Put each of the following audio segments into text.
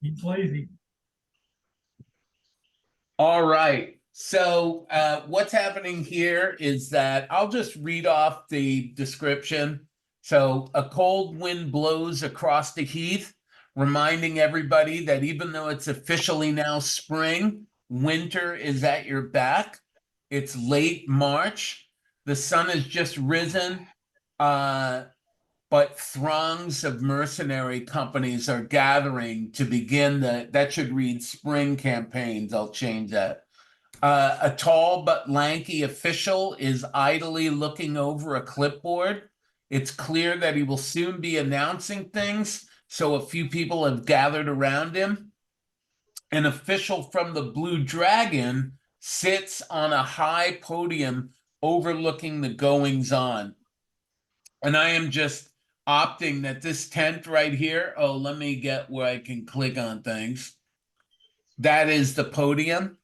He's lazy. All right. So what's happening here is that I'll just read off the description. So a cold wind blows across the heath, reminding everybody that even though it's officially now spring, winter is at your back. It's late March. The sun has just risen. Uh, but throngs of mercenary companies are gathering to begin that should read spring campaigns. I'll change that. A tall but lanky official is idly looking over a clipboard. It's clear that he will soon be announcing things, so a few people have gathered around him. An official from the Blue Dragon sits on a high podium overlooking the goings on. And I am just opting that this tent right here, oh, let me get where I can click on things. That is the podium.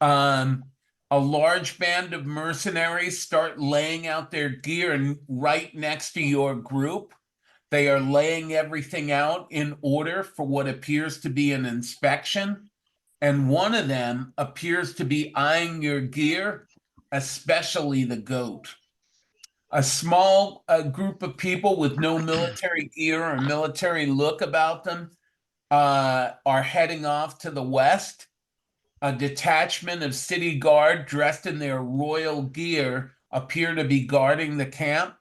Um, a large band of mercenaries start laying out their gear right next to your group. They are laying everything out in order for what appears to be an inspection. And one of them appears to be eyeing your gear, especially the goat. A small group of people with no military gear or military look about them are heading off to the west. A detachment of city guard dressed in their royal gear appear to be guarding the camp.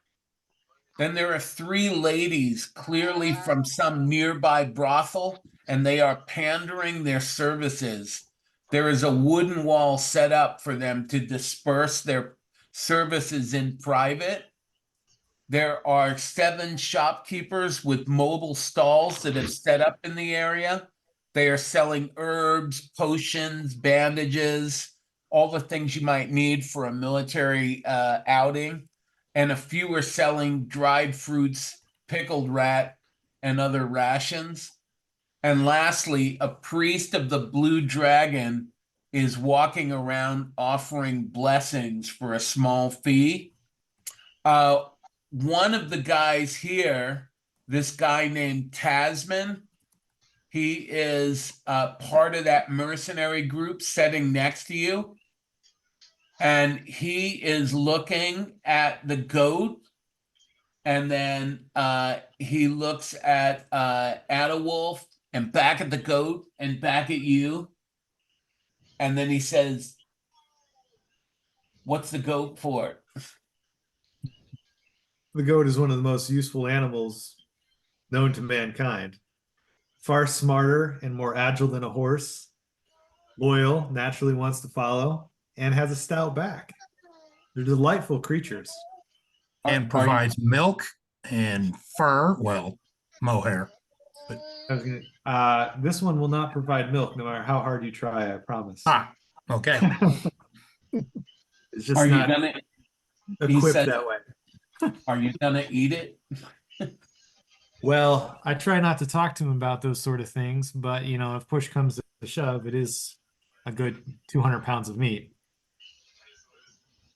Then there are three ladies, clearly from some nearby brothel, and they are pandering their services. There is a wooden wall set up for them to disperse their services in private. There are 7 shopkeepers with mobile stalls that have set up in the area. They are selling herbs, potions, bandages, all the things you might need for a military outing. And a few are selling dried fruits, pickled rat, and other rations. And lastly, a priest of the Blue Dragon is walking around offering blessings for a small fee. Uh, One of the guys here, this guy named Tasman, he is part of that mercenary group sitting next to you. And he is looking at the goat. And then he looks at a wolf and back at the goat and back at you. And then he says, "What's the goat for?" The goat is one of the most useful animals known to mankind. Far smarter and more agile than a horse, loyal, naturally wants to follow, and has a stout back. They're delightful creatures. And provides milk and fur, well, mohair. This one will not provide milk no matter how hard you try, I promise. Okay. It's just Are you not gonna? equipped said, that way. Are you gonna eat it? Well, I try not to talk to him about those sort of things, but if push comes to shove, it is a good 200 pounds of meat.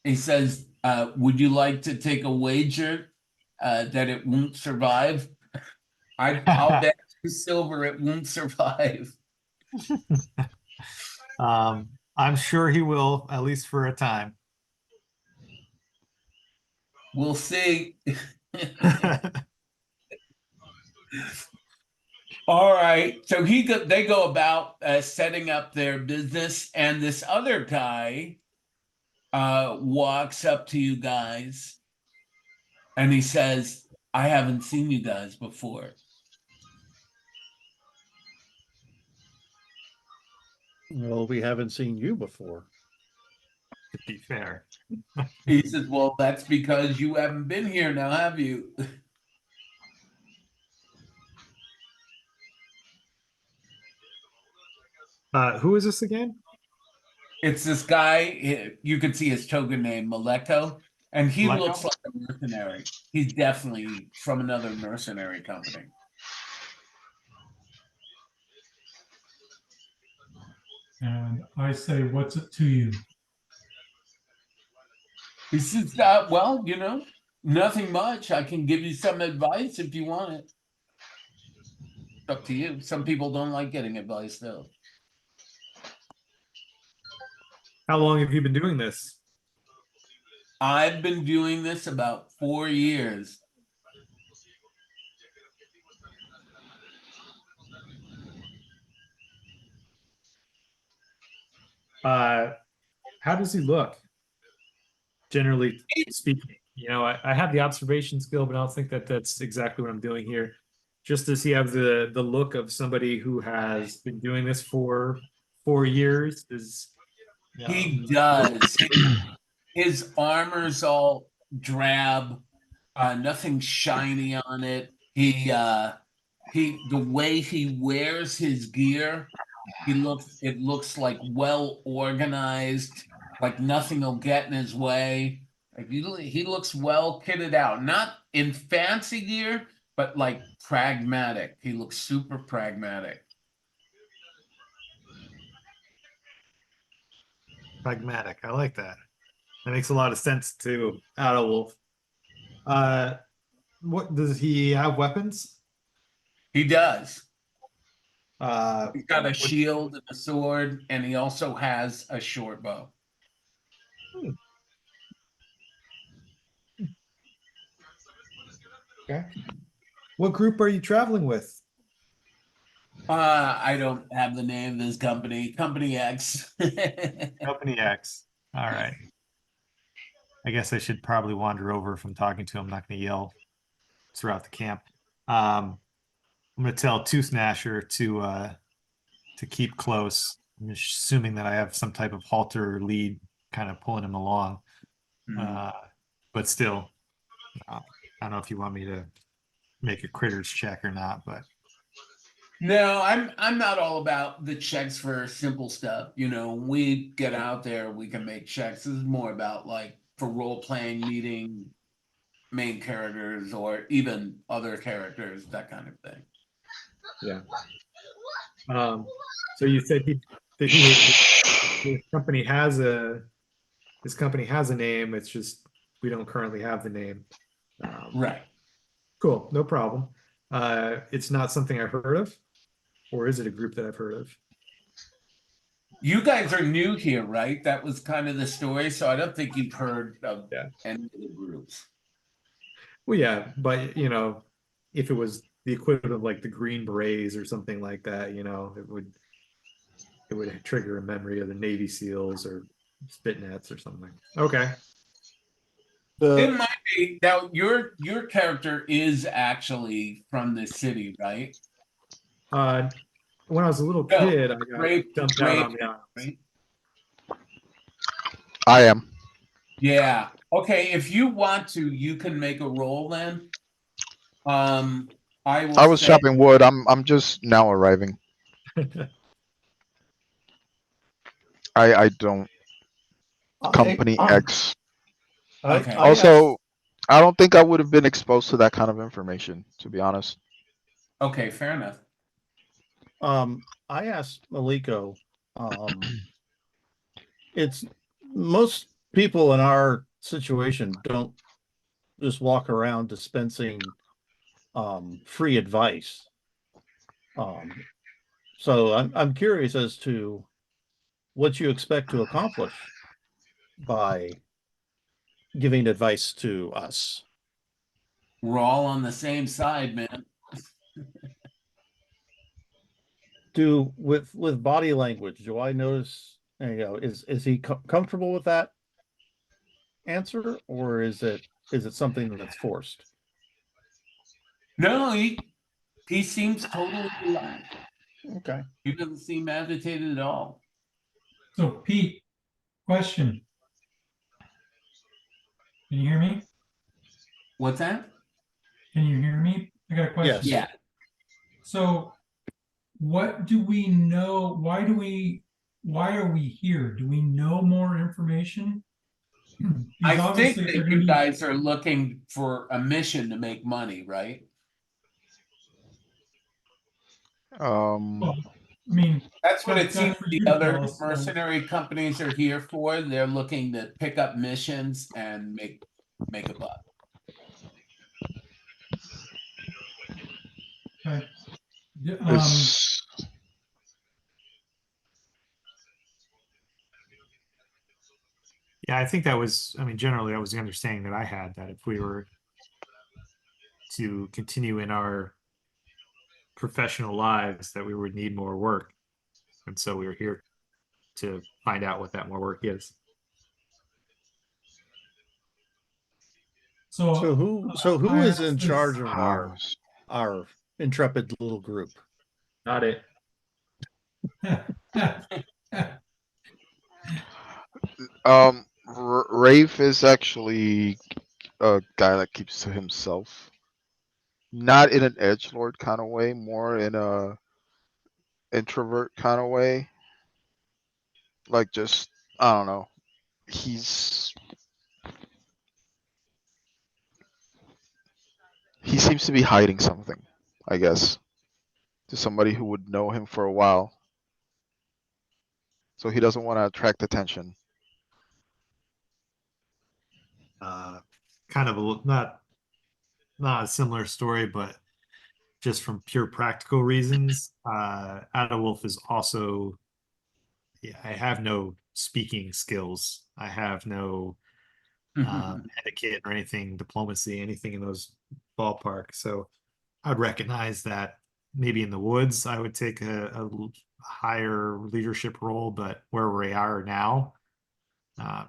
He says, "Would you like to take a wager that it won't survive? I'll bet 2 silver it won't survive." I'm sure he will, at least for a time. We'll see. All right. So they go about setting up their business, and this other guy walks up to you guys, and he says, "I haven't seen you guys before." Well, we haven't seen you before. To be fair. He says, "Well, that's because you haven't been here now, have you?" Who is this again? It's this guy. You can see his token name, Maleko, and he Maleko? looks like a mercenary. He's definitely from another mercenary company. And I say, what's it to you? He says, "Well, nothing much. I can give you some advice if you want it." Up to you. Some people don't like getting advice though. How long have you been doing this? I've been doing this about 4 years. How does he look? Generally speaking, I have the observation skill, but I don't think that that's exactly what I'm doing here. Just does he have the look of somebody who has been doing this for 4 years? He does. His armor's all drab, nothing shiny on it. The way he wears his gear, it looks like well organized, like nothing will get in his way. Like he looks well kitted out, not in fancy gear, but like pragmatic. He looks super pragmatic. Pragmatic. I like that. That makes a lot of sense to Wolf. What does he have weapons? He does. Uh, He's got a shield and a sword, and he also has a short bow. Okay. What group are you traveling with? I don't have the name of this company. Company X. Company X. All right. I guess I should probably wander over if I'm talking to him. I'm not going to yell throughout the camp. I'm going to tell Tooth Gnasher to keep close. I'm assuming that I have some type of halter or lead kind of pulling him along. But still, I don't know if you want me to make a critters check or not, but No, I'm not all about the checks for simple stuff. When we get out there, we can make checks. This is more about like for role playing, meeting main characters or even other characters, that kind of thing. yeah. So you said his company has a name. It's just we don't currently have the name. Right. Cool, no problem. It's not something I've heard of, or is it a group that I've heard of? You guys are new here, right? That was kind of the story. So I don't think you've heard of Yeah. any of the groups. Well, yeah, but if it was the equivalent of like the Green Berets or something like that, it would trigger a memory of the Navy SEALs or Spitnets or something. Okay. It might be. Now your character is actually from the city, right? When I was a little No, kid, I got dumped out on the island. right? I am. Yeah. Okay. If you want to, you can make a roll then. I will I was say, chopping wood. I'm just now arriving. I don't. Company X. Okay. Also, I don't think I would have been exposed to that kind of information, to be honest. Okay, fair enough. I asked Maliko, it's most people in our situation don't just walk around dispensing free advice. So I'm curious as to what you expect to accomplish by giving advice to us. We're all on the same side, man. With body language, do I notice, is he comfortable with that answer, or is it something that's forced? No, he seems totally relaxed. Okay. He doesn't seem agitated at all. So Pete, question. Can you hear me? What's that? Can you hear me? I got a question. Yes. Yeah. So what do we know? Why are we here? Do we know more information? Because I think obviously that they're you gonna be- guys are looking for a mission to make money, right? well, I mean, That's what it That's seems for the you to other tell us, so- mercenary companies are here for. They're looking to pick up missions and make a buck. okay. Yeah, It's Yeah, I think that was, I mean, generally that was the understanding that I had, that if we were to continue in our professional lives, that we would need more work. And so we were here to find out what that more work is. so So who I is in asked charge this. of house. our intrepid little group? Not it. Rafe is actually a guy that keeps to himself. Not in an edgelord kind of way, more in a introvert kind of way. Like just I don't know. He seems to be hiding something, I guess, to somebody who would know him for a while. So he doesn't want to attract attention. Kind of not a similar story, but just from pure practical reasons, Adawolf is also, yeah, I have no speaking skills. I have no etiquette or anything, diplomacy, anything in those ballpark. So I'd recognize that maybe in the woods I would take a higher leadership role, but where we are now, uh,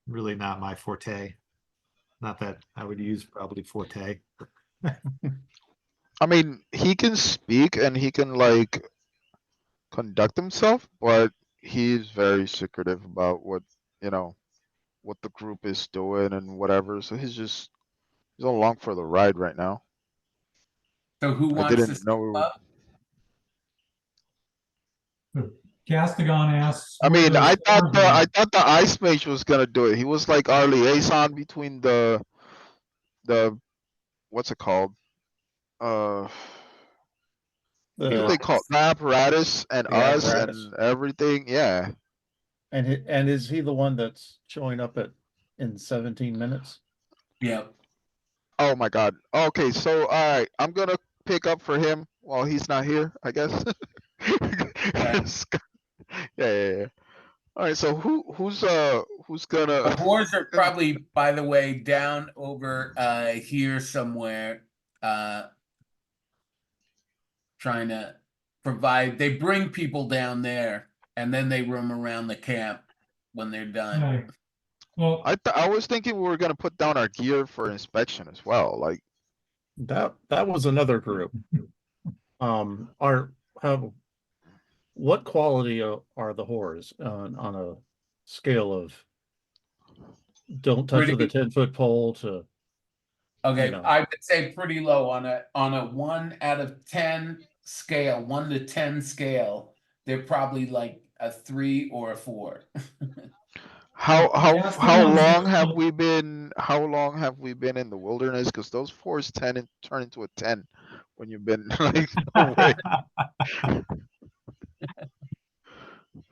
really not my forte. Not that I would use probably forte. I mean, he can speak and he can like conduct himself, but he's very secretive about you know, what the group is doing and whatever. So he's along for the ride right now. So who I wants to didn't step know. We were, up? Castigon asks I who are mean, those four I guys? thought the ice mage was gonna do it. He was like our liaison between the what's it called? Uh, what do The they call it? The apparatus and the us apparatus. and everything. Yeah. And is he the one that's showing up in 17 minutes? Yeah. Oh my God. Okay, so all right, I'm gonna pick up for him while he's not here, I guess. Yeah. All right, so who's The gonna whores are probably, by the way, down over here somewhere, trying to provide. They bring people down there, and then they roam around the camp when they're done. Okay. Well, I was thinking we were gonna put down our gear for inspection as well. Like That was another group. Are how what quality are the whores on a scale of don't touch with a Pretty 10-foot pole to okay. know. I would say pretty low on a 1 out of 10 scale, 1 to 10 scale. They're probably like a 3 or a 4. how Castigon's how long have we been in the wilderness? Because those fours turn into a 10 when you've been like away.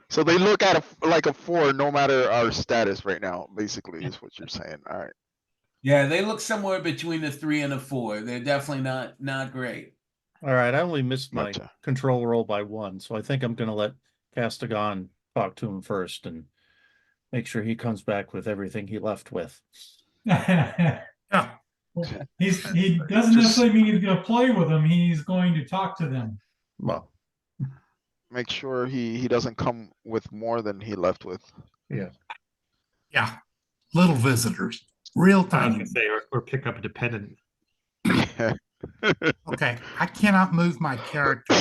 So they look at like a 4 no matter our status right now, basically is what you're saying. All right. Yeah, they look somewhere between a 3 and a 4. They're definitely not great. All right, I only missed my Gotcha. control roll by 1, so I think I'm going to let Castigon talk to him first and make sure he comes back with everything he left with. Yeah. he doesn't Just- necessarily mean he's going to play with them. He's going to talk to them. Well, Make sure he doesn't come with more than he left with. Yeah. Little visitors, real I was tiny. gonna say, or pick up a dependent. Okay. I cannot move my character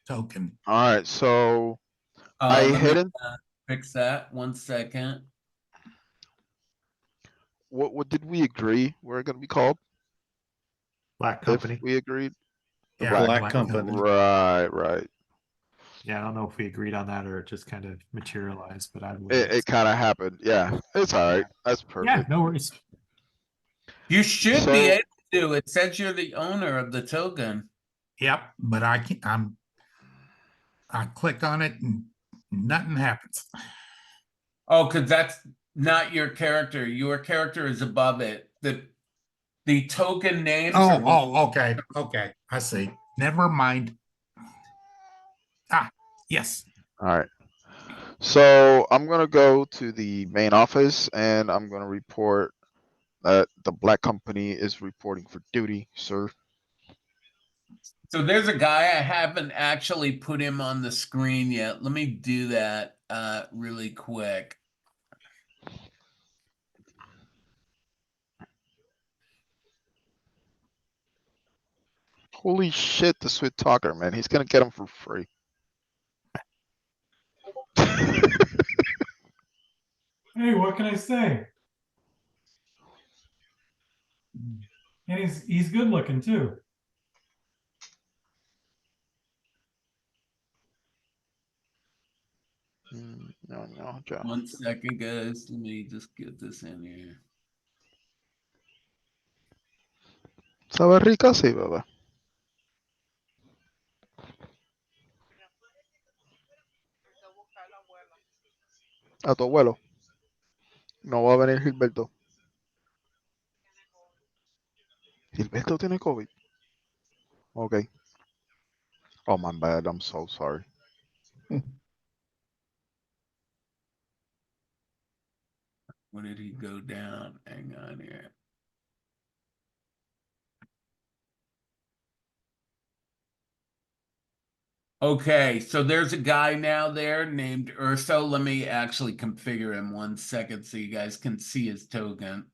token. All right, so I Let me hit him. fix that 1 second. What did we agree we're gonna be called? Black Company. If we agreed. The Yeah, Black Company. Right. Yeah, I don't know if we agreed on that or it just kind of materialized, but I would. It kind of happened. Yeah, it's all right. That's perfect. Yeah, no worries. You should So- be able to. It says you're the owner of the token. Yep. But I can't, I click on it and nothing happens. Oh, because that's not your character. Your character is above it. The token names are Oh, okay. I see. Never mind. Yes. All right. So I'm gonna go to the main office and I'm gonna report that the black company is reporting for duty, sir. So there's a guy, I haven't actually put him on the screen yet. Let me do that really quick. Holy shit, the sweet talker, man. He's gonna get him for free. Hey, what can I say? And he's good looking too. No, no, Joe. 1 second, guys. Let me just get this in here. ¿Sabe rica? Sí, bebé. A tu abuelo. No va a venir Gilberto. Gilberto tiene COVID. Okay. Oh, my bad. I'm so sorry. Where did he go down? Hang on here. Okay, so there's a guy now there named Urso. Let me actually configure him 1 second so you guys can see his token.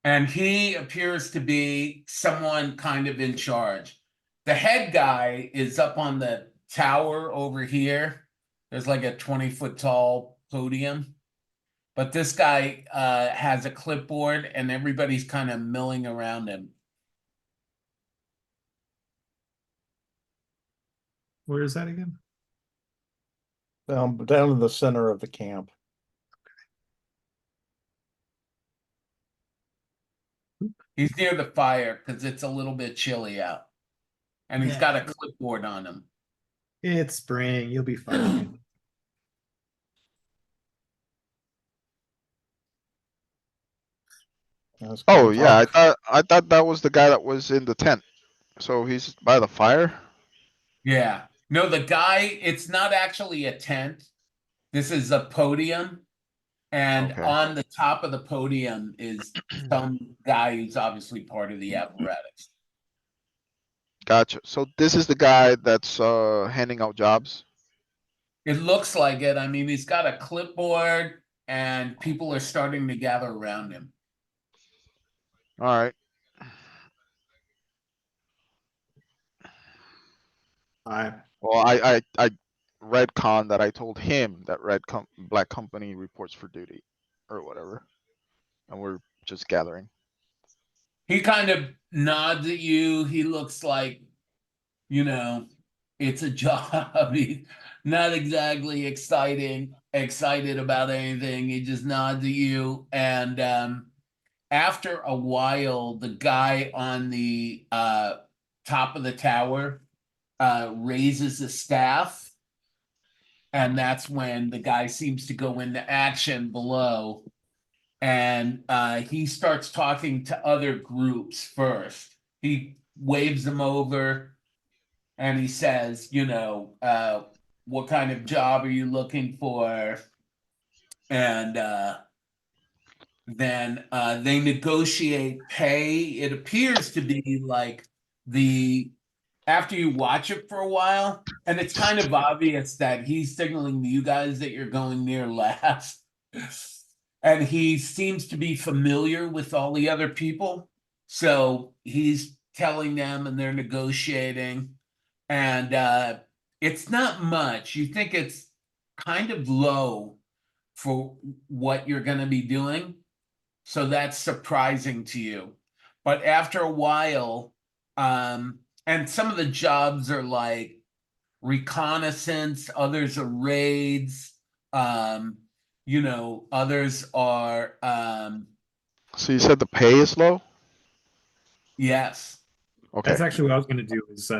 And he appears to be someone kind of in charge. The head guy is up on the tower over here. There's like a 20-foot tall podium. But this guy has a clipboard and everybody's kind of milling around him. Where is that again? Down in the center of the camp. He's near the fire because it's a little bit chilly out. And he's got a clipboard on him. It's spring. You'll be fine. That's Oh good yeah, talk. I thought that was the guy that was in the tent. So he's by the fire? Yeah. No, the guy, it's not actually a tent. This is a podium. And Okay. on the top of the podium is some guy who's obviously part of the apparatus. Gotcha. So this is the guy that's handing out jobs? It looks like it. I mean, he's got a clipboard and people are starting to gather around him. All right. I Well, I read con that I told him that black company reports for duty or whatever. And we're just gathering. He kind of nods at you. He looks like, you know, it's a job. He's not exactly excited about anything. He just nods at you. And after a while, the guy on the top of the tower raises a staff. And that's when the guy seems to go into action below. And he starts talking to other groups first. He waves them over and he says, what kind of job are you looking for? And then they negotiate pay. It appears to be like the after you watch it for a while, and it's kind of obvious that he's signaling to you guys that you're going near last. And he seems to be familiar with all the other people. So he's telling them and they're negotiating. And it's not much. You think it's kind of low for what you're going to be doing. So that's surprising to you. But after a while, and some of the jobs are like reconnaissance, others are raids, others are So you said the pay is low? yes. Okay. That's actually what I was going to do is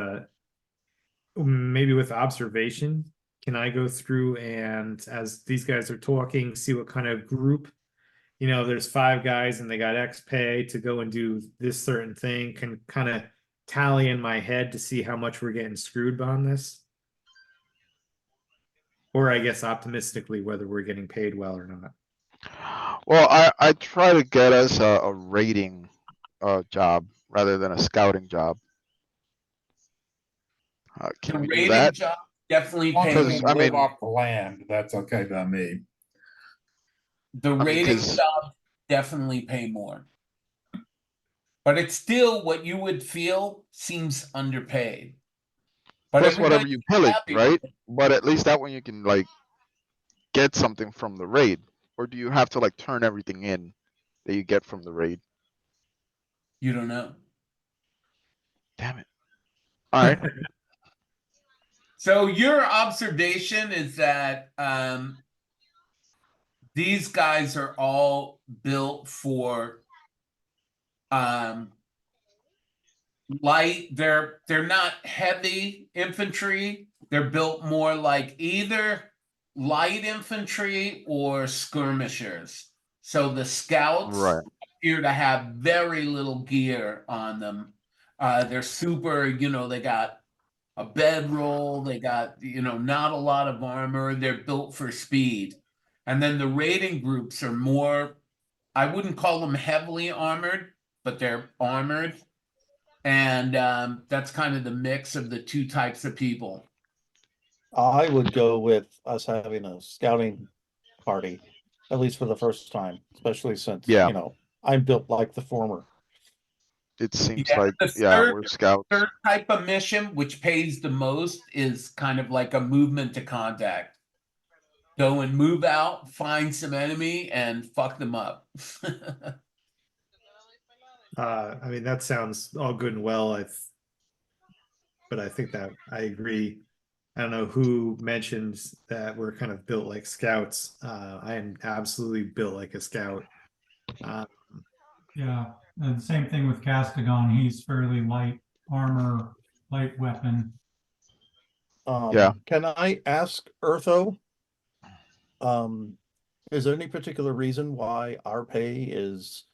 maybe with observation, can I go through and as these guys are talking, see what kind of group you know, there's 5 guys and they got X pay to go and do this certain thing, can kind of tally in my head to see how much we're getting screwed on this. Or I guess optimistically whether we're getting paid well or not. Well, I try to get us a rating job rather than a scouting job. The Can we do rating that? job definitely As long pay as Because, we more. I live mean- off the land, that's okay by me. The mean, rating 'cause- job definitely pay more. But it's still what you would feel seems underpaid. But Plus whatever everybody's you pillage, happy with right? it. But at least that one you can like get something from the raid. Or do you have to like turn everything in that you get from the raid? You don't know. Damn it. Alright, So your observation is that these guys are all built for light. They're not heavy infantry. They're built more like either light infantry or skirmishers. So the scouts right. appear to have very little gear on them. They're super, you know, they got a bedroll, they got, you know, not a lot of armor. They're built for speed. And then the raiding groups are more, I wouldn't call them heavily armored, but they're armored. And that's kind of the mix of the two types of people. I would go with us having a scouting party, at least for the first time, especially since, Yeah. you know, I'm built like the former. It seems Yeah, like, the yeah, third- we're scouts. Third type of mission, which pays the most, is kind of like a movement to contact. Go and move out, find some enemy, and fuck them up. I mean, that sounds all good and well. But I think that I agree. I don't know who mentions that we're kind of built like scouts. I am absolutely built like a scout. Yeah, and same thing with Castigon. He's fairly light armor, light weapon. Yeah. Can I ask Eartho? Is there any particular reason why our pay is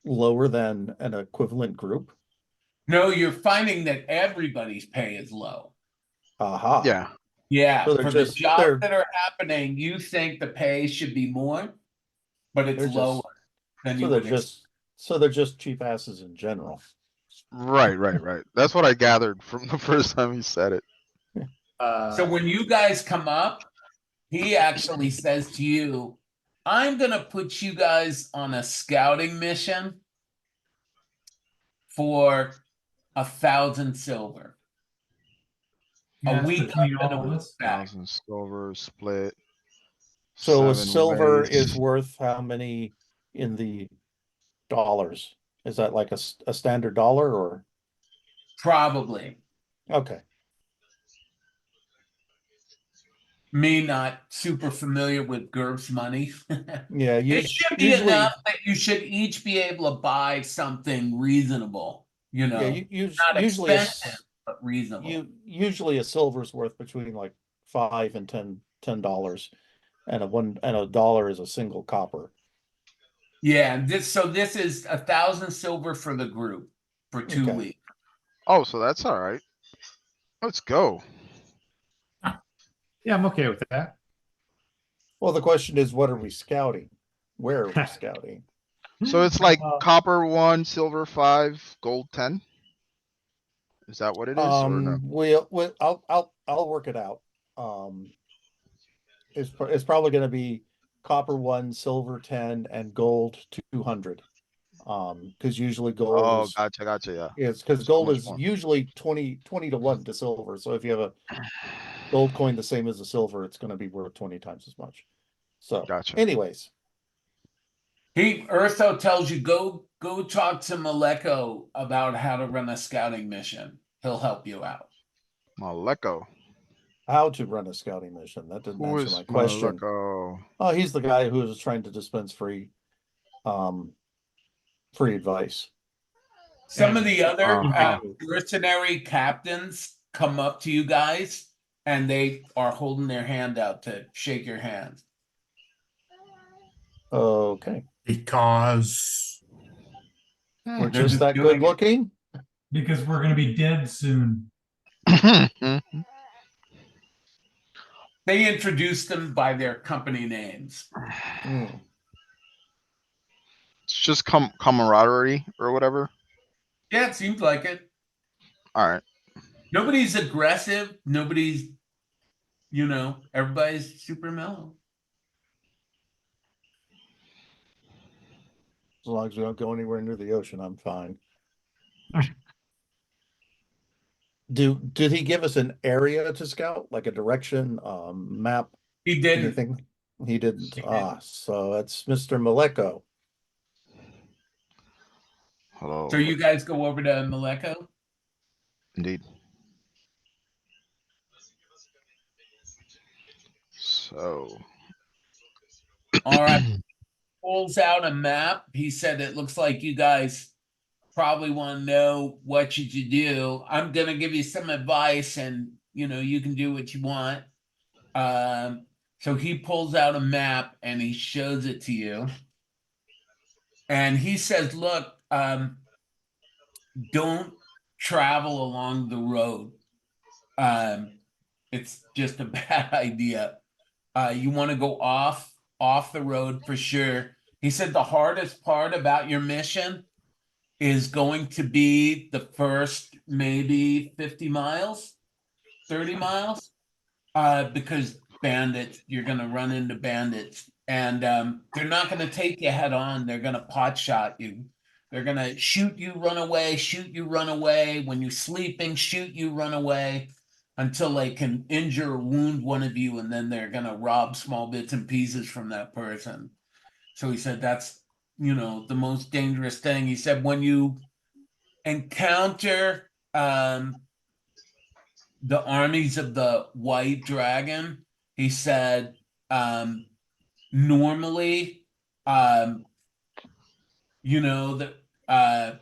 lower than an equivalent group? No, you're finding that everybody's pay is low. Aha. Yeah. Yeah, So they're for the just- jobs they're- that are happening, you think the pay should be more, but it's They're just- lower than you So they're would just cheap asses in general. Right. That's what I gathered from the first time he said it. So when you guys come up, he actually says to you, I'm gonna put you guys on a scouting mission for 1,000 silver. Yeah, it's week between up and all a of week us. back. 1,000 silver split. So a 7 silver ways. is worth how many in the dollars? Is that like a standard dollar or? Probably. Okay. Me not super familiar with GURPS money. Yeah, It should be usually, enough that you should each be able to buy something reasonable, you know, yeah, not usually expensive, but reasonable. usually a silver's worth between like $5 and $10, and a dollar is a single copper. Yeah, and this is 1,000 silver for the group for 2 Okay. weeks. Oh, so that's all right. Let's go. Yeah, I'm okay with that. Well, the question is, what are we scouting? Where are we scouting? So it's like Uh, copper 1, silver 5, gold 10. Is that what it is, or no? I'll work it out. It's probably going to be copper 1, silver 10, and gold 200. Because usually gold Oh, is gotcha. Yeah. it's because So gold much is more. usually 20 to 1 to silver. So if you have a gold coin the same as a silver, it's going to be worth 20 times as much. So, Gotcha. anyways, Urso tells you go talk to Maleko about how to run a scouting mission. He'll help you out. Maleko. how to run a scouting mission? That didn't Who answer is my question. Maleko? Oh, he's the guy who is trying to dispense free advice. Some of the other Uh-huh. mercenary captains come up to you guys and they are holding their hand out to shake your hand. Okay, because we're They're just just that doing good it. looking. Because we're gonna be dead soon. They introduced them by their company names. Hmm. It's just camaraderie or whatever. Yeah, it seems like it. All right. Nobody's aggressive. Nobody's, everybody's super mellow. As long as we don't go anywhere near the ocean, I'm fine. Did he give us an area to scout, like a direction, map, He didn't. anything? He didn't. He Ah, so that's Mr. Maleko. Hello. So you guys go over to Maleko? Indeed. So. All right. Pulls out a map. He said it looks like you guys probably want to know what should you do. I'm gonna give you some advice, and you can do what you want. So he pulls out a map and he shows it to you, and he says, "Look, don't travel along the road. It's just a bad idea. You want to go off the road for sure." He said the hardest part about your mission is going to be the first maybe 50 miles, 30 miles, because you're going to run into bandits, and they're not going to take you head on. They're going to pot shot you. They're going to shoot you, run away, shoot you, run away. When you're sleeping, shoot you, run away until they can injure or wound one of you, and then they're going to rob small bits and pieces from that person. So he said that's, the most dangerous thing. He said when you encounter the armies of the White Dragon, he said normally that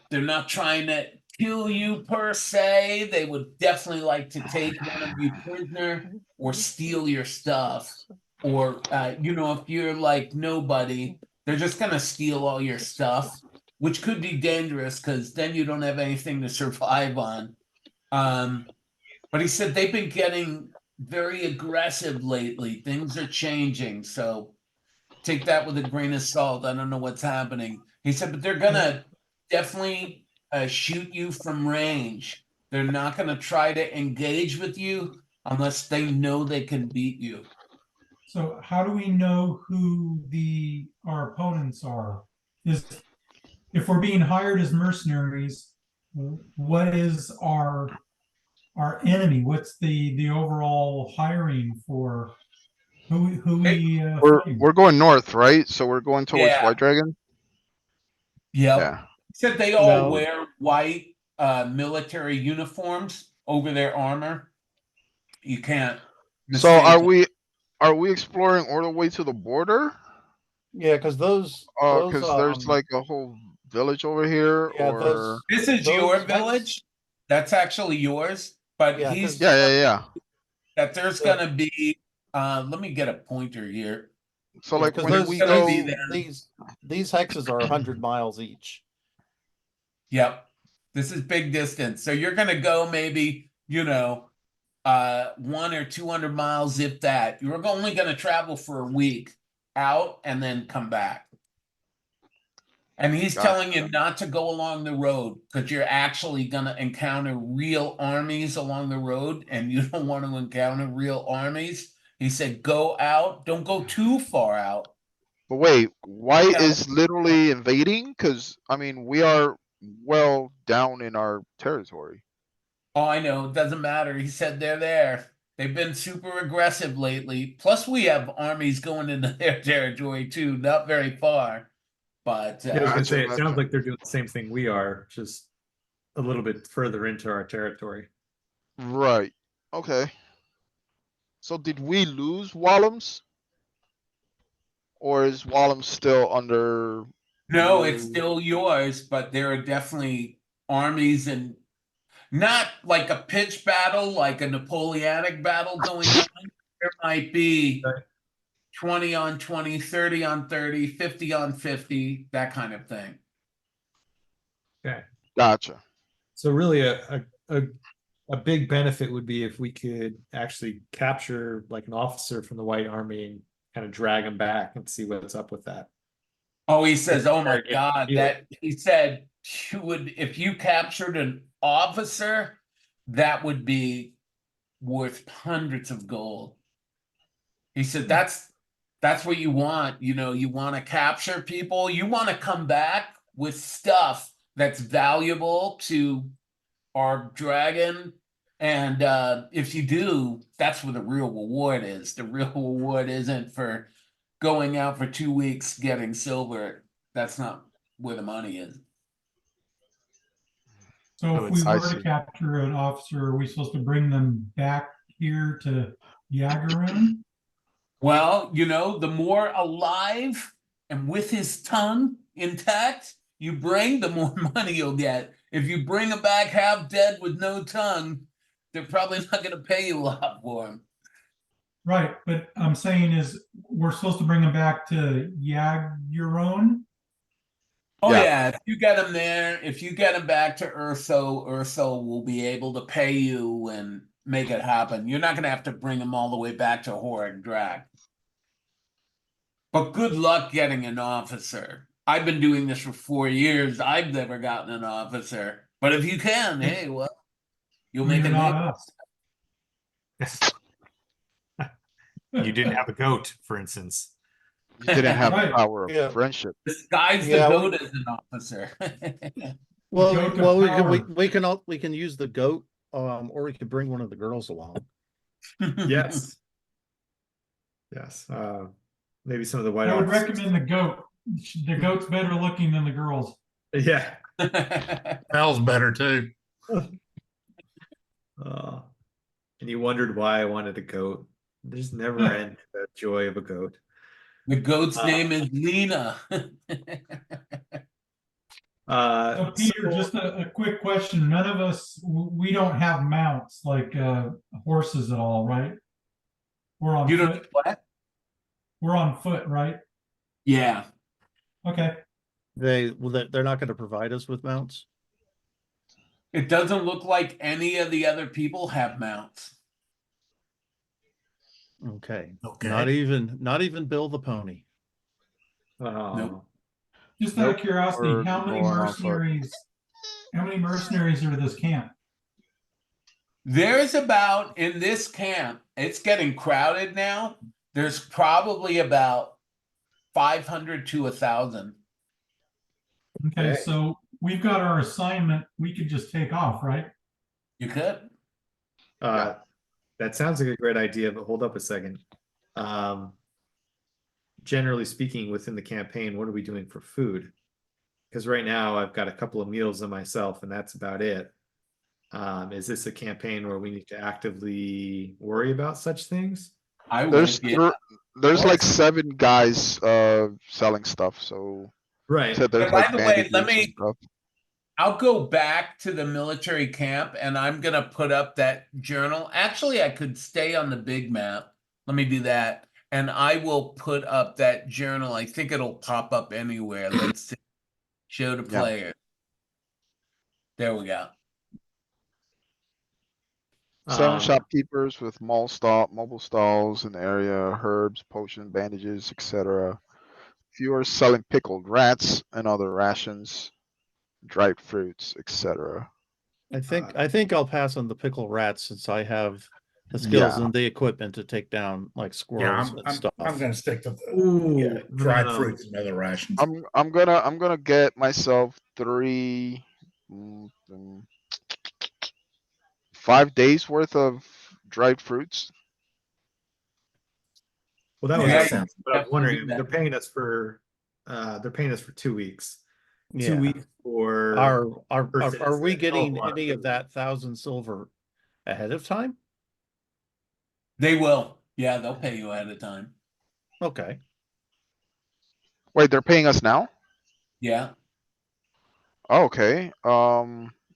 they're not trying to kill you per se. They would definitely like to take one of you prisoner or steal your stuff. Or if you're like nobody, they're just gonna steal all your stuff, which could be dangerous because then you don't have anything to survive on. But he said they've been getting very aggressive lately. Things are changing, so take that with a grain of salt. I don't know what's happening. He said, but they're gonna definitely shoot you from range. They're not gonna try to engage with you unless they know they can beat you. So how do we know who our opponents are? If we're being hired as mercenaries, what is our enemy? What's the overall hiring for who we fighting? We're going north, right? So we're going towards Yeah. White Dragon. Yep. Yeah. Except they all No. wear white military uniforms over their armor. You can't So mistake. are we exploring all the way to the border? Yeah, because those Because there's like a whole village over here, yeah, or This is those your hex- village. That's actually yours. But Yeah, he's 'cause- yeah. that there's Yeah. gonna be let me get a pointer here. So yeah, like because when those we gonna go, be there. these hexes are 100 miles each. Yep. This is big distance. So you're gonna go maybe, 1 or 200 miles, if that. You're only gonna travel for a week out and then come back. And he's Gotcha. telling you not to go along the road because you're actually going to encounter real armies along the road, and you don't want to encounter real armies. He said, go out, don't go too far out. but wait, White Yeah. is literally invading? Because I mean, we are well down in our territory. Oh, I know, it doesn't matter. He said they're there. They've been super aggressive lately. Plus, we have armies going into their territory too, not very far. But Yeah, I was gonna say, it Gotcha. sounds like they're doing the same thing we are, just a little bit further into our territory. Right. Okay. So did we lose Wallums? Or is Wallum still under? no, it's still yours, but there are definitely armies, and not like a pitched battle, like a Napoleonic battle going on. There might be Okay. 20 on 20, 30 on 30, 50 on 50, that kind of thing. Okay. Gotcha. So really a big benefit would be if we could actually capture like an officer from the White Army and kind of drag him back and see what's up with that. Oh, he says, oh my Very God, good. that he said you would, if you captured an officer, that would be worth hundreds of gold. He said that's what you want. You know, you want to capture people, you want to come back with stuff that's valuable to our dragon. And if you do, that's where the real reward is. The real reward isn't for going out for 2 weeks getting silver. That's not where the money is. So Oh, if we I were to see. capture an officer, are we supposed to bring them back here to Yagaroon? Well, you know, the more alive and with his tongue intact you bring, the more money you'll get. If you bring him back half dead with no tongue, they're probably not going to pay you a lot for him. Right, but I'm saying is we're supposed to bring them back to Yagaroon? Oh Yeah. yeah, if you get him there, if you get him back to Urso, Urso will be able to pay you and make it happen. You're not going to have to bring him all the way back to Horrid Drag. But good luck getting an officer. I've been doing this for 4 years. I've never gotten an officer. But if you can, hey, well, you'll make You're a not name. us. You didn't have a goat, for instance. You didn't have the Right. power of Yeah. friendship. Disguise Yeah, the goat as an officer. Well, Goat to well, power. we can use the goat, or we could bring one of the girls along. Yes. Yes. Maybe some of the white I would officers. recommend the goat. The goat's better looking than the girls. Yeah. Smells better too. Uh, and you wondered why I wanted a goat. There's never end to the joy of a goat. The goat's Uh, name is Lena. So Peter, so- just a quick question. None of us, we don't have mounts like horses at all, right? We're on You don't foot. what? We're on foot, right? Yeah. Okay. They're not going to provide us with mounts. It doesn't look like any of the other people have mounts. Okay. Okay. Not even Bill the pony. Nope. Just out Nope, of curiosity, we're how many going on foot. mercenaries are this camp? There's about, in this camp, it's getting crowded now. There's probably about 500 to 1,000. Okay, Okay. so we've got our assignment. We could just take off, right? You could. That sounds like a great idea, but hold up a second. Generally speaking, within the campaign, what are we doing for food? Because right now I've got a couple of meals on myself, and that's about it. Is this a campaign where we need to actively worry about such things? I There's would. Yeah. there's like Yes. 7 guys selling stuff. So Right. said there's By like the way, let bandages and me- stuff. I'll go back to the military camp and I'm going to put up that journal. Actually, I could stay on the big map. Let me do that. And I will put up that journal. I think it'll pop up anywhere. Let's see. Show the Yeah. player. There we go. 7 Um, shopkeepers with mobile stalls in the area, herbs, potion, bandages, etc. Few are selling pickled rats and other rations, dried fruits, etc. I think I'll pass on the pickle rats since I have the skills Yeah. and the equipment to take down like Yeah, squirrels and I'm stuff. gonna stick to the Ooh, dried no. fruits and other rations. I'm gonna get myself 3 5 days worth of dried fruits. Well, that was Yeah, the sense. But I'm definitely wondering, do that. they're paying us for 2 weeks. Yeah. 2 weeks for Are person are is we a hell of a getting lot of any of food. that 1,000 silver ahead of time? They will. Yeah, they'll pay you ahead of time. Okay. Wait, they're paying us now? Yeah. Okay.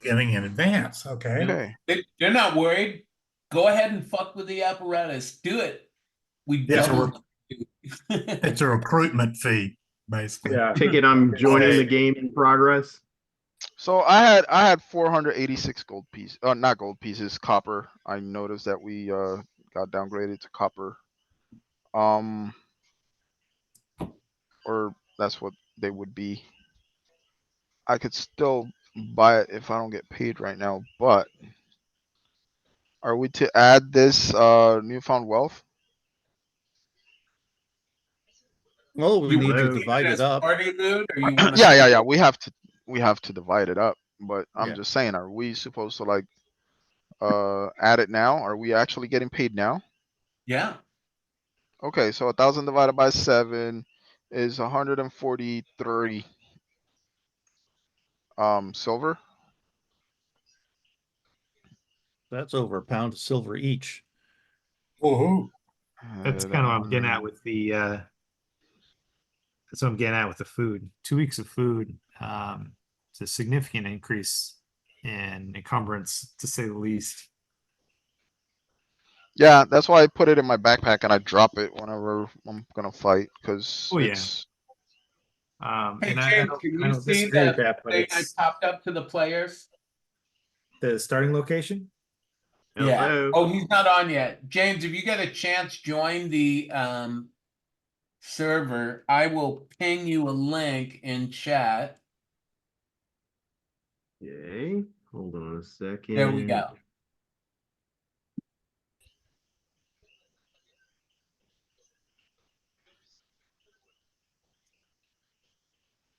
Getting in advance, okay? Okay. They're not worried. Go ahead and fuck with the apparatus. Do it. We Yeah, so doubled. It's a recruitment fee, basically. Yeah. Take it I'm joining the game in progress. So I had 486 gold pieces, not gold pieces, copper. I noticed that we got downgraded to copper. Or that's what they would be. I could still buy it if I don't get paid right now, but are we to add this newfound wealth? Well, we You need to Hello. divide it as up. party loot, or you want to? Yeah. We have to divide it up, but I'm Yeah. just saying, are we supposed to like add it now? Are we actually getting paid now? Yeah. Okay, so 1,000 divided by 7 is 143 silver. That's over a pound of silver each. Woohoo. That's kind of what I'm getting at with the that's what I'm getting at with the food. 2 weeks of food. It's a significant increase in encumbrance, to say the least. Yeah, that's why I put it in my backpack and I drop it whenever I'm gonna fight, because Oh, yeah. it's Hey, And James, can I you don't see disagree with the that, but thing I it's popped up to the players? the starting location. Yeah. Hello. Oh, he's not on yet. James, if you get a chance, join the server. I will ping you a link in chat. Yay. Hold on a second. There we go.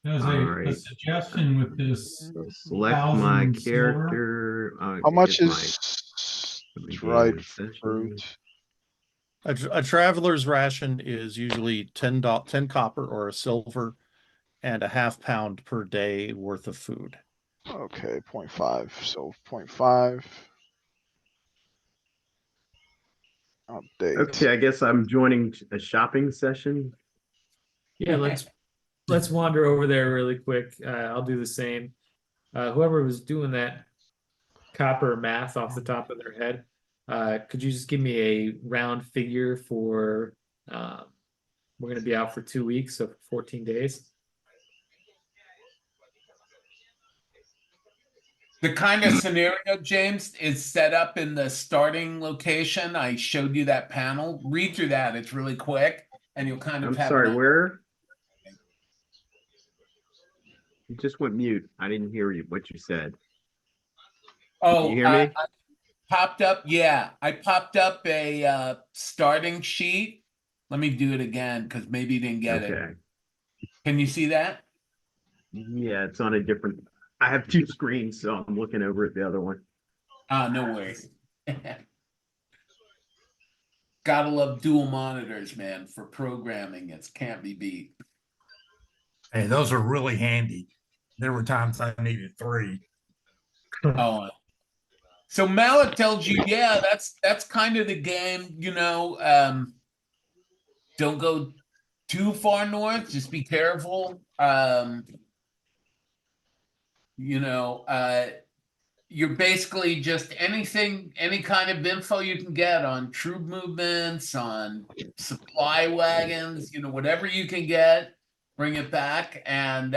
There's All a right. suggestion with this So select my 1,000 silver. character. how I much guess my is begin dried session. fruit? A traveler's ration is usually 10 copper or a silver and a half pound per day worth of food. Okay, 0.5. So 0.5. Update. Okay, I guess I'm joining a shopping session. Yeah, let's wander over there really quick. I'll do the same. Whoever was doing that copper math off the top of their head, could you just give me a round figure for we're gonna be out for 2 weeks, so 14 days. The kind of scenario, James, is set up in the starting location. I showed you that panel. Read through that. It's really quick, and you'll kind of I'm have sorry, an- where? You just went mute. I didn't hear you what you said. Oh, you hear me? I popped up. Yeah, I popped up a starting sheet. Let me do it again because maybe you didn't get it. Okay. Can you see that? Yeah, it's on a different. I have two screens, so I'm looking over at the other one. No worries. Gotta love dual monitors, man. For programming, it can't be beat. Hey, those are really handy. There were times I needed 3. Oh, so Malik tells you, yeah, that's kind of the game, don't go too far north, just be careful. You're basically just any kind of info you can get on troop movements, on supply wagons, whatever you can get, bring it back. And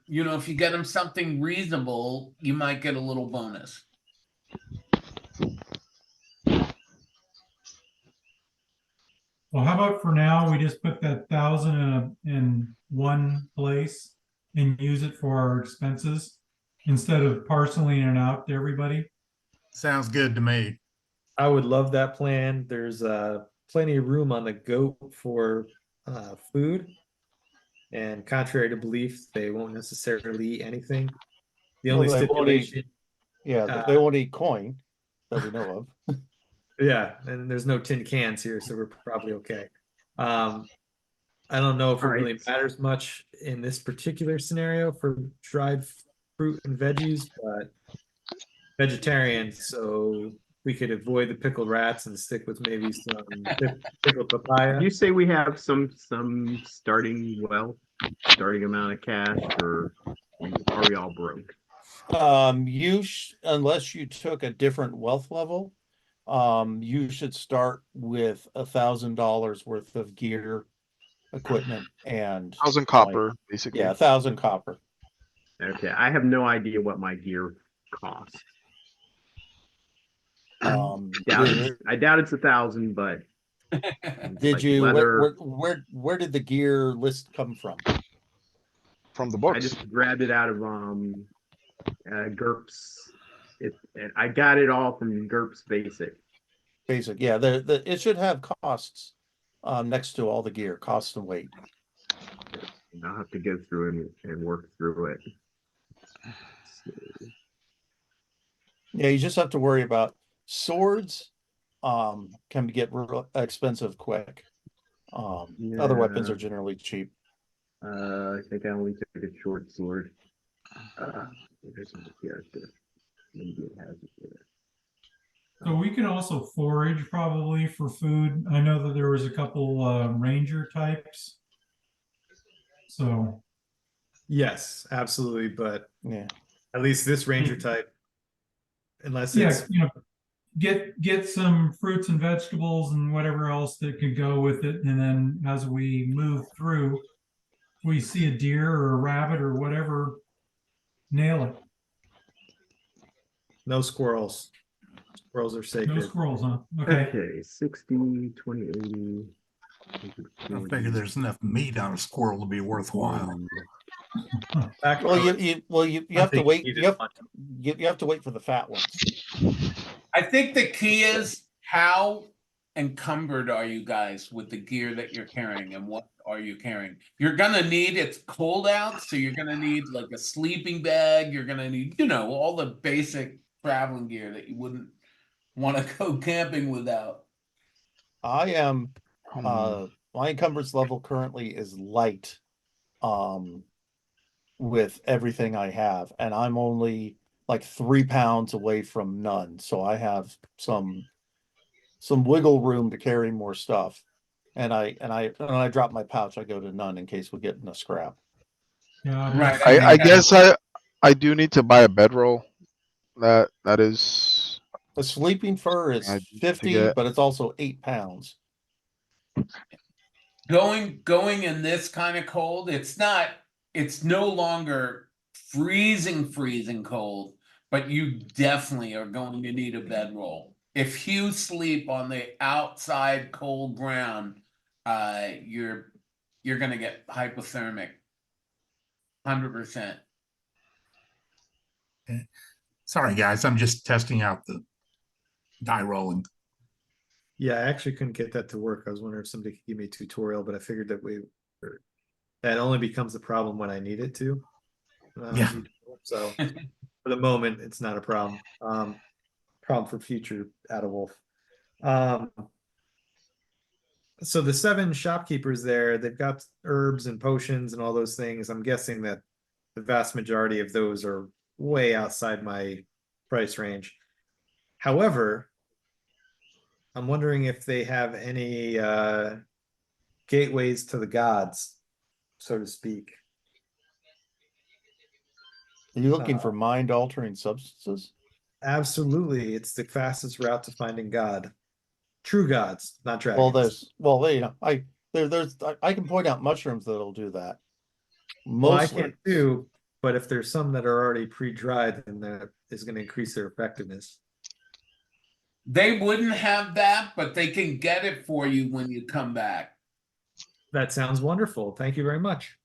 if you get them something reasonable, you might get a little bonus. Well, how about for now, we just put that 1,000 in one place and use it for our expenses instead of parceling it out to everybody? Sounds good to me. I would love that plan. There's plenty of room on the goat for food. And contrary to belief, they won't necessarily eat anything. The only Well, they won't eat- stipulation, Yeah, they won't eat coin that we know of. yeah, and there's no tin cans here, so we're probably okay. I don't know if it All right. really matters much in this particular scenario for dried fruit and veggies, but vegetarian, so we could avoid the pickled rats and stick with maybe some pickled papaya. Did you say we have some starting amount of cash, or are we all broke? Unless you took a different wealth level, you should start with $1,000 worth of gear equipment and 1,000 copper, basically. yeah, 1,000 copper. Okay, I have no idea what my gear costs. I doubt it's 1,000, but Did like you leather. where did the gear list come from? From the I books. just grabbed it out of GURPS. I got it all from GURPS Basic. Basic, yeah. It should have costs next to all the gear, cost and weight. And I'll have to go through and work through it. Yeah, you just have to worry about swords. Can get real expensive quick. Other weapons Yeah. are generally cheap. I think I only took a short sword. There's some character. Maybe it has it there. So we can also forage probably for food. I know that there was a couple ranger types. So Yes, absolutely. But Yeah. at least this ranger type, unless yeah, it's get some fruits and vegetables and whatever else that could go with it, and then as we move through, if we see a deer or a rabbit or whatever, nail it. no squirrels. Squirrels are No sacred. squirrels, huh? Okay. Okay, 60, 20, 80. I figure there's enough meat on a squirrel to be worthwhile. Back Well, row, you I have to think wait. needed You have, much. you have to wait for the fat ones. I think the key is how encumbered are you guys with the gear that you're carrying, and what are you carrying? You're gonna need, it's cold out, so you're gonna need like a sleeping bag. You're gonna need, all the basic traveling gear that you wouldn't want to go camping without. I am Hmm. my encumbrance level currently is light with everything I have, and I'm only like 3 pounds away from none, so I have some wiggle room to carry more stuff. And I drop my pouch, I go to none in case we get in a scrap. Yeah, Right, I guess I do need to buy a bedroll. That is The sleeping fur is I need to 50, get. but it's also 8 pounds. Going in this kind of cold, it's no longer freezing cold, but you definitely are going to need a bedroll. If you sleep on the outside cold ground, you're gonna get hypothermic. 100%. Sorry, guys, I'm just testing out the die rolling. Yeah, I actually couldn't get that to work. I was wondering if somebody could give me a tutorial, but I figured that only becomes a problem when I need it to. Yeah. So for the moment, it's not a problem. Problem for future Adawolf. So the 7 shopkeepers there, they've got herbs and potions and all those things. I'm guessing that the vast majority of those are way outside my price range. However, I'm wondering if they have any gateways to the gods, so to speak. Are you looking for mind altering substances? Absolutely, it's the fastest route to finding God. True gods, not dragons. I can point out mushrooms that'll do that. Well, I Mostly. can too, but if there's some that are already pre-dried, then that is going to increase their effectiveness. They wouldn't have that, but they can get it for you when you come back. That sounds wonderful. Thank you very much.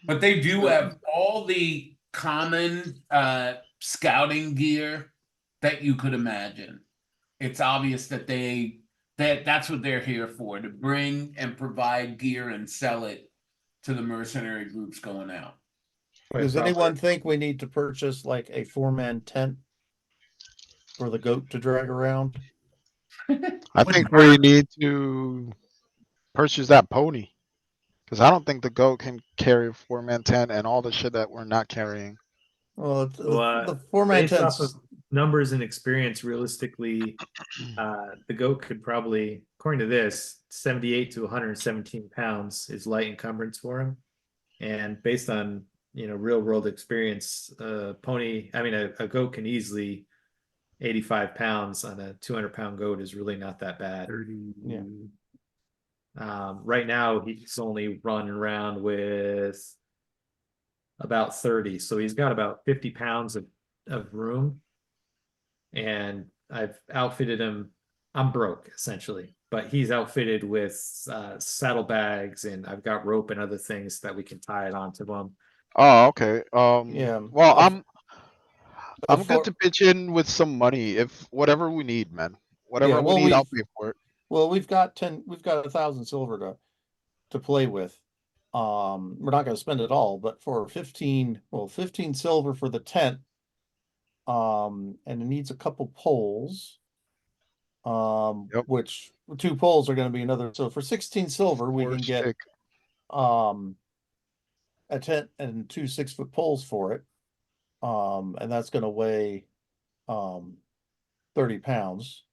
But they do have all the common scouting gear that you could imagine. It's obvious that that's what they're here for, to bring and provide gear and sell it to the mercenary groups going out. Does anyone think we need to purchase like a 4-man tent for the goat to drag around? I think we need to purchase that pony. Because I don't think the goat can carry a 4-man tent and all the shit that we're not carrying. Well, Well, the 4-man based off tent's of numbers and experience, realistically, the goat could probably, according to this, 78 to 117 pounds is light encumbrance for him. And based on real world experience, pony, I mean, a goat can easily 85 pounds on a 200-pound goat is really not that bad. 30. Yeah. Right now he's only running around with about 30, so he's got about 50 pounds of room. And I've outfitted him. I'm broke essentially, but he's outfitted with saddlebags, and I've got rope and other things that we can tie it onto him. Oh, okay. Yeah. Well, Of- I'm good for- to pitch in with some money if whatever we need, man. Whatever Yeah, we well, need, I'll we've- pay for it. Well, we've got 1,000 silver to play with. We're not gonna spend it all, but for 15 silver for the tent. And it needs a couple poles. Yep. Which 2 poles are gonna be another, so for 16 silver, we Or can get stick. a tent and 2 6-foot poles for it. And that's gonna weigh 30 pounds.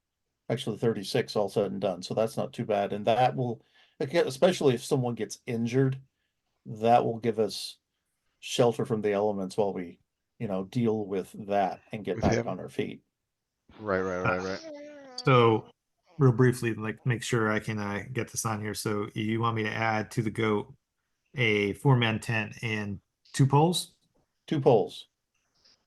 Actually 36 all said and done, so that's not too bad. And that will, again, especially if someone gets injured, that will give us shelter from the elements while we, deal with that and get With back him. on our feet. Right. So real briefly, like make sure I can get this on here. So you want me to add to the goat a 4-man tent and 2 poles? 2 poles.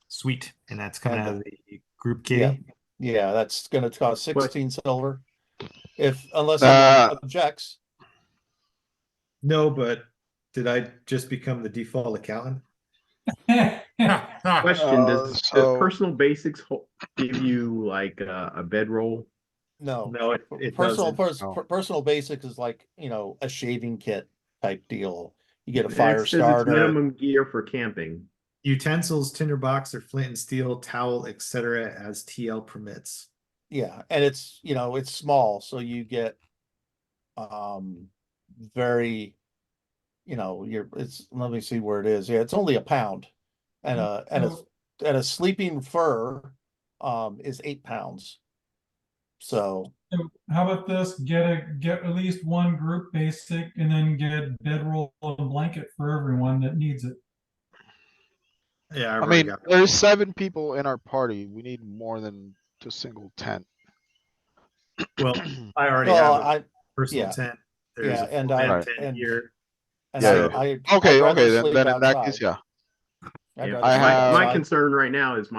Sweet. And that's coming And out of the group Yeah. kitty. Yeah, that's gonna cost 16 silver. Unless Uh, someone objects. No, but did I just become the default accountant? Question: Does so- personal basics give you like a bedroll? No. No, it Personal doesn't. No. personal basics is like, a shaving kit type deal. You get a It fire says it's starter. minimum gear for camping. Utensils, tinderbox, or flint and steel, towel, etc., as TL permits. Yeah, and it's, it's small, so you get very, let me see where it is. Yeah, it's only a pound. And a sleeping fur is 8 pounds. So So how about this? Get at least one group basic and then get bedroll and blanket for everyone that needs it. Yeah, I've I already mean, got there's 7 people in our party. We need more than a single tent. Well, I already well, have a personal yeah. tent. There's Yeah, a and 4-man Right. tent here. Yeah. I'd Okay, rather then sleep in that case, outside. yeah. I'd Yeah, rather I sleep have- my outside. concern right now is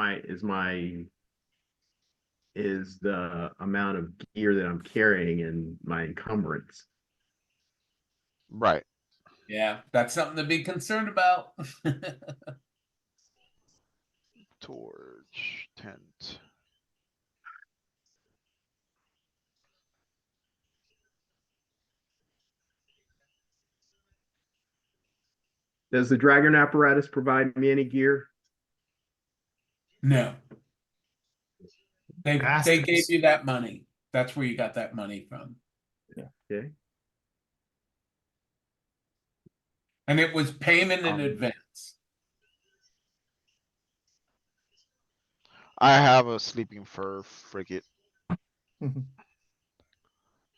the amount of gear that I'm carrying and my encumbrance. Right. Yeah, that's something to be concerned about. Torch, tent. Does the dragon apparatus provide me any gear? No. They gave Bastards. you that money. That's where you got that money from. Okay. And it was payment in Um, advance. I have a sleeping fur frigate.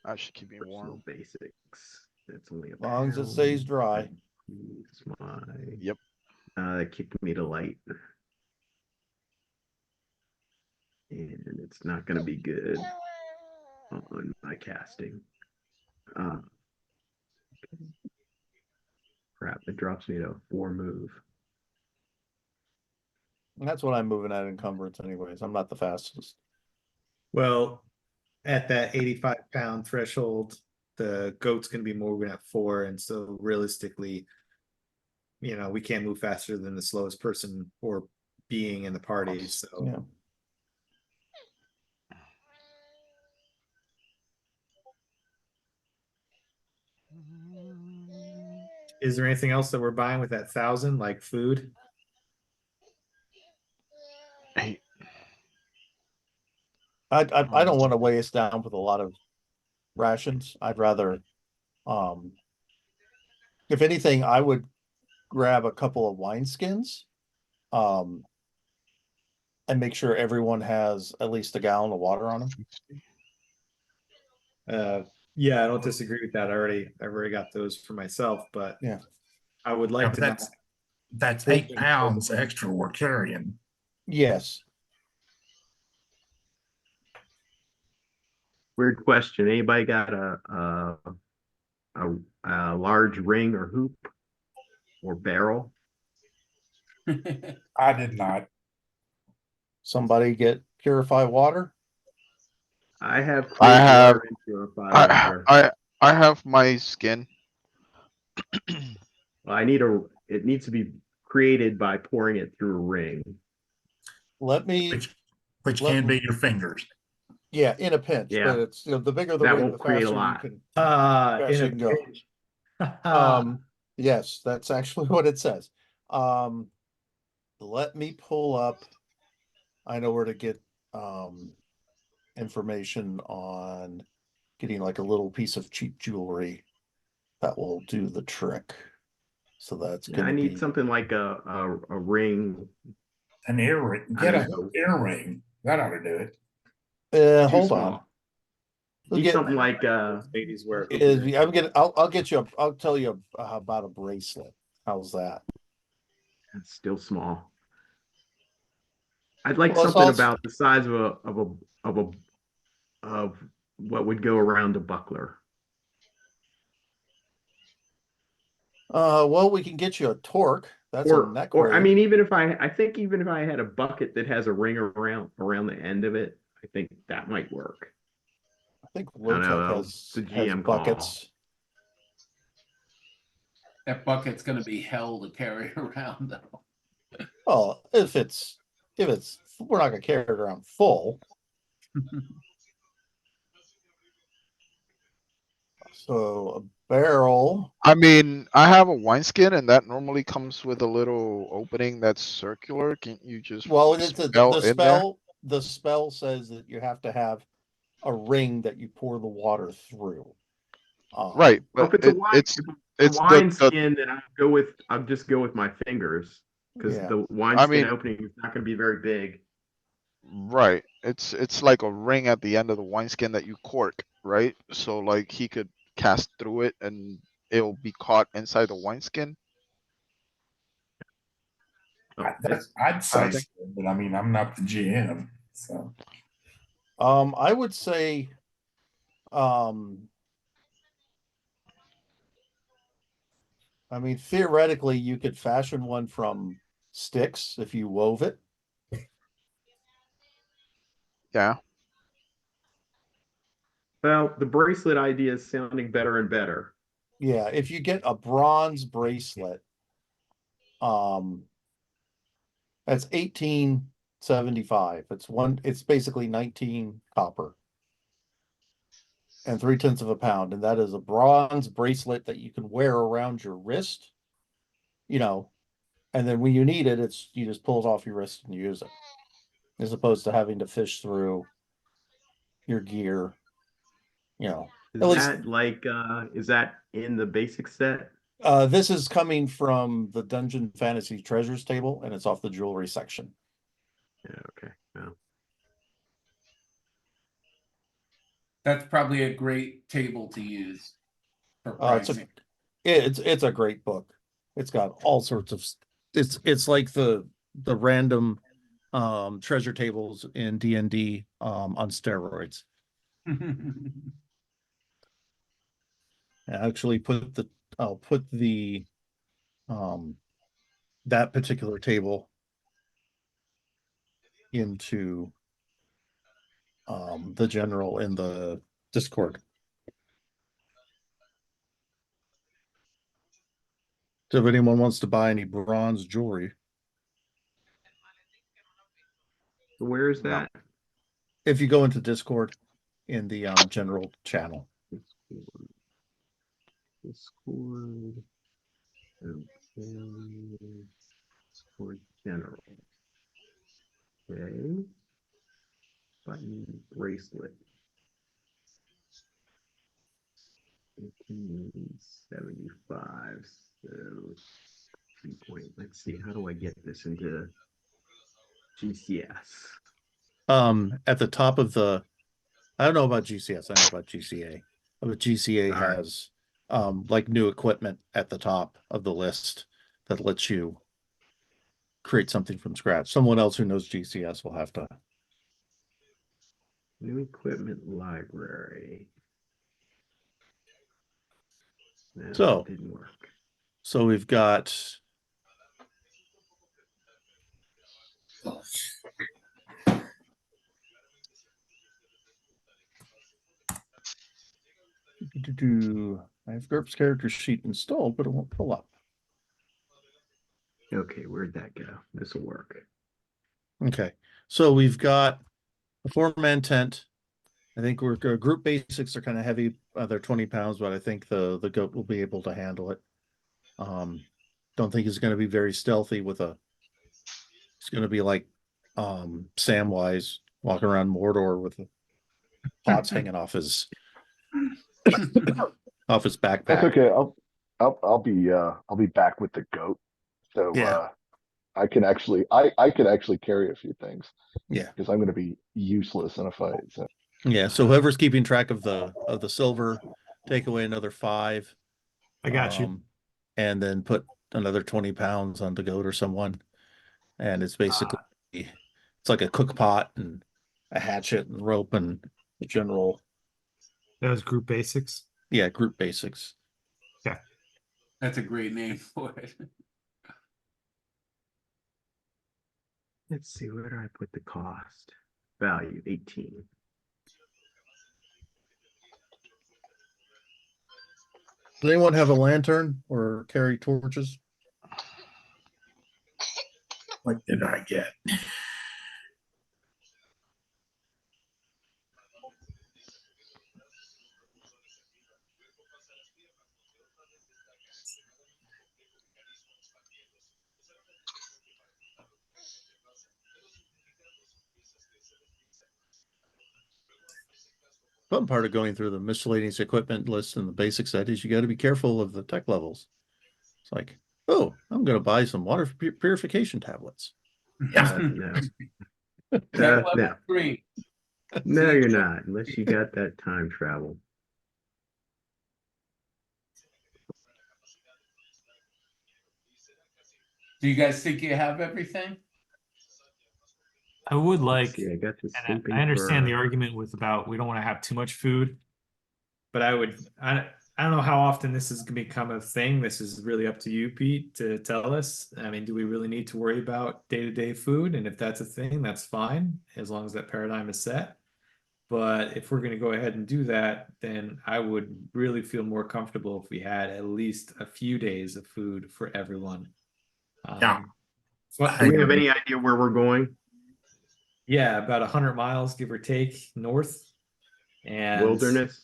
I should keep me Personal warm. basics. That's only a As long as it stays dry. Use my. Yep. That kicked me to light. And it's not going to be good on my casting. Crap, it drops me to a 4 move. And that's what I'm moving at encumbrance anyways. I'm not the fastest. Well, at that 85-pound threshold, the goat's going to be moving at 4, and so realistically, we can't move faster than the slowest person or being in the party. So Yeah. is there anything else that we're buying with that 1,000, like food? Hey, I don't want to weigh us down with a lot of rations. I'd rather, if anything, I would grab a couple of wineskins, and make sure everyone has at least a gallon of water on them. Yeah, I don't disagree with that. I've already got those for myself, but Yeah. I would like Yeah, to that's- That's 8 pounds extra we're carrying. Yes. Weird question. Anybody got a large ring or hoop or barrel? I did not. Somebody get purified water? I have I clear have- water and purified I water. I have my skin. Well, it needs to be created by pouring it through a ring. Let me, Which Let can me- be your fingers. yeah, in a pinch, Yeah. but it's, the bigger the That ring, won't the create a faster you lot. can. In Faster a you can go. pinch. Yes, that's actually what it says. Let me pull up. I know where to get information on getting like a little piece of cheap jewelry that will do the trick. So that's Yeah, gonna I need be something like a ring. An earring. I Get don't an know. earring. That ought to do it. Too hold on. small. We'll Need get- something like Ladies wear. I'll get you I'll tell you about a bracelet. How's that? it's still small. I'd like Well, it's something also- about the size of what would go around a buckler. Well, we can get you a torque. That's a neck Or I ring. mean, I think even if I had a bucket that has a ring around the end of it, I think that might work. I think I don't Lotec know, has, it's a has GM call. buckets. That bucket's gonna be hell to carry around though. Oh, if it's we're not gonna carry it around full. So a barrel. I mean, I have a wineskin, and that normally comes with a little opening that's circular. Can't you just Well, it's spell in there? the spell says that you have to have a ring that you pour the water through. Right, Well, but if it's a it's wine the skin, then I'll just go with my fingers because Yeah. the wine I skin mean- opening is not going to be very big. right. It's like a ring at the end of the wineskin that you cork, right? So like he could cast through it, and it'll be caught inside the wineskin. Oh, I'd say, think- so, but I mean, I'm not the GM, so I would say, I mean, theoretically, you could fashion one from sticks if you wove it. Yeah. well, the bracelet idea is sounding better and better. Yeah, if you get a bronze bracelet, that's 1875. It's basically 19 copper and 3/10 of a pound, and that is a bronze bracelet that you can wear around your wrist. You know, and then when you need it, you just pull it off your wrist and use it, as opposed to having to fish through your gear. You know, Is At least- that like is that in the basic set? this is coming from the Dungeon Fantasy Treasures table, and it's off the jewelry section. Yeah, okay. Well, That's probably a great table to use for It's pricing. it's a great book. It's got all sorts of. It's like the random treasure tables in D&D on steroids. I'll put the that particular table into the general in the Discord. So if anyone wants to buy any bronze jewelry, where is that? if you go into Discord in the general channel. Discord. Okay. Discord general. Okay. Button bracelet. 75. So 2 point. Let's see. How do I get this into GCS? At the top of the, I don't know about GCS, I know about GCA. But GCA All right. has like new equipment at the top of the list that lets you create something from scratch. Someone else who knows GCS will have to. New equipment library. No, So- that didn't work. So we've got I have GURPS character sheet installed, but it won't pull up. Okay, where'd that go? This will work. Okay, so we've got a 4-man tent. I think we're group basics are kind of heavy. They're 20 pounds, but I think the goat will be able to handle it. Don't think he's going to be very stealthy with a. It's going to be like Samwise walking around Mordor with the pots hanging off his backpack. That's okay. I'll be back with the goat. So Yeah. I can actually I could actually carry a few things. Yeah. Because I'm gonna be useless in a fight. So Yeah, so whoever's keeping track of the silver, take away another 5. I got you. And then put another 20 pounds on the goat or someone. And it's basically it's like a cook pot and a hatchet and rope and the general. That was group basics. Yeah, group basics. That's a great name for it. Let's see, where do I put the cost? Value 18. Does anyone have a lantern or carry torches? What did I get? Fun part of going through the miscellaneous equipment list and the basic set is you got to be careful of the tech levels. It's like, oh, I'm going to buy some water purification tablets. No. Tech level No. 3. No, you're not, unless you got that time travel. Do you guys think you have everything? I would like, See, I got this and sleeping I understand the for, argument with about we don't want to have too much food, but I don't know how often this is going to become a thing. This is really up to you, Pete, to tell us. I mean, do we really need to worry about day-to-day food? And if that's a thing, that's fine, as long as that paradigm is set. But if we're going to go ahead and do that, then I would really feel more comfortable if we had at least a few days of food for everyone. Yeah. do we have any idea where we're going? Yeah, about 100 miles, give or take, north. And Wilderness?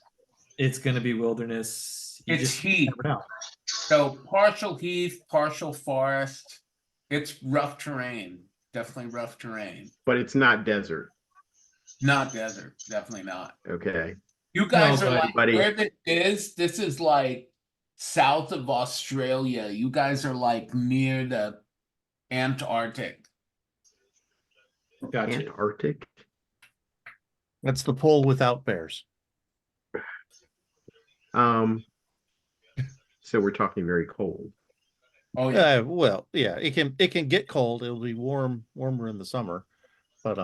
it's going to be wilderness. You It's just heat. never know. So partial heath, partial forest. It's rough terrain. Definitely rough terrain. But it's not desert. Not desert. Definitely not. Okay. You guys No, are like buddy. where this is like south of Australia. You guys are like near the Antarctic. Gotcha. Antarctic? That's the pole without bears. So we're talking very cold. Oh yeah. Well, yeah, it can get cold. It'll be warmer in the summer, but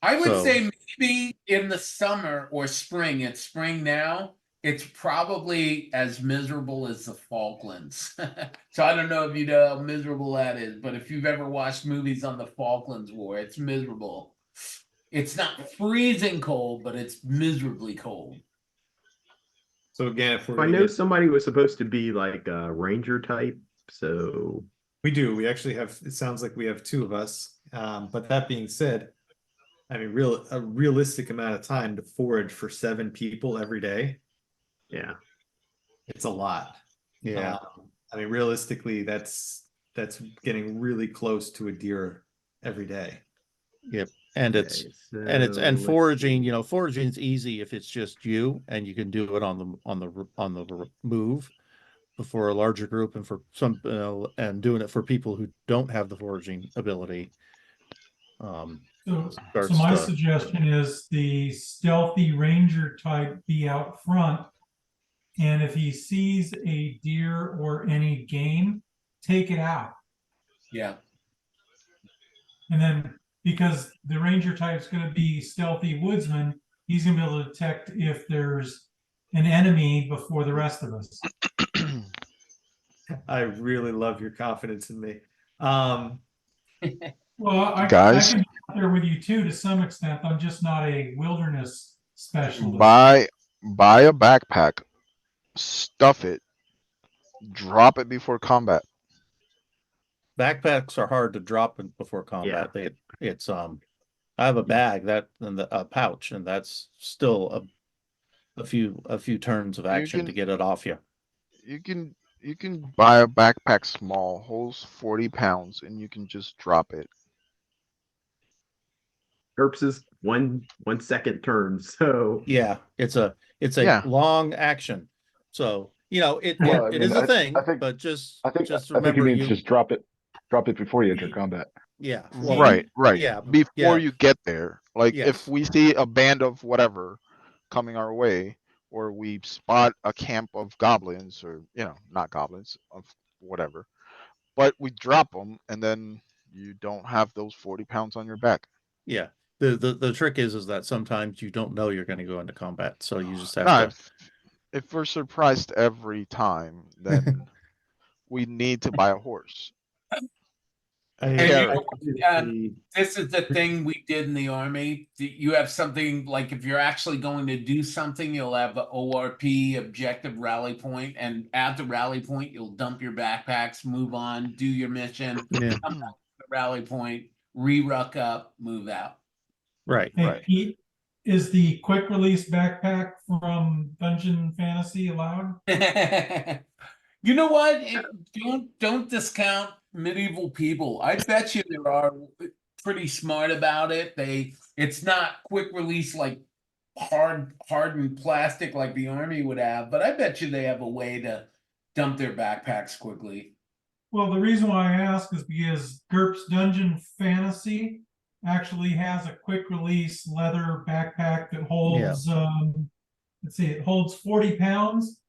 I would so- say maybe in the summer or spring. It's spring now. It's probably as miserable as the Falklands. So I don't know if you know how miserable that is, but if you've ever watched movies on the Falklands War, it's miserable. It's not freezing cold, but it's miserably cold. So again, if we're I gonna know get- somebody was supposed to be like a ranger type, so We do. We actually have, it sounds like we have 2 of us. But that being said, I mean, a realistic amount of time to forage for 7 people every day. yeah. It's a lot. yeah. I mean, realistically, that's getting really close to a deer every day. And Okay, it's so let's foraging. see. Foraging is easy if it's just you and you can do it on the move. For a larger group and for some and doing it for people who don't have the foraging ability. So Starts my to- suggestion is the stealthy ranger type be out front. And if he sees a deer or any game, take it out. Yeah. And then because the ranger type's going to be stealthy woodsman, he's going to be able to detect if there's an enemy before the rest of us. I really love your confidence in me. Well, I Guys, can be out there with you too to some extent. I'm just not a wilderness specialist. buy a backpack, stuff it, drop it before combat. Backpacks are hard to drop before combat. It's I have a bag that and a pouch, and that's still a few turns of You action to can get it off you. you can buy a backpack small, holds 40 pounds, and you can just drop it. GURPS is 1 second turn, so Yeah, it's a Yeah. long action. So it Well, I it mean, is a thing, I think but just I think just I think he remember means just drop it before you enter combat. yeah, Right, right. yeah, Before yeah, you get there, like yes. if we see a band of whatever coming our way, or we spot a camp of goblins, or not goblins, of whatever, but we drop them, and then you don't have those 40 pounds on your back. Yeah. The trick is that sometimes you don't know you're going to go into combat, so you just have No, to. if we're surprised every time, then we need to buy a horse. I- Carrot. This is the thing we did in the army. You have something like if you're actually going to do something, you'll have an ORP, objective rally point, and at the rally point, you'll dump your backpacks, move on, do your mission, Yeah. come back to the rally point, re-ruck up, move out. Right. Hey, Right. Pete, is the quick release backpack from Dungeon Fantasy allowed? You know what? Don't discount medieval people. I bet you there are pretty smart about it. It's not quick release like hardened plastic like the army would have, but I bet you they have a way to dump their backpacks quickly. Well, the reason why I ask is because GURPS Dungeon Fantasy actually has a quick release leather backpack that holds, let's see, it holds 40 pounds.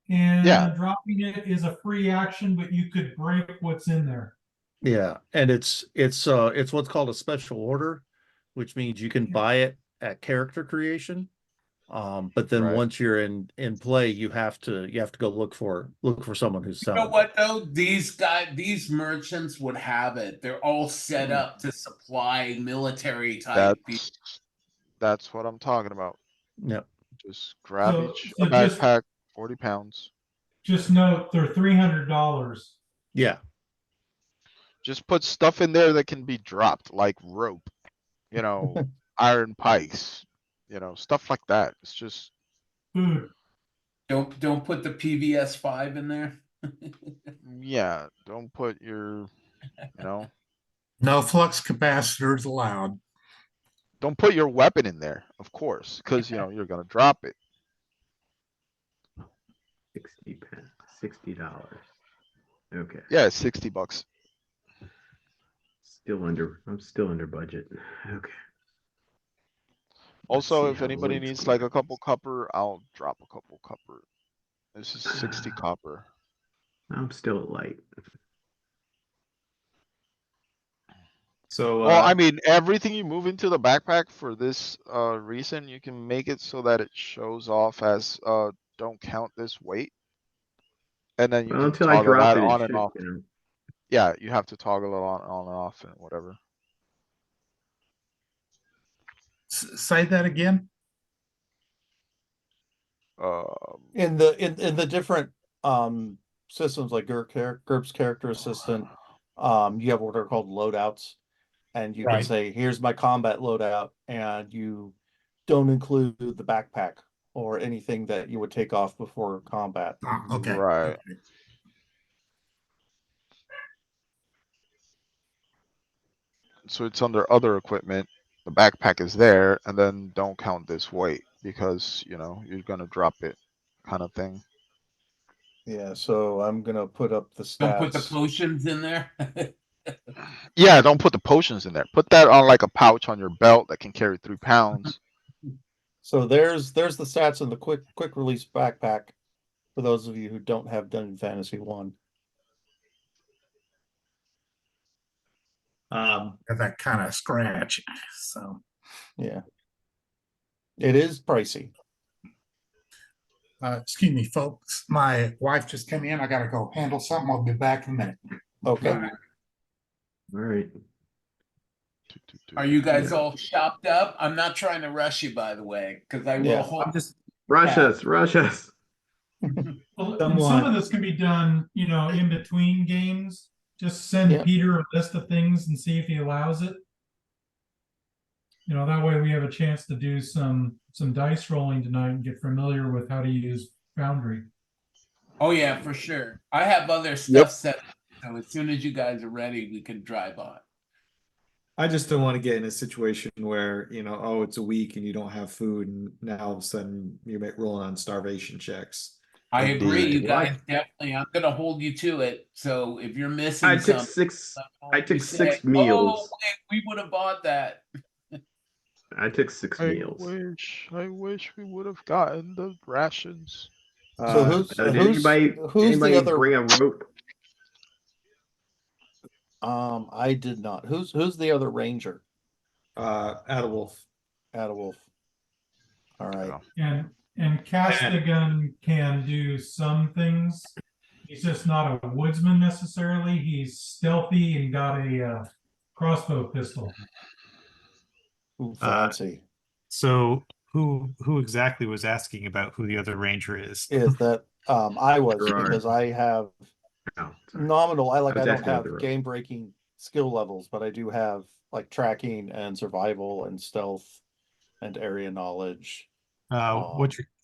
And Yeah. dropping it is a free action, but you could break what's in there. Yeah, and it's what's called a special order, which means you can buy it at character creation. But then Right. once you're in play, you have to go look for someone who's You know selling. what though? These merchants would have it. They're all set up to supply military type people. That's what I'm talking about. Yep. Just grab So a just backpack, 40 pounds. just note they're $300. Yeah. Just put stuff in there that can be dropped, like rope, iron pikes, stuff like that. It's just Food. Don't put the PVS 5 in there. yeah. Don't put your, No flux capacitors allowed. don't put your weapon in there, of course, because you're gonna drop it. 60. $60. Okay. Yeah, it's $60. I'm still under budget. Okay. Also, see if how anybody Lloyd's needs going. like a couple copper, I'll drop a couple copper. This is 60 copper. I'm still at light. So Well, I mean, everything you move into the backpack for this reason, you can make it so that it shows off as don't count this weight. And then you Well, can until I toggle drop that it, on it and should, off. Yeah, you have to toggle it on and off and whatever. Say that again. In the different systems like GURPS Character Assistant, you have what are called loadouts, and you can Right. say, "Here's my combat loadout," and you don't include the backpack or anything that you would take off before combat. Okay. Right. Okay. So it's under other equipment. The backpack is there, and then don't count this weight because you're gonna drop it, kind of thing. Yeah, so I'm gonna put up the Don't put the stats. potions in there. Yeah, don't put the potions in there. Put that on like a pouch on your belt that can carry 3 pounds. So there's the stats in the quick release backpack for those of you who don't have Dungeon Fantasy 1. Got that kind of scratch. So Yeah. It is pricey. excuse me, folks. My wife just came in. I gotta go handle something. I'll be back in a minute. Okay. All right. Are you guys Yeah. all shopped up? I'm not trying to rush you, by the way, because I will Yeah. hold. I'm just rush Yeah. us, rush us. Well, and some of this can be done, in between games. Just send Yeah. Peter a list of things and see if he allows it. That way we have a chance to do some dice rolling tonight and get familiar with how to use Foundry. Oh yeah, for sure. I have other stuff Yep. set up, so as soon as you guys are ready, we can drive on. I just don't want to get in a situation where, oh, it's a week and you don't have food, and now all of a sudden you're rolling on starvation checks. I agree, you Indeed. Well, guys definitely. I'm gonna hold you to it. So if you're missing I took something, six. let me know I what you took say. 6 Oh meals. wait, we would have bought that. I took 6 I meals. wish we would have gotten the rations. So who's Did who's the other? bring a rope? I did not. Who's the other ranger? Adawolf. Adawolf. All right. And Castigan can do some things. He's just not a woodsman necessarily. He's stealthy and got a crossbow pistol. Ooh, fancy. So who exactly was asking about who the other ranger is? Is that I was Gerard. because I have Oh, sorry. nominal. I I was don't asking about have the rope. game breaking skill levels, but I do have like tracking and survival and stealth and area knowledge.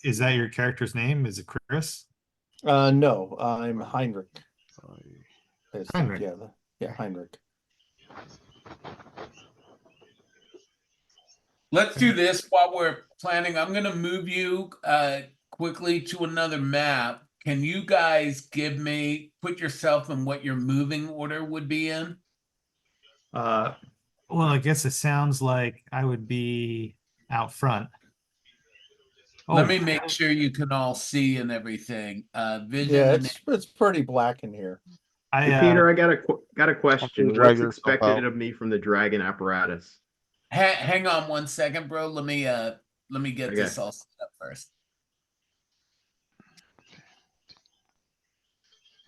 Is that your character's name? Is it Chris? No, I'm Heinrich. It's, Heinrich. Yeah, Heinrich. Let's do this while we're planning. I'm gonna move you quickly to another map. Can you guys put yourself in what your moving order would be in? Well, I guess it sounds like I would be out front. Let Oh, me make sure you can all see and everything. Vision. Yeah, and it's pretty black in here. Hey, Peter, I got a Don't question. drag What's yourself expected out. of me from the dragon apparatus? hang on 1 second, bro. Let me get this Okay. all set up first.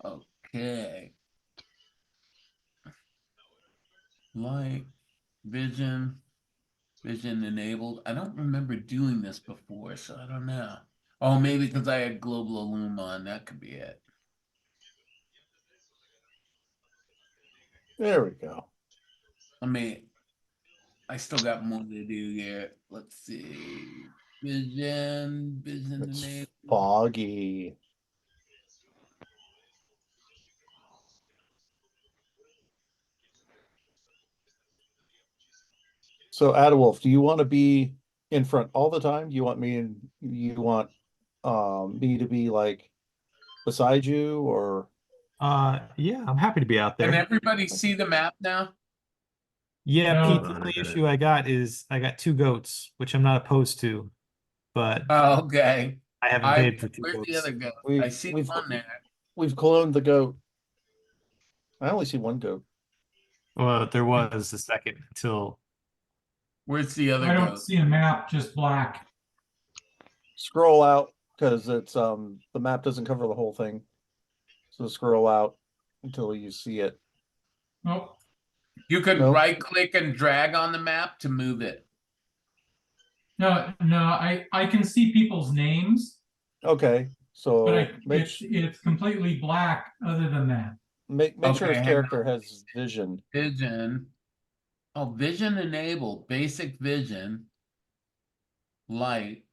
Okay. Light, vision enabled. I don't remember doing this before, so I don't know. Oh, maybe because I had global illum on. That could be it. There we go. I still got more to do here. Let's see. Vision It's enabled. foggy. So, Adawolf, do you want to be in front all the time? Do you want me me to be like beside you, or yeah, I'm happy to be out Can there. everybody see the map now? Yeah, No. Pete, Hold the on, only I gotta- issue I got is I got 2 goats, which I'm not opposed to, but Oh, okay. I haven't paid for 2 Where's the goats. other goat? We've- I see we've- one there. we've cloned the goat? I only see one goat. Well, there was a second until Where's the other I don't goat? see a map, just black. Scroll out because it's the map doesn't cover the whole thing. So scroll out until you see it. Nope. You could No. right click and drag on the map to move it. No, I can see people's names, Okay, so but make it's completely black other than that. sure Okay, his hang character has vision. Vision. Oh, vision enabled. Basic vision. Light.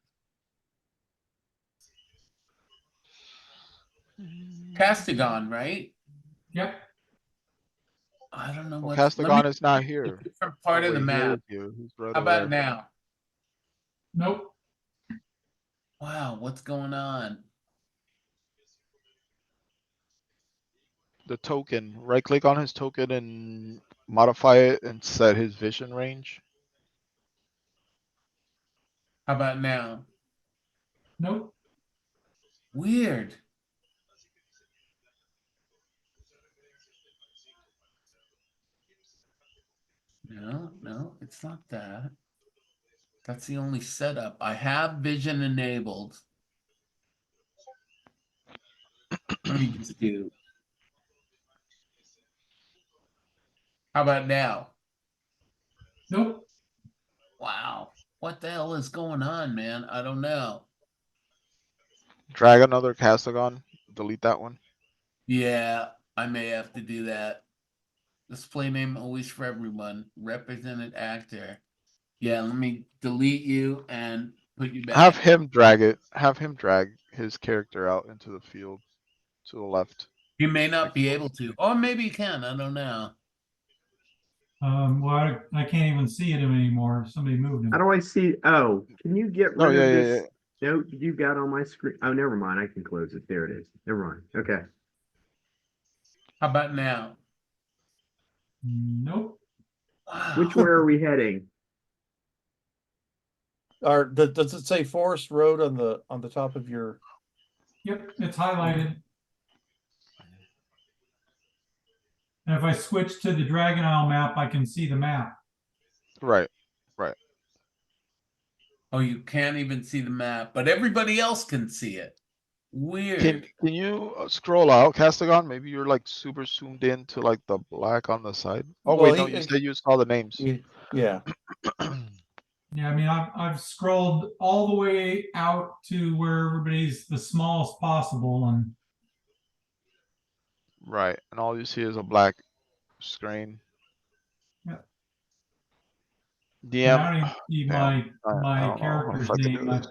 Castigon, right? Yep. I don't know Well, what. Castigon is not here. Different part of the Wait, he map. is here. He's right How over about there. now? Nope. Wow, what's going on? The token. Right click on his token and modify it and set his vision range. How about now? Nope. Weird. No, it's not that. That's the only setup. I have vision enabled. Let me just do. How about now? Nope. Wow. What the hell is going on, man? I don't know. Drag another Castagon. Delete that one. Yeah, I may have to do that. Display name always for everyone. Represented actor. Yeah, let me delete you and put you Have back. him drag it. Have him drag his character out into the field to the left. You may not be able to. Or maybe you can. I don't know. Well, I can't even see it anymore. Somebody moved How him. do I see? Oh, can you get No, rid yeah, of yeah, this yeah. note you got on my screen? Oh, never mind. I can close it. There it is. Never mind. Okay. How about now? Nope. Wow. Which way are we heading? Does it say Forest Road on the top of your? Yep, it's highlighted. And if I switch to the Dragon Isle map, I can see the map. Right. Oh, you can't even see the map, but everybody else can see it. Weird. Can you scroll out, Castagon? Maybe you're like super zoomed in to like the black on the side. Oh Well, wait, no, you said you saw the names. Yeah. Yeah, I mean, I've scrolled all the way out to where everybody's the smallest possible, and Right, and all you see is a black screen. Yeah. DM. and I don't even see Damn, I my don't know if character's I can name. do I, this.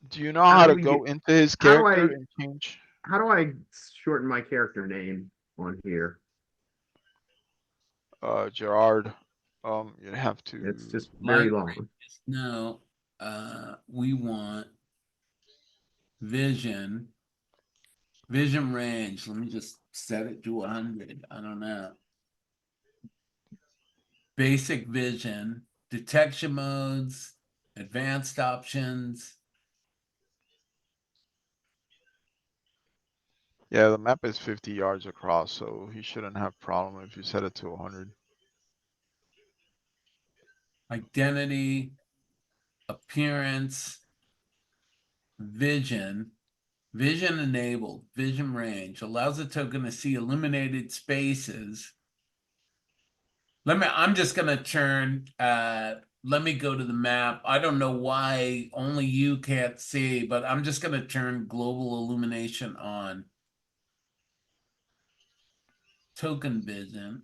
Do you know How how do to we go get- into his how do character I- and change? How do I shorten my character name on here? Gerard. You have to. It's just very Like, long. no, we want vision range. Let me just set it to 100. I don't know. Basic vision, detection modes, advanced options. Yeah, the map is 50 yards across, so he shouldn't have problem if you set it to 100. Identity, appearance, vision enabled, vision range allows the token to see illuminated spaces. I'm just gonna turn, let me go to the map. I don't know why only you can't see, but I'm just gonna turn global illumination on. Token vision.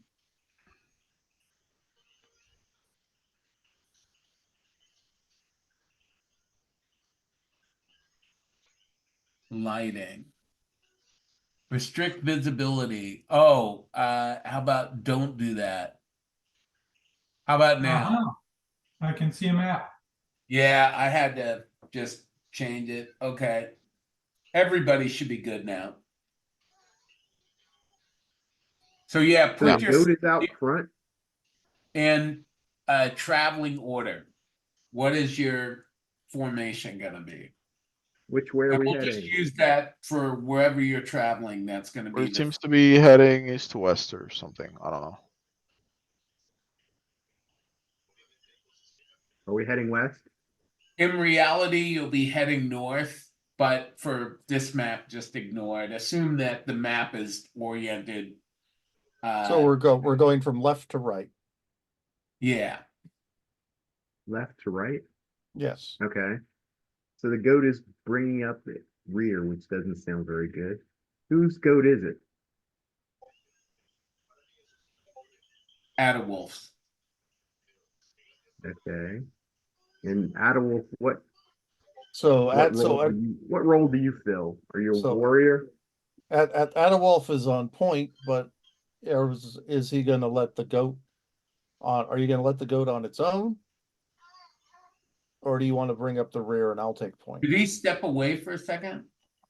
Lighting. Restrict visibility. Oh, how about don't do that? How about now? uh-huh. I can see a map. Yeah, I had to just change it. Okay. Everybody should be good now. So yeah, So put the your goat is out front. in traveling order. What is your formation gonna be? Which way are And we we'll just heading? use that for wherever you're traveling. That's gonna Or be it seems to be heading east to west or something. I don't know. Are we heading west? in reality, you'll be heading north, but for this map, just ignore it. Assume that the map is oriented. So we're going from left to right. Yeah. Left to right? Yes. Okay. So the goat is bringing up the rear, which doesn't sound very good. Whose goat is it? Adawolf's. Okay. And Adawolf, what So what role do you fill? Are you a So- warrior? at Adawolf is on point, but is he gonna let the goat on? Are you gonna let the goat on its own? Or do you want to bring up the rear and I'll take point? Did he step away for a second?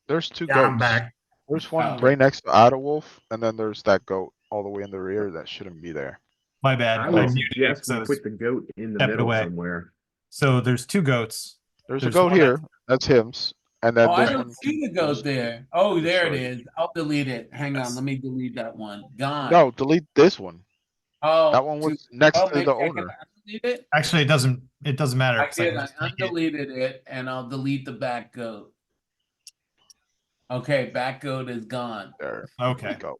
There's two Yeah, I'm goats. back. There's one Oh. right next to Adawolf, and then there's that goat all the way in the rear that shouldn't be there. My bad. I I would muted it suggest 'cause I we was put the goat in the stepping middle away. somewhere. So there's two goats. There's a There's goat one here. That's him's. And then Oh, I this don't one see the can goat just there. Oh, there it destroy. is. I'll delete it. Hang on, Yes. let me delete that one. Gone. No, delete this one. That Oh, one was next oh, to maybe the I can owner. undelete it? Actually, it doesn't matter I because I did, can I just take it. undeleted it and I'll delete the back goat. Okay, back goat is gone. There Okay. we go.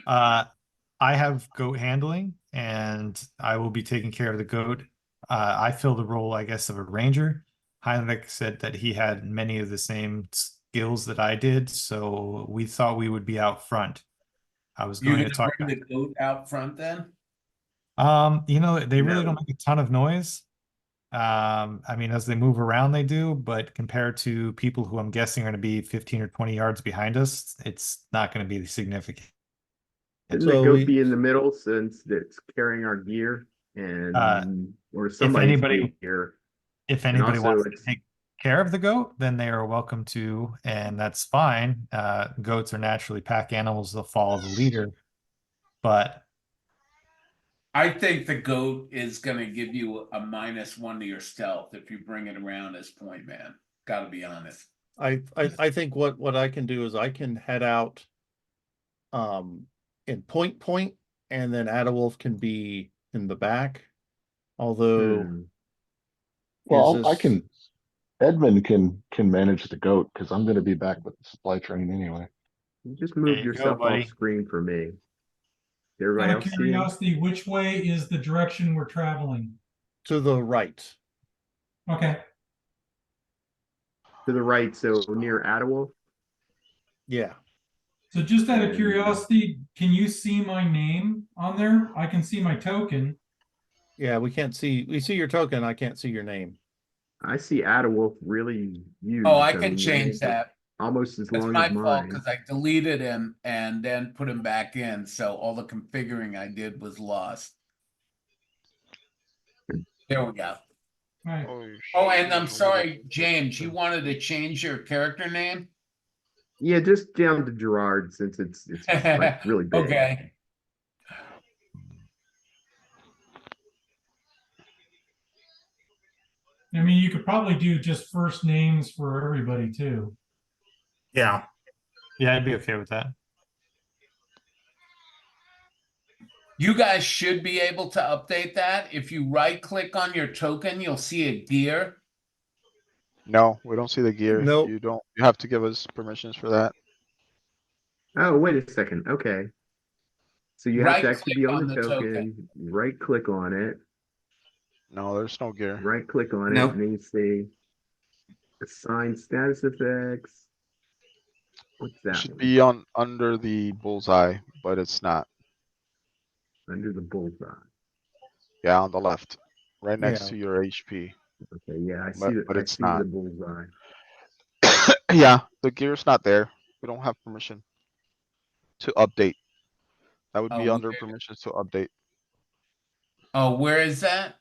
I have goat handling and I will be taking care of the goat. I fill the role, I guess, of a ranger. Heinrich said that he had many of the same skills that I did, so we thought we would be out front. I was You're going to gonna talk. bring the goat out front then? They really No. don't make a ton of noise. I mean, as they move around, they do, but compared to people who I'm guessing are going to be 15 or 20 yards behind us, it's not going to be significant. Shouldn't the So goat we, be in the middle since it's carrying our gear or somebody's anybody- gear? If And anybody also wants to it's take care of the goat, then they are welcome to, and that's fine. Goats are naturally pack animals, they'll follow the leader. But I think the goat is gonna give you a -1 to your stealth if you bring it around as point man. Gotta be honest. I think what I can do is I can head out in point, and then Adawolf can be in the back. Although Hmm. Well, is I this- can. Edmund can manage the goat because I'm going to be back with the supply train anyway. You just there moved you go, yourself buddy. off screen for me. Everybody Out of else see him? curiosity, which way is the direction we're traveling? to the right. Okay, To the right, so near Adawolf. Yeah. so just out of And- curiosity, can you see my name on there? I can see my token. Yeah, we see your token, I can't see your name. I see Adawolf really huge. Oh, I can mean, change it's that. almost as It's long my as fault mine. because I deleted him and then put him back in, so all the configuring I did was lost. There we go. Right. Oh, and I'm sorry, James, you wanted to change your character name? Yeah, just down to Gerard since it's like really big. Okay. I mean, you could probably do just first names for everybody too. Yeah, Yeah, I'd be okay with that. You guys should be able to update that. If you right click on your token, you'll see a gear. No, we don't see the gear. Nope. You don't. You have to give us permissions for that. Oh, wait a second. Okay. So you have to actually be Right-click on on the the token, token. right click on it, No, there's no gear. right click on it, Nope. and then you say assign status effects. What's It that should one? be on under the bullseye, but it's not. Under the bullseye. Yeah, on the left, right next Yeah. to your HP. Okay, yeah, I But- see but I it's see not. the bullseye. Yeah, the gear's not there. We don't have permission to update. That would Oh, be under where- permissions to update. Oh, where is that?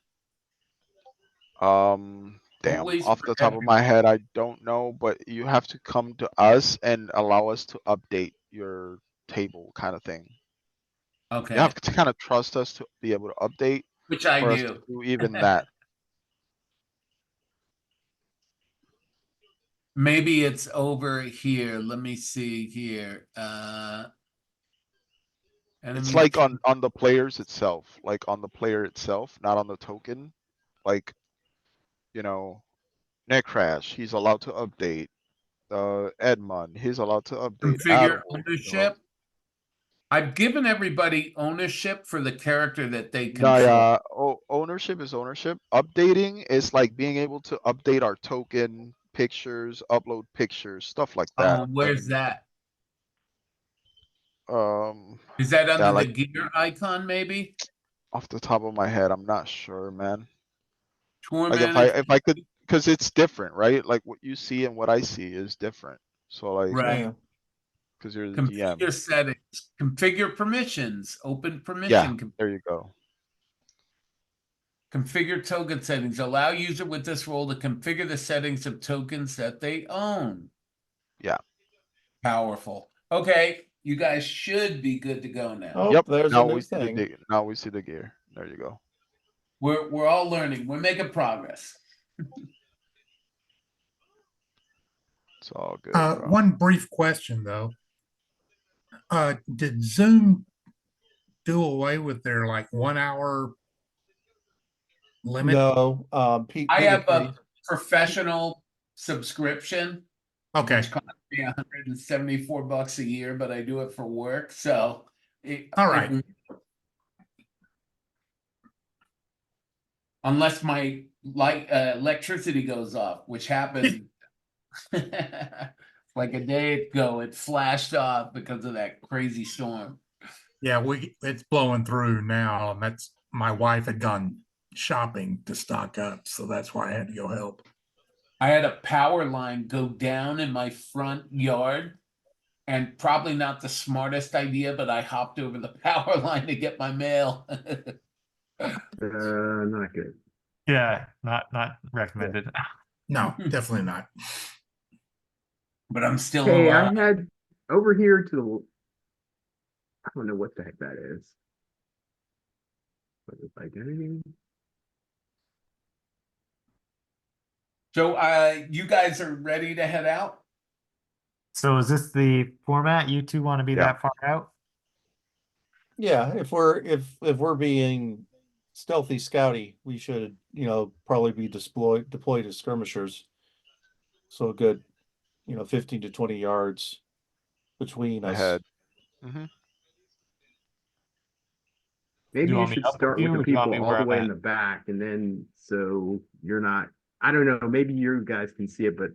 Damn, Always off for the top of my head, I don't know, but you have to come to us and allow us to update your table kind of thing. You Okay, have to kind of trust us to be able to update which I for us to do. do even that. Maybe it's over here. Let me see here. It's Enemy like team- on the players itself, like on the player itself, not on the token. Like, you know, Netcrash, he's allowed to update. Edmund, he's allowed to update. configure Adderall, ownership. I've given everybody ownership for the character that they No, control. yeah. Ownership is ownership. Updating is like being able to update our token, pictures, upload pictures, stuff like that. Where's that? Is that Yeah, under like the gear icon, maybe? off the top of my head, I'm not sure, man. Tour Like manager. if I could, because it's different, right? Like what you see and what I see is different. So like, Right. Yeah. because you're the Configure DM. settings, configure permissions, open Yeah, permission, there you go. configure token settings, allow user with this role to configure the settings of tokens that they own. Yeah. Powerful. Okay, you guys should be good to go now. Oh, Yep. there's Now a new we see the thing. now we see the gear. There you go. We're all learning. We're making progress. It's all good, bro. One brief question though. Did Zoom do away with their like 1 hour limit? No, Pete. I Pete have agreed. a professional subscription, Okay, which costs me $174 a year, but I do it for work. So, all right. Unless my light electricity goes off, which happened like a day ago, it flashed off because of that crazy storm. Yeah, it's blowing through now, and that's my wife had gone shopping to stock up, so that's why I had to go help. I had a power line go down in my front yard, and probably not the smartest idea, but I hopped over the power line to get my mail. Not good. Yeah, not recommended. No, definitely not. But I'm still Hey, I alive. had over here to the. I don't know what the heck that is. What is identity? So you guys are ready to head out? So is this the format? You two want to be Yeah. that far out? Yeah, if we're being stealthy scouty, we should, probably be deployed as skirmishers. So a good, 15 to 20 yards between us. Ahead. Hmm. Maybe Do you you want me should up with start you, with or the do you want people me all where the I'm way at? in the back, and then so you're not. I don't know. Maybe you guys can see it, but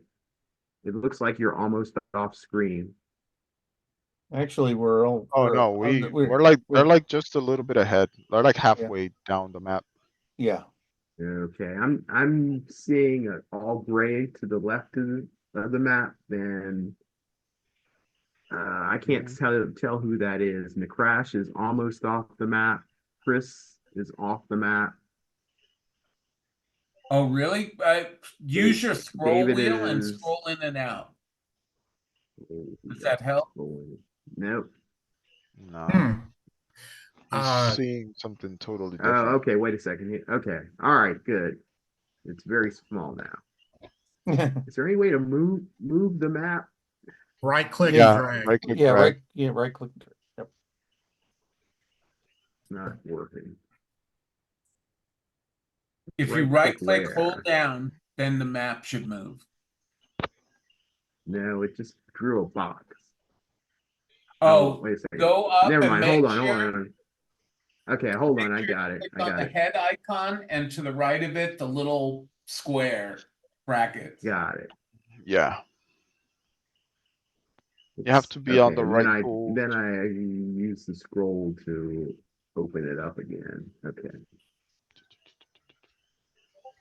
it looks like you're almost off screen. Actually, we're all Oh we're no, on we're like we're they're like just a little bit ahead. They're like halfway down the map. yeah. Okay, I'm seeing it all gray to the left of the map. Then I can't tell who that is. McCrash is almost off the map. Chris is off the map. Oh, really? Use your scroll David wheel and is. scroll in and out. Does Yeah, that help? nope. No. Hmm. He's seeing something totally Oh, different. okay. Wait a second. Okay. All right. Good. It's very small now. Is there any way to move the map? Right click Yeah, and drag. right click Yeah, drag. right click. Yep. It's not working. If you Right click right click, where? hold down, then the map should move. No, it just drew a box. Oh, wait a second. go up Never and mind. make Hold on. sure. Hold on. Okay, hold on. I Make sure got you it. click I on got the it. head icon, and to the right of it, the little square brackets. Got it. Yeah. You have to be on the and right then I tool. then I use the scroll to open it up again. Okay.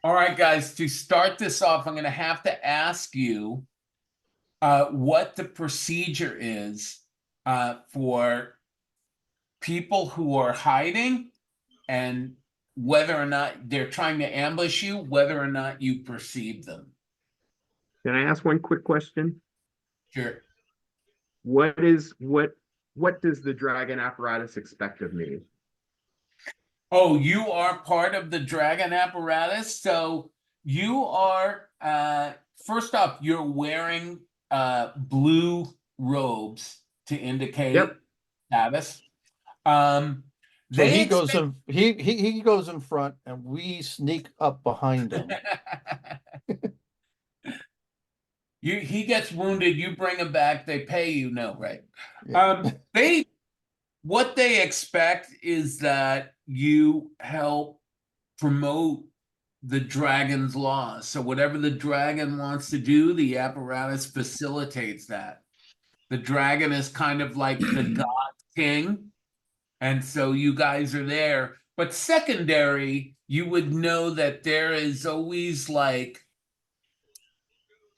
All right, guys, to start this off, I'm going to have to ask you what the procedure is for people who are hiding, and whether or not they're trying to ambush you, whether or not you perceive them. Can I ask one quick question? Sure. What does the dragon apparatus expect of me? Oh, you are part of the dragon apparatus. So you are, first off, you're wearing blue robes to indicate Yep. status. So They he goes in he goes in front and we sneak up behind him. he gets wounded, you bring him back, they pay you, no, right? Yeah. What they expect is that you help promote the dragon's laws. So whatever the dragon wants to do, the apparatus facilitates that. The dragon is kind of like the god king, and so you guys are there. But secondary, you would know that there is always like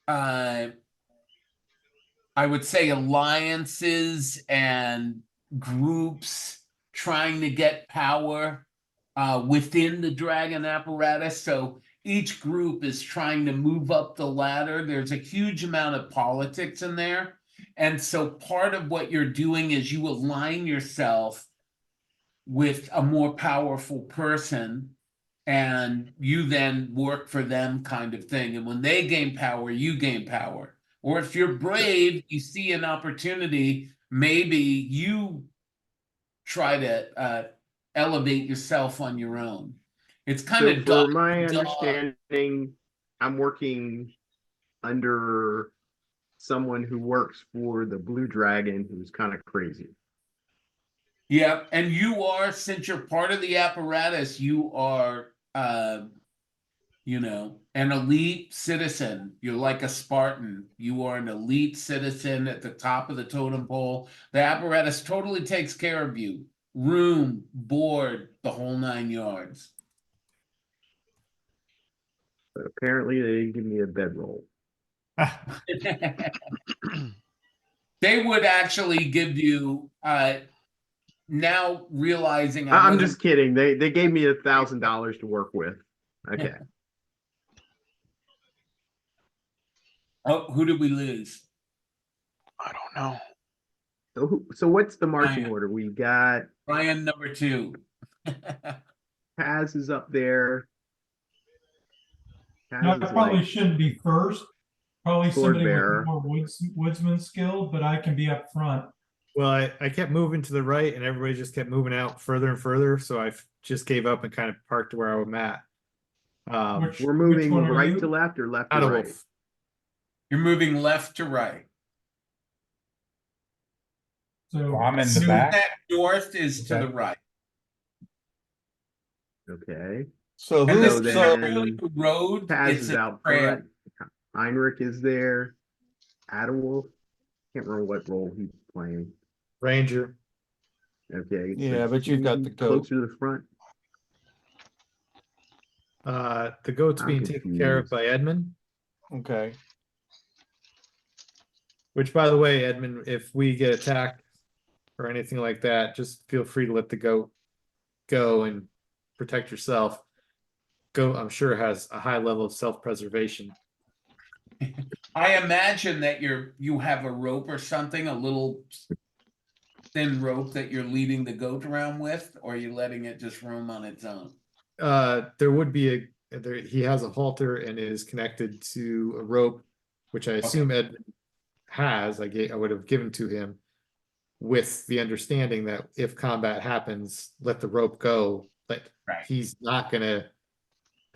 I would say alliances and groups trying to get power within the dragon apparatus. So each group is trying to move up the ladder. There's a huge amount of politics in there. And so part of what you're doing is you align yourself with a more powerful person, and you then work for them, kind of thing. And when they gain power, you gain power. Or if you're brave, you see an opportunity, maybe you try to elevate yourself on your own. It's kind So of for dog my eat dog. understanding, I'm working under someone who works for the Blue Dragon, who's kind of crazy. Yeah, and you are, since you're part of the apparatus, you are an elite citizen. You're like a Spartan. You are an elite citizen at the top of the totem pole. The apparatus totally takes care of you. Room, board, the whole 9 yards. But apparently, they didn't give me a bedroll. They would actually give you now realizing I'm just kidding. They gave me $1,000 to work with. Okay. Oh, who did we lose? I don't know. So what's the marching Ryan. order? We got Ryan number 2. Paz is up there. No, Paz I is probably like shouldn't be first. Probably sword somebody bearer. with more woodsman skill, but I can be up front. Well, I kept moving to the right and everybody just kept moving out further and further. So I just gave up and kind of parked where I'm at. We're moving one are right you? to left or left Not to a right. wolf. You're moving left to right. So I'm in the Soon back. that north is to Okay. the right. Okay. So And who? this So is So not then really a road, Paz it's is a out trail. front. Heinrich is there. Adewolf. Can't remember what role he's playing. Ranger. Okay. Yeah, but you've got the goat. Closer to the front. The goat's I'm being taken care of confused. by Edmund. Okay. Which, by the way, Edmund, if we get attacked or anything like that, just feel free to let the goat go and protect yourself. Goat, I'm sure, has a high level of self-preservation. I imagine that you have a rope or something, a little thin rope that you're leading the goat around with, or are you letting it just roam on its own? There would be he has a halter and is connected to a rope, which I assume Edmund has. I would have given to him with the understanding that if combat happens, let the rope go. But Right. he's not gonna.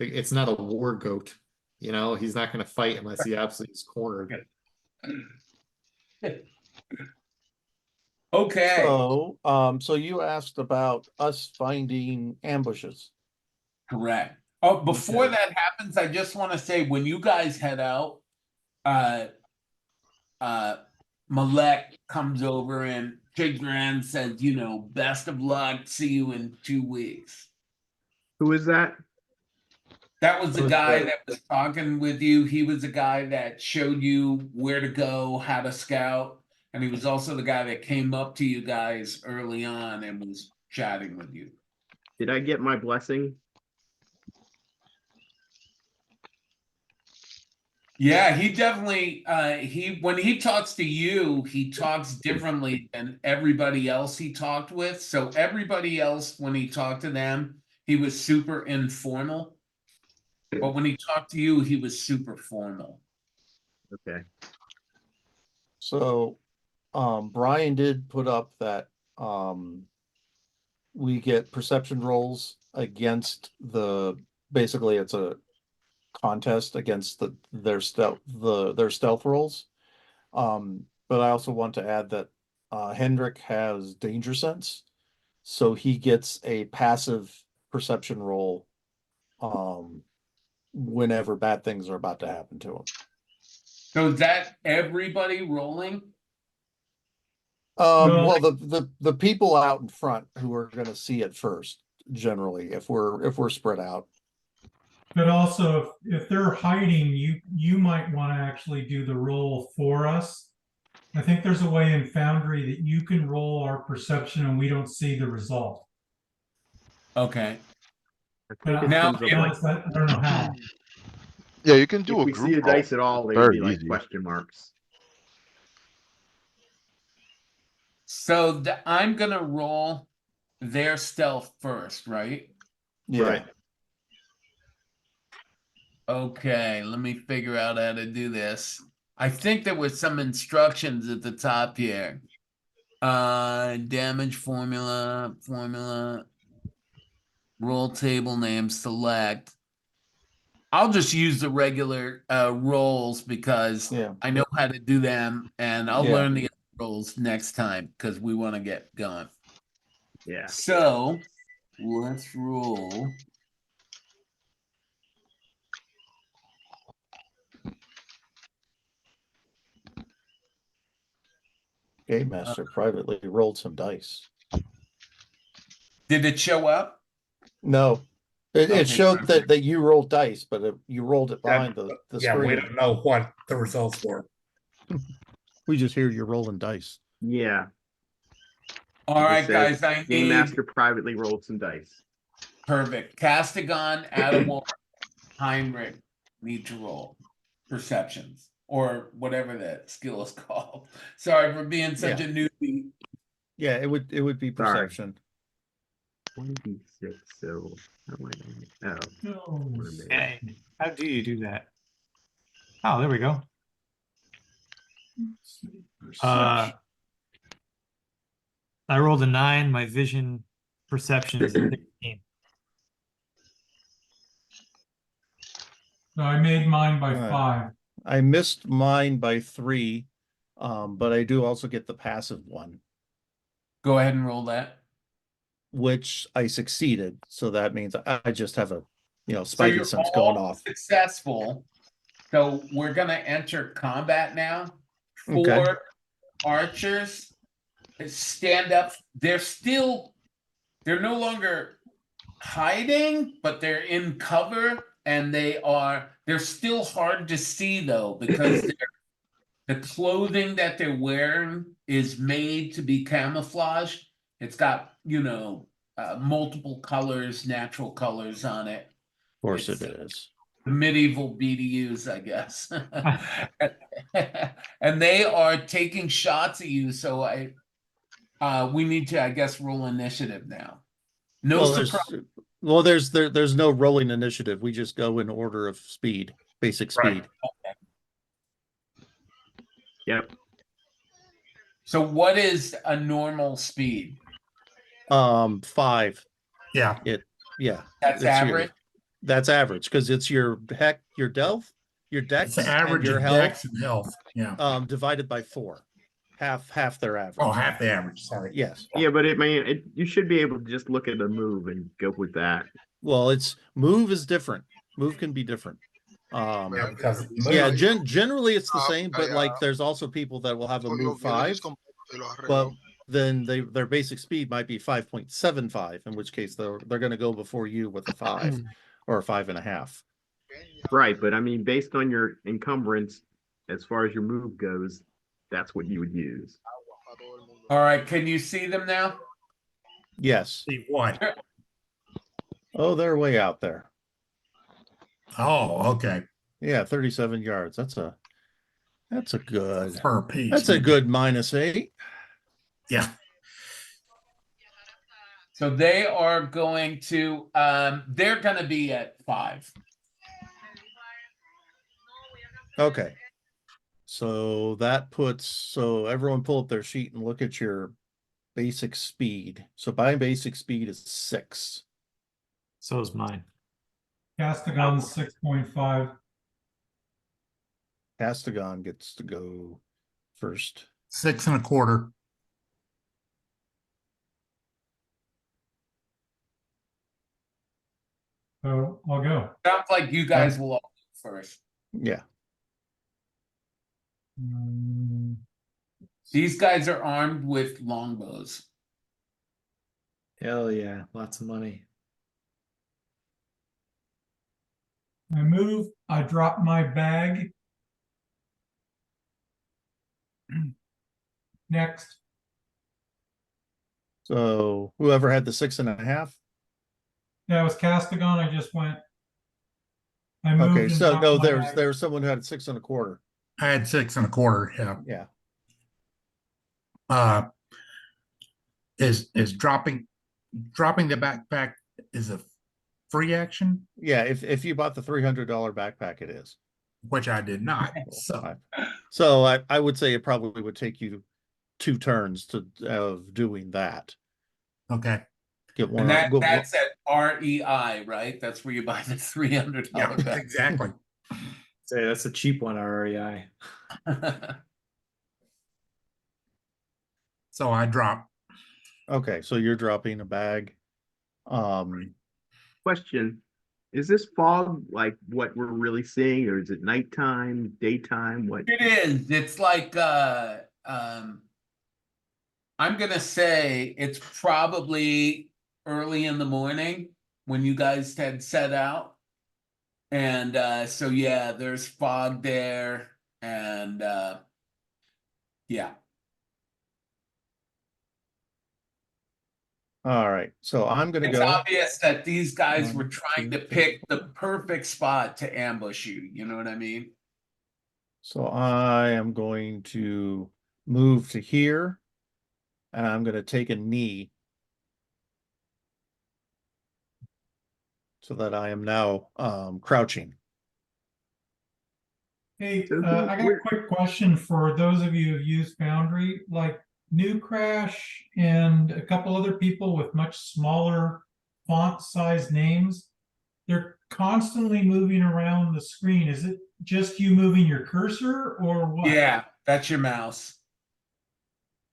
It's not a war goat, He's not gonna fight unless he absolutely is cornered. Okay. So you asked about us finding ambushes. Correct. Oh, before Okay. that happens, I just want to say when you guys head out, Malek comes over and shakes your hand, says, best of luck, see you in 2 weeks. Who is that? That was the Was guy that- that was talking with you. He was the guy that showed you where to go, how to scout. And he was also the guy that came up to you guys early on and was chatting with you. Did I get my blessing? Yeah, he definitely when he talks to you, he talks differently than everybody else he talked with. So everybody else, when he talked to them, he was super informal. But when he talked to you, he was super formal. Okay. So Brian did put up that we get perception rolls against basically it's a contest against their stealth rolls. But I also want to add that Hendrik has danger sense, so he gets a passive perception roll whenever bad things are about to happen to him. So is that everybody rolling? Well, the people out in front who are going to see it first, generally, if we're spread out. But also, if they're hiding, you might want to actually do the roll for us. I think there's a way in Foundry that you can roll our perception and we don't see the result. Okay. I But think it Now, comes up I like don't know how. Yeah, you can do if a we group see a roll. dice at all, they'd Very be like easy. question marks. So I'm gonna roll their stealth first, right? Yeah. Right. Okay, let me figure out how to do this. I think there was some instructions at the top here. Damage formula, roll table name, select. I'll just use the regular rolls because Yeah. I know how to do them, and I'll Yeah. learn the other rolls next time because we want to get going. Yeah. So let's roll. Game Master privately rolled some dice. Did it show up? No, it Okay, showed perfect. that you rolled dice, but you rolled it Yeah, behind the Yeah, we screen. don't know what the results were. We just hear you're rolling dice. Yeah. All It right, just says guys, I Game need Master privately rolled some dice. perfect. Castigon, Adewar, Heinrich need to roll perceptions or whatever that skill is called. Sorry for being such a newbie. Yeah, it would be Sorry. perception. 1d6, so how am I gonna- No. Wait a minute. Hey, how do you do that? Oh, there we go. I rolled a 9. My vision perception is 16. So I made mine by Right. 5. I missed mine by 3, but I do also get the passive one, Go ahead and roll that. which I succeeded. So that means I just have a, So spidey you're sense all going off. successful. So we're gonna enter combat now. Okay. 4 archers stand up. They're no longer hiding, but they're in cover, and they're still hard to see though because the clothing that they're wearing is made to be camouflaged. It's got multiple colors, natural colors on it. Of course It's, it is. the medieval BDUs, I guess. And they are taking shots at you, so we need to, I guess, roll initiative now. No surprise. There's no rolling initiative. We just go in order of speed, basic Right. speed. Yep. So what is a normal speed? 5. Yeah. Yeah. That's it's average? That's average because it's your dex, your dex, It's the average and your of health, dex and health. Yeah. divided by 4. Half their average. Oh, half the average. Sorry. Yes. Yeah, but you should be able to just look at the move and go with that. Well, move is different. Move can be different. Yeah, because Generally it's the same, but like there's also people that will have a move 5, but then their basic speed might be 5.75, in which case they're going to go before you with a 5 or a 5.5. Right, but I mean, based on your encumbrance, as far as your move goes, that's what you would use. All right, can you see them now? Yes. See what? Oh, they're way out there. Oh, okay. Yeah, 37 yards. That's a good Per piece. That's a good -8. Yeah. So they are going to they're going to be at 5. Okay. So everyone pull up their sheet and look at your basic speed. So my basic speed is 6. So is mine. Castigon 6.5. Castigon gets to go first. 6 1/4. So I'll go. Sounds like you guys will all go first. Yeah. These guys are armed with longbows. Hell yeah, lots of money. I move, I drop my bag. Next. So whoever had the 6.5. Yeah, it was Castigon. I just went. I moved. Okay, and so dropped no, my there's bag. someone who had 6 1/4. I had 6 1/4. Yeah. Yeah. Is dropping the backpack is a free action? Yeah, if you bought the $300 backpack, it is. which I did not. So I would say it probably would take you 2 turns of doing that. Okay. Get one. And that go- that's at REI, right? That's where you buy the $300 Yeah, bag. exactly. Say that's a cheap one, REI. So I dropped. Okay, so you're dropping a bag. Question: is this fog like what we're really seeing, or is it nighttime, daytime? What? It is. It's like I'm gonna say it's probably early in the morning when you guys had set out. And so yeah, there's fog there, and yeah. All right, so I'm gonna It's go. obvious that these guys 1, were trying 2, to pick the perfect spot to ambush you. You know what I mean? So I am going to move to here, and I'm going to take a knee so that I am now crouching. Hey, So I got a where- quick question for those of you who've used Foundry, like New Crash and a couple other people with much smaller font size names. They're constantly moving around the screen. Is it just you moving your cursor or what? Yeah, that's your mouse.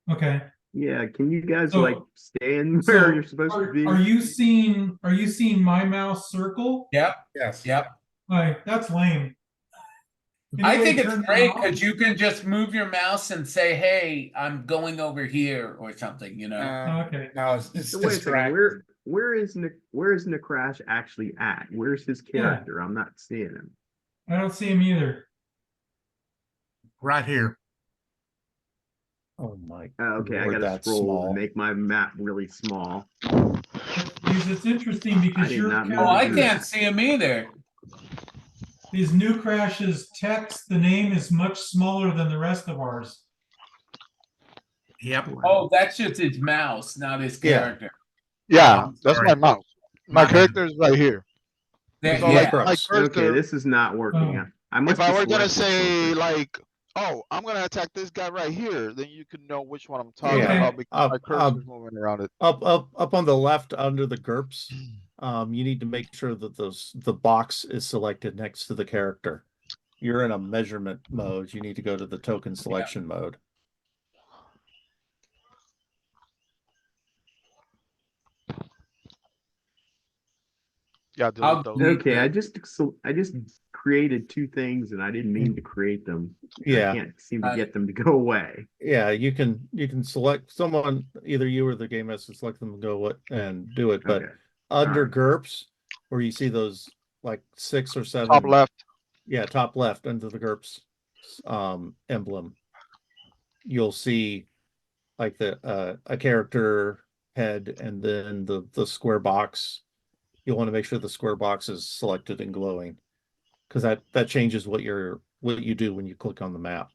Okay. Yeah, can you guys So- like stand So where you're supposed to be? are you seeing my mouse circle? Yep, Yes. yep. Like, that's lame. I Anybody think it's turn that great off? because you can just move your mouse and say, "Hey, I'm going over here" or something. You know. Okay. No, it's So wait a second, distracting. where is Nikrash actually at? Where's his character? I'm not seeing him. I don't see him either. Right here. Oh my! Okay, I Lord, gotta that's scroll small. and make my map really small. Because it's interesting I because did your not mean Oh, to I do can't that. see him either. these New Crash's text, the name is much smaller than the rest of ours. Yep. Oh, that's just his mouse, not his Yeah. character. Yeah, I'm that's sorry. my mouse. My My bad. character is right here. That- all like yeah. Bro. My Okay, Okay, cursor, this is not working. Oh. I must if I have were gonna selected say something. like, oh, I'm gonna attack this guy right here, then you can know which one I'm talking Yeah. about because my Up, cursor's moving around it. up on the left under the GURPS. You need to make sure that the box is selected next to the character. You're in a measurement mode. You need to go to the token selection mode. Yeah, I'll delete those. delete Okay, I the- just created 2 things and I didn't mean to create them. Yeah. I can't seem to Right. get them to go away. Yeah, you can select someone, either you or the game master select them and go what and do it. But Okay. under Alright. GURPS, where you see those like 6 or 7 Top left. yeah, top left under the GURPS emblem, you'll see like a character head and then the square box. You'll want to make sure the square box is selected and glowing, because that changes what you do when you click on the map.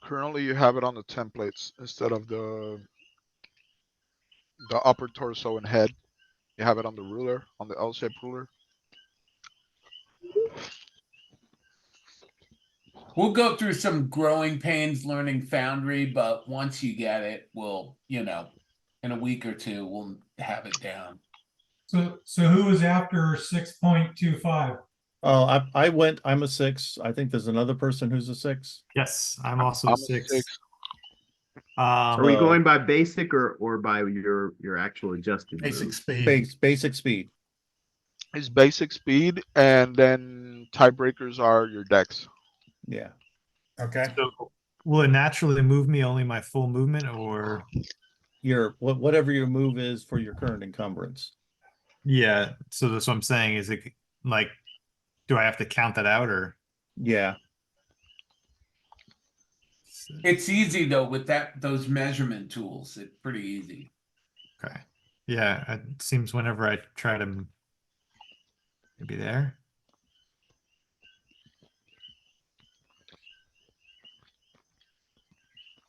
Currently, you have it on the templates instead of the upper torso and head. You have it on the ruler, on the L-shaped ruler. We'll go through some growing pains learning Foundry, but once you get it, we'll, in a week or two, we'll have it down. So who was after 6.25? Oh, I'm a 6. I think there's another person who's a 6. Yes, I'm also I'm a a 6. 6. Are we going by basic or by your actual adjusted Basic move? speed. Basic speed. It's basic speed, and then tiebreakers are your decks. Yeah. Okay. So will it naturally move me only my full movement, or Whatever your move is for your current encumbrance. yeah? So that's what I'm saying. Is it like, do I have to count that out, or Yeah. It's easy though with those measurement tools. It's pretty easy. okay? Yeah, it seems whenever I try to maybe there.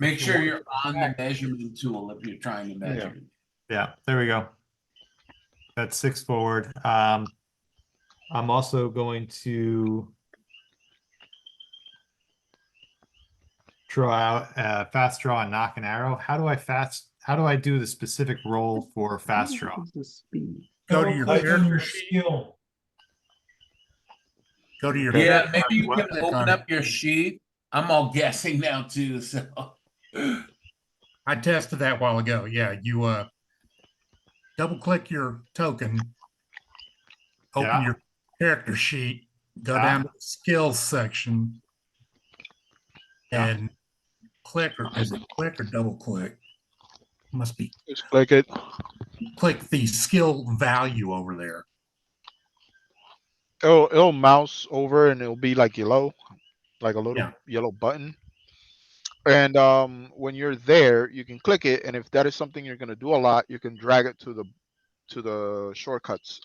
Make sure you're on the measurement tool if you're trying to Yeah. measure. Yeah, there we go. That's 6 forward. I'm also going to draw out fast draw and knock an arrow. How do I do the specific roll for fast draw? What's the speed? Go to your Double-click on your character sheet. skill. Go to your Okay. Yeah, character maybe you sheet, can click open on up it. your sheet. I'm all guessing now too, so. I tested that a while ago. Yeah, you double click your token, open Yeah. your character sheet, go Yeah. down to the skills section, Yeah. and click, or is it click or double click? Must be Just click it. click the skill value over there. It'll mouse over and it'll be like yellow, like a little Yeah. yellow button. And when you're there, you can click it, and if that is something you're gonna do a lot, you can drag it to the shortcuts.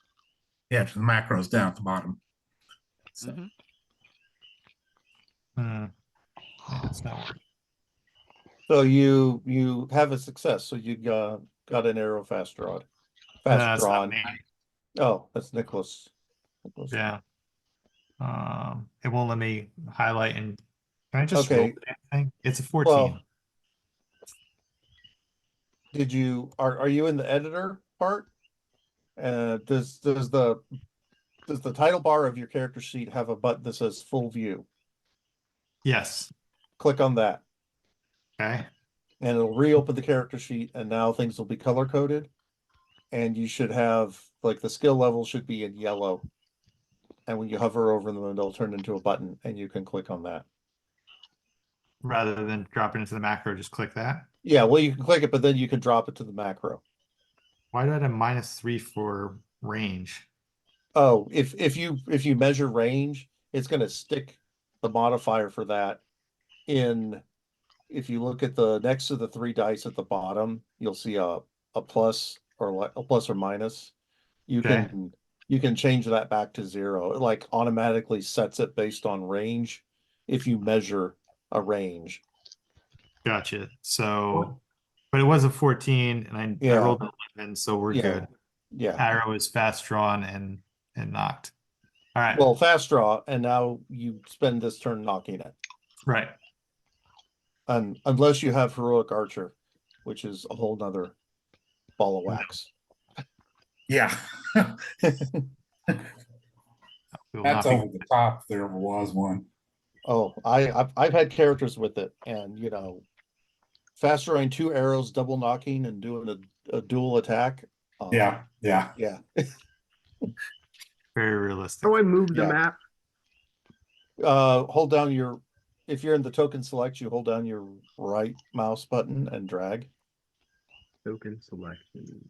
Yeah, to the macros down at the bottom. So, Mhm. Yeah, it's not working. So you have a success. So you got an arrow fast drawn. Fast That's not drawn. me. Oh, that's Nicholas. Yeah. It won't let me highlight and can I just roll Okay. the damn thing? It's a 14. Well, did you are you in the editor part? Does the title bar of your character sheet have a button that says full view? Yes. Click on that Okay. and it'll reopen the character sheet, and now things will be color coded. And you should have like the skill level should be in yellow. And when you hover over them, they'll turn into a button and you can click on that. Rather than drop it into the macro, just click that. Yeah, well, you can click it, but then you can drop it to the macro. Why did I have -3 for range? Oh, if you measure range, it's going to stick the modifier for that in. If you look at the next to the 3 dice at the bottom, you'll see a plus or a plus or minus. You Okay. can change that back to 0. It like automatically sets it based on range if you measure a range. Gotcha. So, but it was a 14 and I Yeah. rolled an 11, so we're Yeah. good. Yeah. Arrow is fast drawn and knocked. All right. Well, fast draw, and now you spend this turn knocking it. Right. Unless you have heroic archer, which is a whole nother ball of wax. yeah, We'll that's not be- over the top if there ever was one. Oh, I've had characters with it, and fast drawing 2 arrows, double knocking, and doing a dual attack. Yeah. Yeah. very realistic. How do I move the Yeah. map? Hold down if you're in the token select, you hold down your right mouse button and drag. Token selection.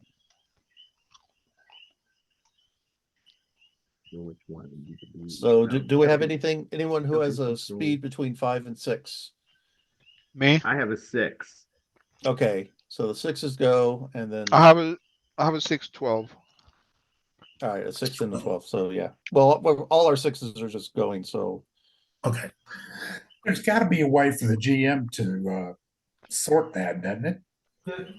Know which one you could do. So do we have Token- anyone who has a token speed between 5 and 6? Me, I have a 6. Okay, so the 6s go, and then I have a 612. all right, a 6 and a 12. So yeah, well, all our 6s are just going. So Okay. There's got to be a way for the GM to sort that, doesn't it?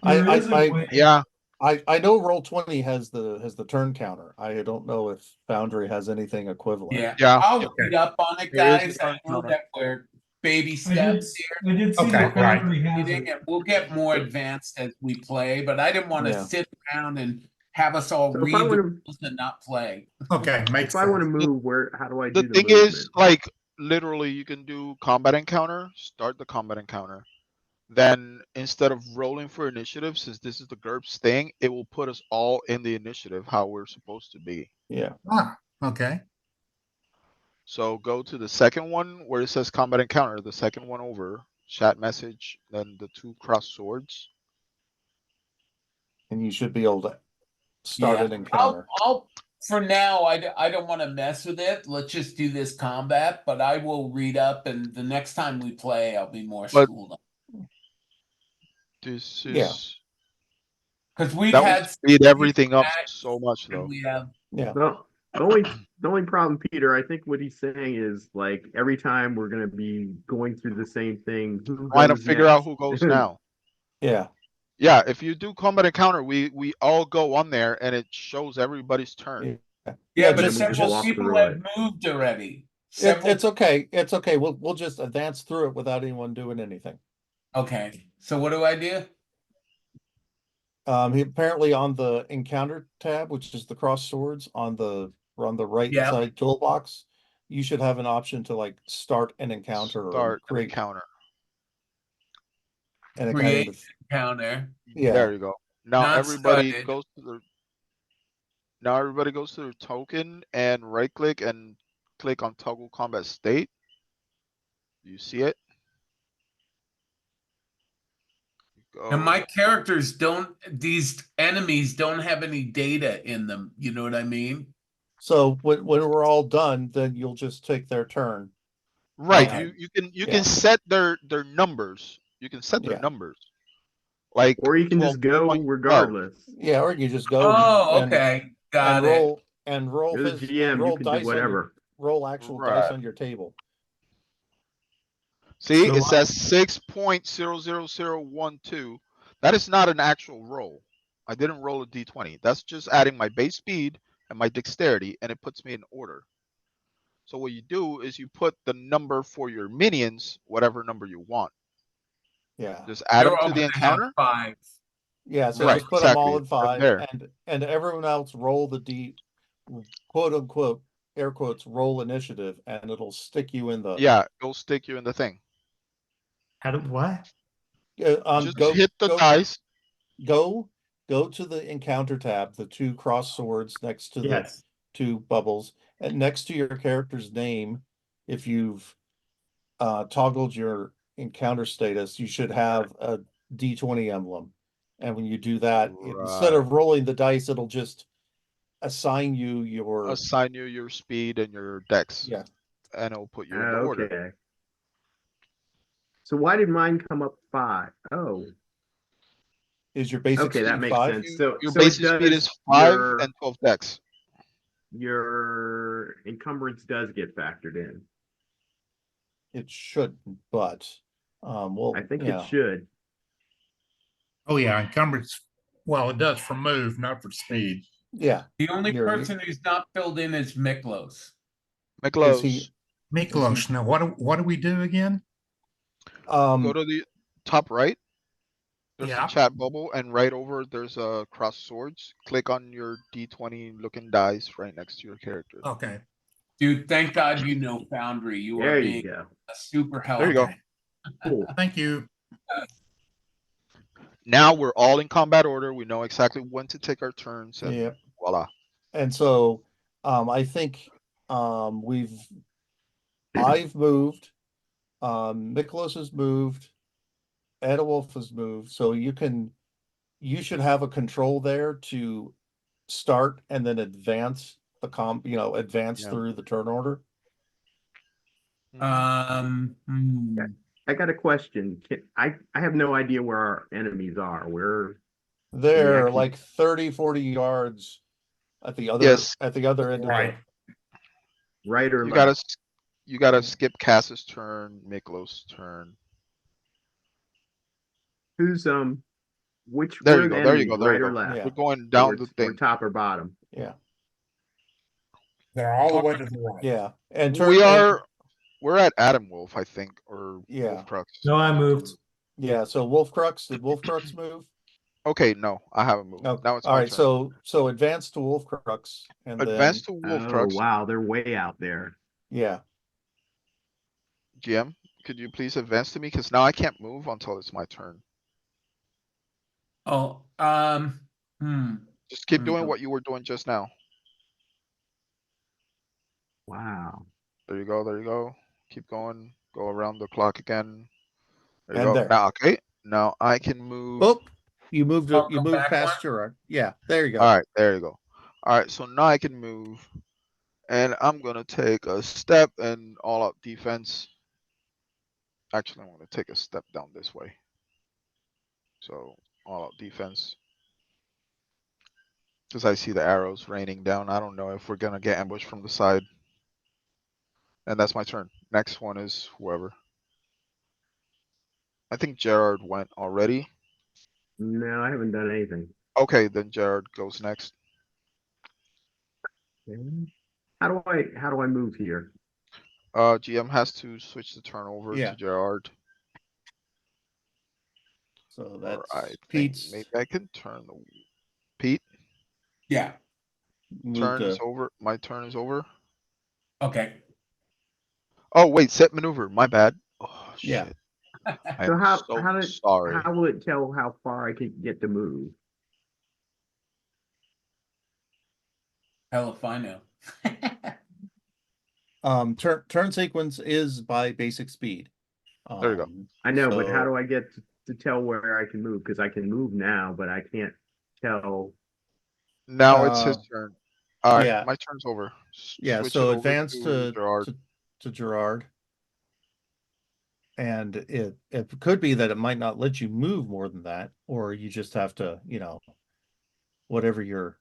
I- There is a way. Yeah, I know Roll20 has the turn counter. I don't know if Foundry has anything equivalent. Yeah, Yeah. I'll Okay. read up on it, There is guys. a I turn know counter. that we're baby I did, steps here. I did see Okay, that right. Foundry has Reading it. it. We'll get more advanced as we play, but I didn't want to Yeah. sit around and have us all So read if I the want rules and not play. Okay, makes if I want to sense. move, how do I the do the thing movement? is, like, literally, you can do combat encounter, start the combat encounter. Then instead of rolling for initiative, since this is the GURPS thing, it will put us all in the initiative how we're supposed to be. Yeah. Ah, okay. So go to the second one where it says combat encounter, the second one over, chat message, then the 2 crossed swords. And you should be able to start Yeah. an encounter. I'll for now. I don't want to mess with it. Let's just do this combat. But I will read up, and the next time we play, I'll be more But- schooled on. This Yeah. is Because we've that had will speed everything up matches, so much and though. we have Yeah. The only problem, Peter, I think what he's saying is like every time we're gonna be going through the same thing. Who Trying to goes figure out next? who goes now. Yeah. Yeah, if you do combat encounter, we all go on there and it shows everybody's turn. Yeah, Yeah, but just- we just several walk people through have it. moved already. It, Several, it's okay. It's okay. We'll just advance through it without anyone doing anything. okay, so what do I do? He apparently on the encounter tab, which is the cross swords on the right Yeah. side toolbox, you should have an option to like start an encounter or Start an create encounter. and it kind Create of encounter, yeah. There you go. Now not everybody started. goes to their now everybody goes to their token and right click and click on toggle combat state. You see it? And Go. my characters don't, these enemies don't have any data in them, you know what I mean? So when we're all done, then you'll just take their turn. Right. Okay. You Yeah. can set their numbers. You can set their Yeah. numbers. Like Or you can 12 just go 12. regardless. Yeah, or you just go Oh, and okay, got it. roll You're the GM, you roll can do dice on your whatever. roll actual dice Right. on your table. See, So, it says 6.00012. That is not an actual roll. I didn't roll a d20. That's just adding my base speed and my dexterity, and it puts me in order. So what you do is you put the number for your minions, whatever number you want. Yeah. Just add They're them all to the gonna have encounter. five. Yeah, so Right, just put them all exactly. in Right 5 there. and everyone else roll the quote unquote air quotes roll initiative and it'll stick you in the Yeah, it'll stick you in the thing. how do what? Just hit the dice. go to the encounter tab, the two cross swords next to the Yes. two bubbles, and next to your character's name, if you've toggled your encounter status, you should have a D20 emblem. And when you do that, instead Right. of rolling the dice, it'll just assign you your Assign you your speed and your dex. yeah. And it'll put you in the order. Okay. So why did mine come up 5? Oh, Is your basic okay, that speed makes 5? sense. So Your so it basic speed does is 5 your and 12 dex. your encumbrance does get factored in. It shouldn't, but well, I think yeah. it should. Oh, yeah, encumbrance. Well, it does for move, not for speed. Yeah. The only You're- person who's not filled in is Miklos. Is he Miklos, Miklos, now what do we do again? go to the top right. There's Yeah. a chat bubble, and right over there's a cross swords. Click on your D20 looking dice right next to your character. Okay. Dude, thank God you know Foundry. You There are you being go. a super help. There you go. Okay. Cool. Thank you. Now we're all in combat order. We know exactly when to take our turns, and Yep. voila. And so I think I've moved, Miklos has moved, Adewolf has moved, so you should have a control there to start and then advance advance Yeah. through the turn order. Hmm. I got a question. I have no idea where our enemies are. Where They're actually- like 30-40 yards at the other Yes. end of Right. right or You left? gotta skip Cass's turn, Miklos' turn. Who's which There where you are the go. There you enemies, go. There right you or go. left? Yeah. We're going Or down the or thing. top or bottom? Yeah. They're all the way to the right. Yeah. And We're at Adam Wolf, I think, or Yeah. Wolf Crux. No, I moved. yeah, so Wolf Crux, did Wolf Crux move? Okay, no, I haven't moved. Oh, Now it's all my right, turn. so advance to Wolf Crux and Advance then to Wolf Oh Crux. wow, they're way out there. yeah. GM, could you please advance to me? Because now I can't move until it's my turn. Oh, Just keep doing Mhm. what you were doing just now. Wow. There you go. There you go. Keep going. Go around the clock again. There you And go. there. Now, okay. Now I can move. Oh, you moved Oh, you go moved back past your yeah, there you go. All right. There you go. All right. So now I can move. And I'm going to take a step and all out defense. Actually, I'm going to take a step down this way. So all out defense. Because I see the arrows raining down. I don't know if we're going to get ambushed from the side. And that's my turn. Next one is whoever. I think Gerard went already. No, I haven't done anything. Okay, then Gerard goes next. Okay. How do I move here? GM has to switch the turn over Yeah. to Gerard, So or I that's think Pete's maybe I can turn Pete, Yeah, move turn is to, over, my turn is over. okay. Oh, wait, set maneuver, my bad. Oh, Yeah. shit. I So am so sorry. how will it tell how far I can get to move? Hell if I know. turn sequence is by basic speed. There you go. I know, but how So do I get to tell where I can move? Because I can move now, but I can't tell. Now it's his turn. Alright, yeah. my turn's over. Yeah, Switch it so over advance to Gerard. to Gerard. And it could be that it might not let you move more than that, or you just have to, whatever your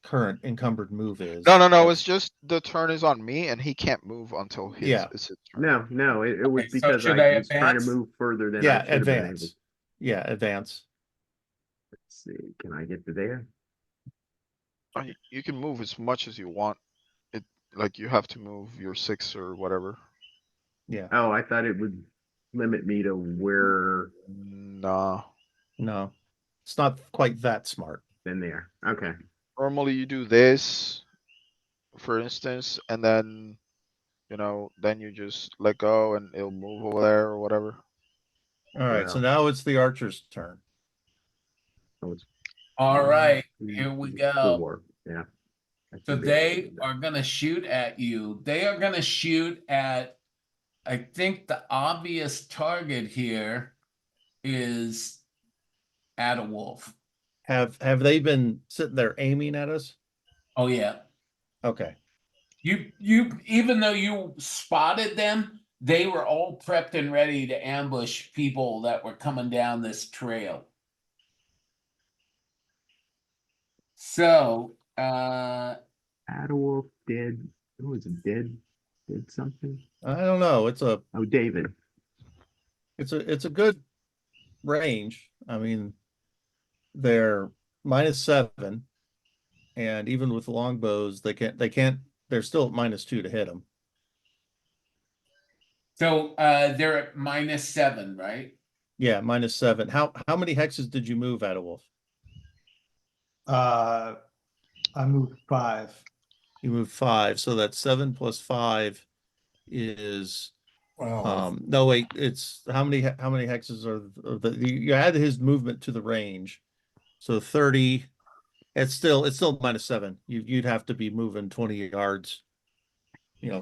current encumbered move is. No, that's- it's just the turn is on me and he can't move until Yeah. it's his turn. No, it was Okay, so because should I I was trying to advance? move further than I Yeah, should have been able. advance. Yeah, advance. Let's see, can I get to there? You can move as much as you want. It, like, you have to move your 6 or whatever. Yeah. Oh, I thought it would limit me to where. Nah. No, it's not quite that smart. Then there. Okay. Normally you do this, for instance, and then, then you just let go and it'll move over there or whatever. All right, so Well. now it's the archer's turn. So it's All 1, right, 2, here we 3, go. 4. Yeah. I So should be able to they do that. are gonna shoot at you. They are gonna shoot at, I think the obvious target here is at a wolf. Have they been sitting there aiming at us? Oh yeah. Okay. You even though you spotted them, they were all prepped and ready to ambush people that were coming down this trail. So, Adolf dead. Who is it? Did something? I don't know. Oh, David. It's a good range. I mean, they're -7, and even with longbows, they're still at -2 to hit them. so they're at -7, right? Yeah, -7. How many hexes did you move, Adolf? I moved 5. You moved 5, so that's 7 plus 5 is Well, no wait, it's how many hexes are you add his movement to the range. So 30, it's still -7. You'd have to be moving 20 yards,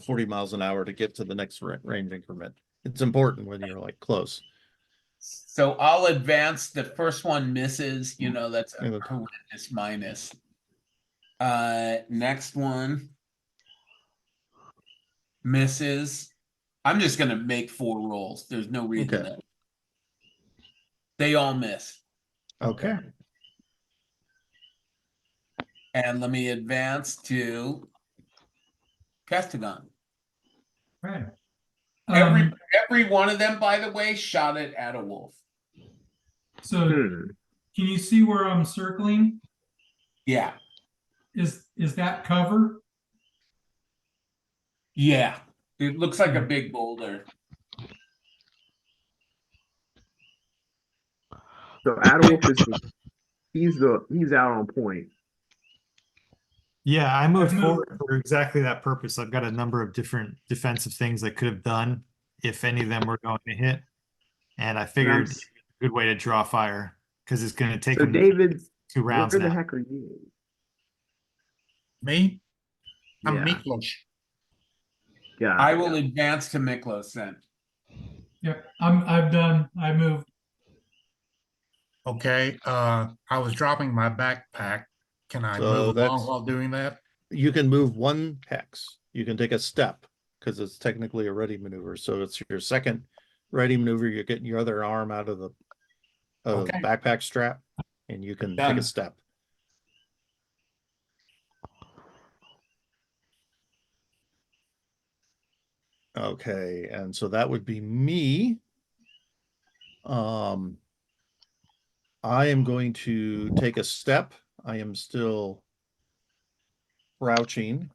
40 miles an hour to get to the next range increment. It's important when you're like close. So I'll advance. The first one misses, that's a Yeah. horrendous minus. Next one misses. I'm just gonna make 4 rolls. There's no reason Okay. to. They all miss. Okay. And let me advance to Castigon. Right. Every one of them, by the way, shot it at a wolf. So can you see where I'm circling? Yeah. Is that cover? Yeah. It looks like a big boulder. So Adolf is he's out on point. Yeah, I moved I've moved- forward for exactly that purpose. I've got a number of different defensive things I could have done if any of them were going to hit. And I figured s- a good way to draw fire because it's going to take So them David, 2 where rounds the now. heck are you? me, I'm Yeah. Miklos. Yeah. I will advance to Miklos then. Yep, I've done. I moved. Okay, I was dropping my backpack. Can I So move along that's- while doing that? You can move 1 hex. You can take a step because it's technically a ready maneuver. So it's your second ready maneuver. You're getting your other arm out of the Okay. backpack strap, and you can take Done. a step. Okay, and so that would be me. I am going to take a step. I am still crouching.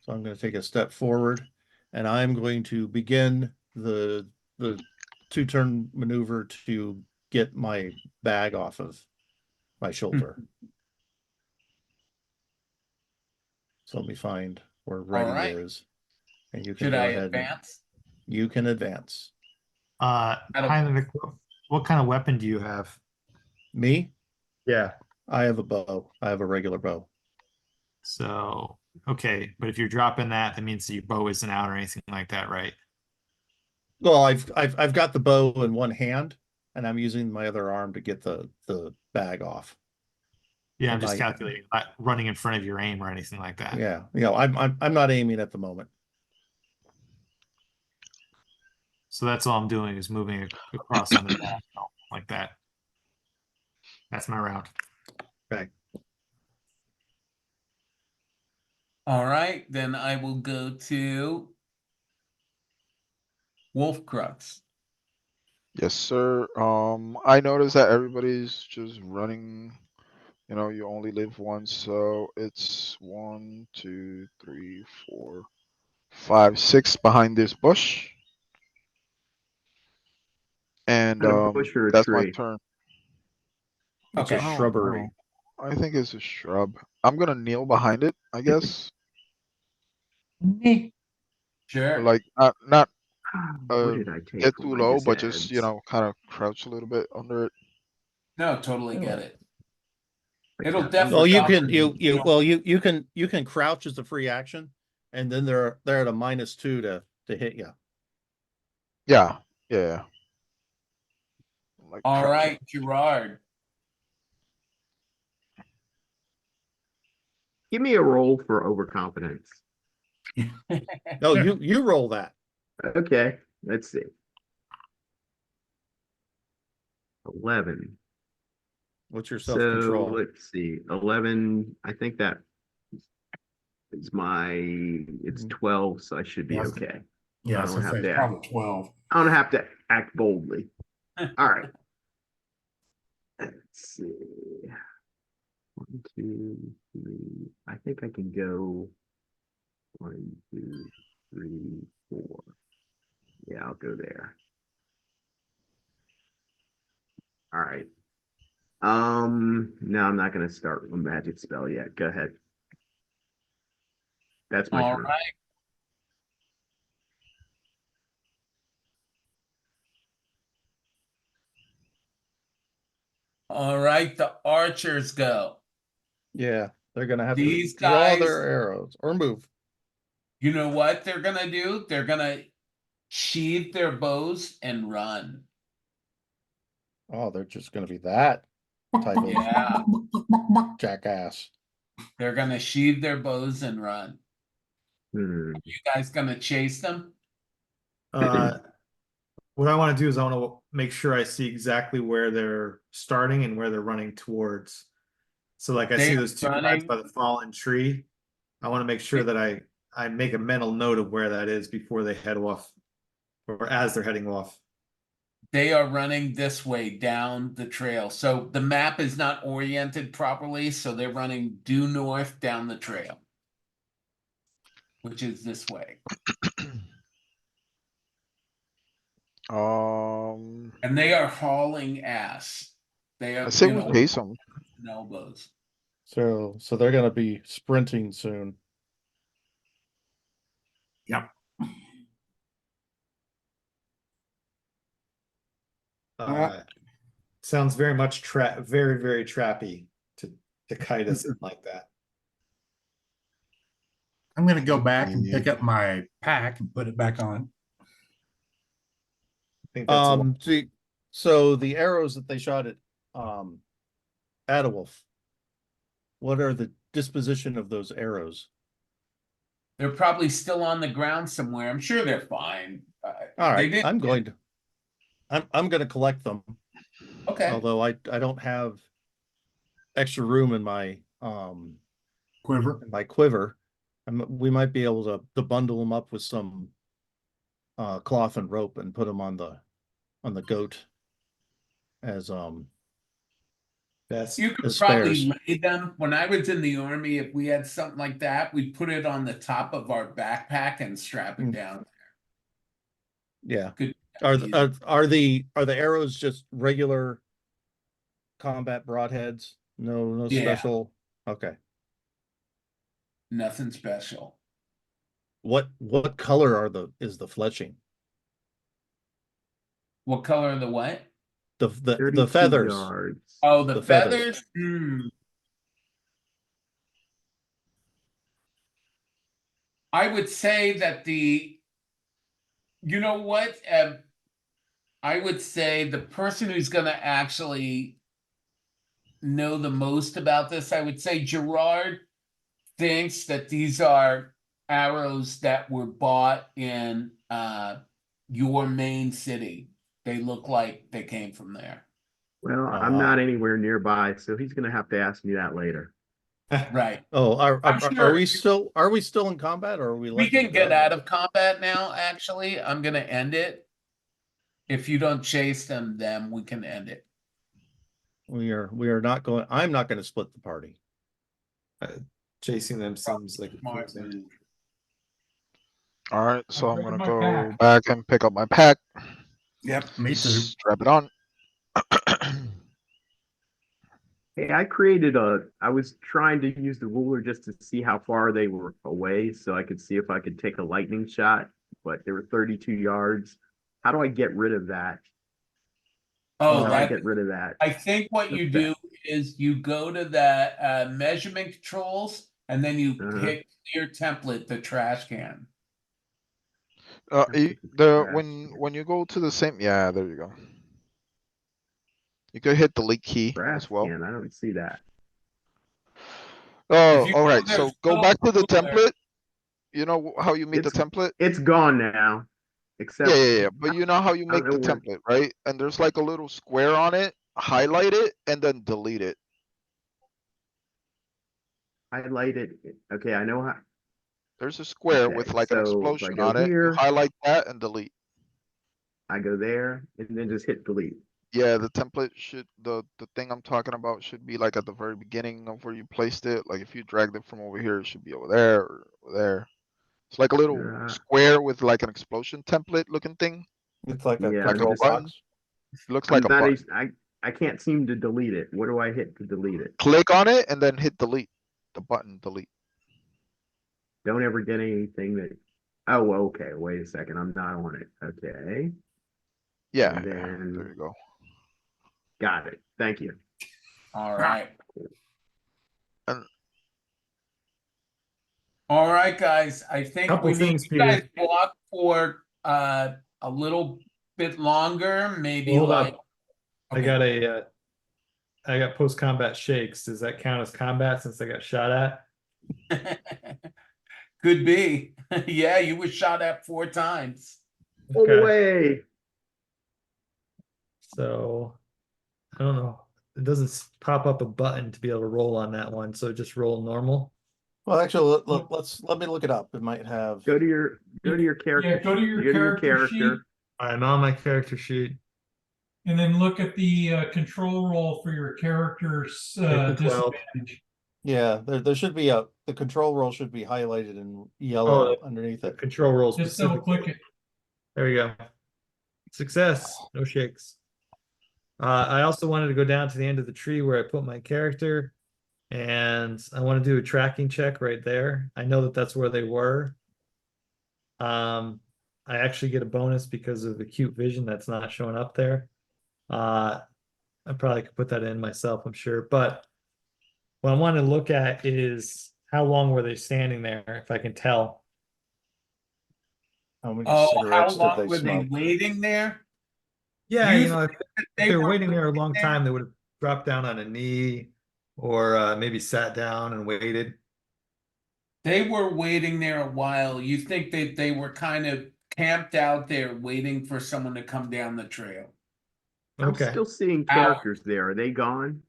So I'm going to take a step forward, and I'm going to begin the 2-turn maneuver to get my bag off of my shoulder. So let me find where ready right. is, and you can Should go I ahead. advance? You can advance. Heinrich, what kind of weapon do you have? Me? Yeah. I have a bow. I have a regular bow. So, okay, but if you're dropping that, that means your bow isn't out or anything like that, right? Well, I've got the bow in one hand, and I'm using my other arm to get the bag off. Yeah, I'm And just I- calculating, not running in front of your aim or anything like that. Yeah, I'm not aiming at the moment. So that's all I'm doing is moving across on the back like that. That's my route. Okay. All right, then I will go to Wolf Crux. Yes, sir. I noticed that everybody's just running. You know, you only live once, so it's 1, 2, 3, 4, 5, 6 behind this bush. And A bush or a that's my tree? turn. It's Okay. a I don't shrubbery. know. I think it's a shrub. I'm gonna kneel behind it, I guess. Sure. Or like not What did I take get for too my low, but just, you disadds? know, kind of crouch a little bit under it. No, totally get it. Like It'll that. definitely Well, you offer can you can crouch as a free action, and then they're at a -2 to hit you. Yeah, yeah. Like All crouching. right, Gerard. Give me a roll for overconfidence. No, you roll that. Okay, let's see. 11. What's your So self-control? let's see. 11. I think that is it's 12, so I should be Yeah, okay. Yeah, I so don't have it's to probably 12. I don't have to act boldly. All right. Let's see. 1, 2, 3. I think I can go 1, 2, 3, 4. Yeah, I'll go there. All right. No, I'm not gonna start a magic spell yet. Go ahead. That's my All turn. right. All right, the archers go. Yeah, they're gonna have These to draw guys- their arrows or move. You know what they're gonna do? They're gonna sheathe their bows and run. Oh, they're just gonna be that type of Yeah, jackass. they're gonna sheathe their bows and run. Hmm. You guys gonna chase them? What I want to do is I want to make sure I see exactly where they're starting and where they're running towards. So like I They see are those two guys running- by the fallen tree. I want to make sure that I make a mental note of where that is before they head off or as they're heading off. They are running this way down the trail. So the map is not oriented properly, so they're running due north down the trail, which is this way. And they are hauling ass. They I are, say you we know, chase them. elbows. So they're gonna be sprinting soon. Yep. Sounds very much very, very trappy to kite us in like that. I'm going to go back and pick up my pack and put it back on. I think that's a See, so the arrows that they shot at Adewolf, what are the disposition of those arrows? They're probably still on the ground somewhere. I'm sure they're fine. All They right, didn't- I'm going to collect them. Okay. Although I don't have extra room in my Quiver. we might be able to bundle them up with some cloth and rope and put them on the goat as Best. You could as probably spares. lay them. When I was in the army, if we had something like that, we'd put it on the top of our backpack and strap it Mm. down. Yeah. Good. Are the arrows just regular combat broadheads? No Yeah. special. Okay. Nothing special. What color is the fletching? What color are the what? The 32 feathers. yards. Oh, the The feathers. feathers? I would say that you know what? I would say the person who's going to actually know the most about this, I would say Gerard thinks that these are arrows that were bought in your main city. They look like they came from there. Well, I'm not anywhere nearby, so he's gonna have to ask me that later. Right. Oh, I'm are sure we still in combat, or are we? we letting can it get go? out of combat now, actually. I'm going to end it. If you don't chase them, then we can end it. We are not going. I'm not going to split the party. Chasing them seems like a Smart cool thing. move. All right, so I'm grabbing gonna my go pack. back and pick up my pack. Yep, me too. Strap it on. Hey, I was trying to use the ruler just to see how far they were away so I could see if I could take a lightning shot, but they were 32 yards. How do I get rid of that? Oh, How do I that get rid of that? I think what you do is you go to the measurement controls and then you Uh-huh. hit clear template, the trash can. When you go to the same, yeah, there you go. You could hit delete key Trash as well. can. I don't see that. Oh, you all go, right. there's So go little back to the ruler. template. You know how you made the template? It's gone now. Except Yeah. But you know how you I don't make the know where- template, right? And there's like a little square on it. Highlight it and then delete it. highlight it. Okay, I know how. There's a square Okay, with like an so if I explosion go on it. You here, highlight that and delete. I go there and then just hit delete. Yeah, the template should, the thing I'm talking about should be like at the very beginning of where you placed it. Like if you dragged it from over here, it should be over there or over there. It's like a little square with like an explosion template looking thing. It's like a Yeah, Like a control button. box. It looks I'm like a not. button. I can't seem to delete it. What do I hit to delete it? Click on it and then hit delete. The button delete. Don't ever get anything that. Oh, okay. Wait a second. I'm not on it. Okay. Yeah, And yeah. then There you go. got it. Thank you. All right. And All right, guys. I think Couple we need things, you guys Peter. block for a little bit longer, maybe Hold like on. I got post combat shakes. Does that count as combat since I got shot at? could be. Yeah, you were shot at 4 times. All the Okay. way. So I don't know. It doesn't pop up a button to be able to roll on that one. So just roll normal. Well, actually, let me look it up. It might have. Go to your character. Yeah, go to your character sheet I'm on my character sheet. and then look at the control roll for your character's Hit the 12. disadvantage. Yeah, there should be the control roll should be highlighted in yellow underneath The it. control rolls. Just double click it. There we go. Success. No shakes. I also wanted to go down to the end of the tree where I put my character, and I want to do a tracking check right there. I know that that's where they were. I actually get a bonus because of acute vision that's not showing up there. I probably could put that in myself, I'm sure. But what I want to look at is how long were they standing there, if I can tell. How many Oh, how cigarettes did long they were they smoke? waiting there? Yeah, You you know, if They they were were waiting there a long there. time, they would have dropped down on a knee or maybe sat down and waited. They were waiting there a while. You think that they were kind of camped out there waiting for someone to come down the trail? I'm Okay. still seeing characters there. Are they gone?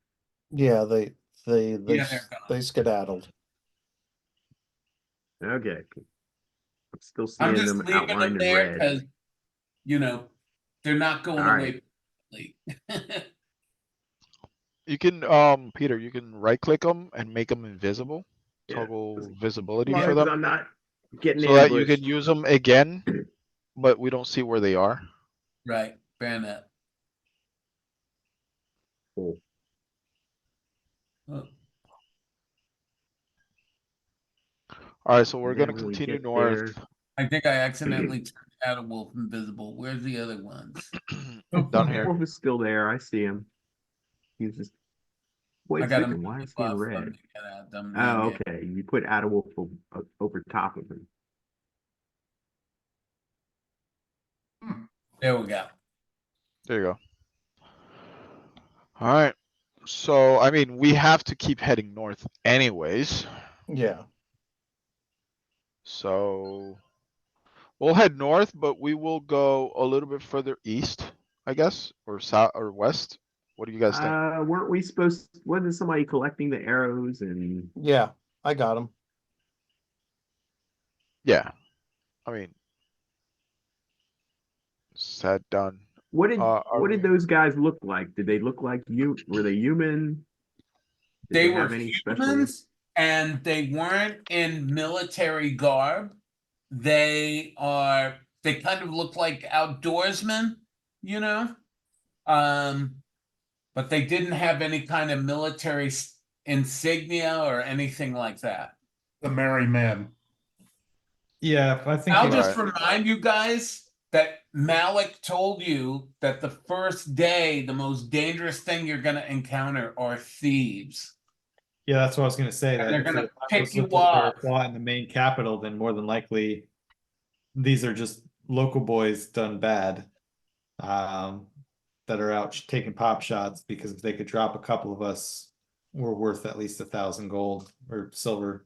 Yeah, they Yeah, they're gone. skedaddled. Okay. I'm still I'm seeing just them leaving outlined them in there red. because, they're not going All away. right. You can, Peter, you can right click them and make them invisible. Yeah, Toggle as visibility long for as them I'm not getting so that you can ambushed. use them again, but we don't see where they are. Right, fair enough. Cool. Oh, All right, so we're And gonna then when we continue get north. there, I think I accidentally turned out a wolf invisible. Where's the other ones? Down here. Wolf is still there. I see him. He's just. I Wait a got him second. Why is he in buff. Let red? me get out them Oh, again. okay. You put Adderwolf over top of him. There we go. There you go. All right. So, I mean, we have to keep heading north anyways. Yeah. So we'll head north, but we will go a little bit further east, I guess, or south or west. What do you guys think? Weren't we supposed? Wasn't somebody collecting the arrows and? Yeah, I got him. Yeah. I mean, said done. What did Are what we? did those guys look like? Did they look like you? Were they human? Did They they were have any special? humans and they weren't in military garb. They kind of look like outdoorsmen, you know? But they didn't have any kind of military insignia or anything like that. The merry men. Yeah, I think I'll it- just Right. remind you guys that Malik told you that the first day, the most dangerous thing you're going to encounter are thieves. yeah, that's what I was gonna say. And That they're if gonna the pick was you looked like they were off. fought in the main capital, then more than likely these are just local boys done bad. That are out taking pop shots because if they could drop a couple of us, we're worth at least 1,000 gold or silver,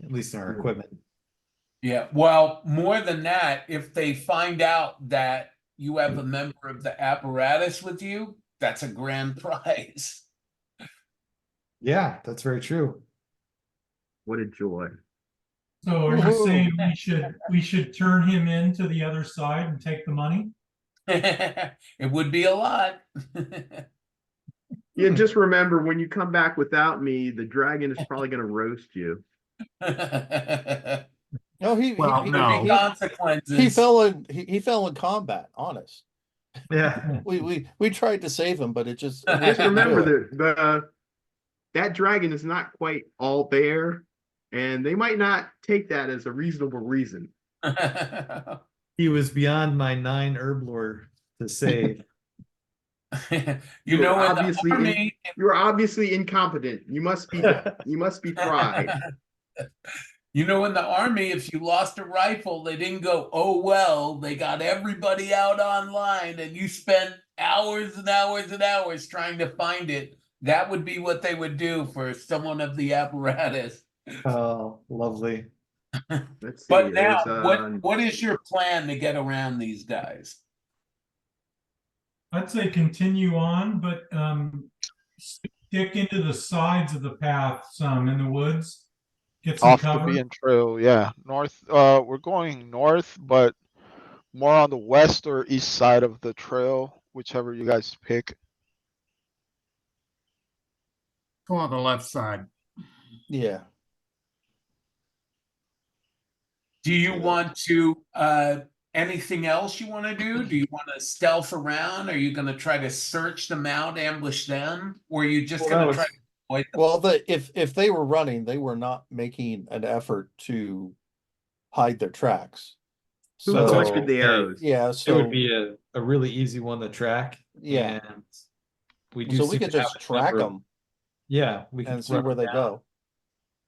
at least in our equipment. Yeah, well, more than that, if they find out that you have a member of the apparatus with you, that's a grand prize. Yeah, that's very true. What a joy! So are you Woohoo. saying we should turn him into the other side and take the money? It would be a lot. Yeah, just remember when you come back without me, the dragon is probably going to roast you. No, Well, no. Consequences. he fell in combat, honest. Yeah. We tried to save him, but it just Just remember that that dragon is not quite all there, and they might not take that as a reasonable reason. He was beyond my 9 herb lore to save. You know, in the obviously army, you're obviously incompetent. You must be fried. you know, in the army, if you lost a rifle, they didn't go, oh, well, they got everybody out online and you spent hours and hours and hours trying to find it. That would be what they would do for someone of the apparatus. Oh, lovely. Let's see. But now, There's, what is your plan to get around these guys? I'd say continue on, but stick into the sides of the path some in the woods. Get some Off the cover. beaten trail, yeah. North, we're going north, but more on the west or east side of the trail, whichever you guys pick. Go on the left side. yeah. Do you want to anything else you want to do? Do you want to stealth around? Are you going to try to search them out, ambush them, or are you just Well, going that to try was- to avoid them? Well, if they were running, they were not making an effort to hide their tracks. who So- collected the Okay. arrows? Yeah, It so would be a really easy one to track. Yeah. And we do so we seem could to have just a track number of- them Yeah, we can and see where they go.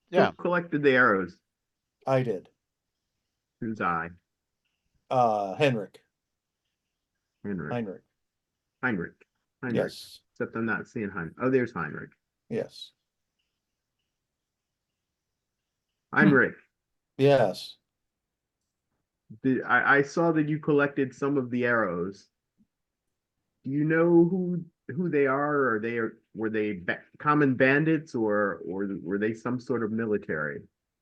Yeah. Who collected the arrows? I did. Who's I? Henrik. Heinrich. Heinrich. Heinrich. Heinrich. Yes. Except I'm not seeing Heinrich. Oh, there's Heinrich. Yes. Heinrich. Yes. I saw that you collected some of the arrows. Do you know who they are? Were they common bandits or were they some sort of military?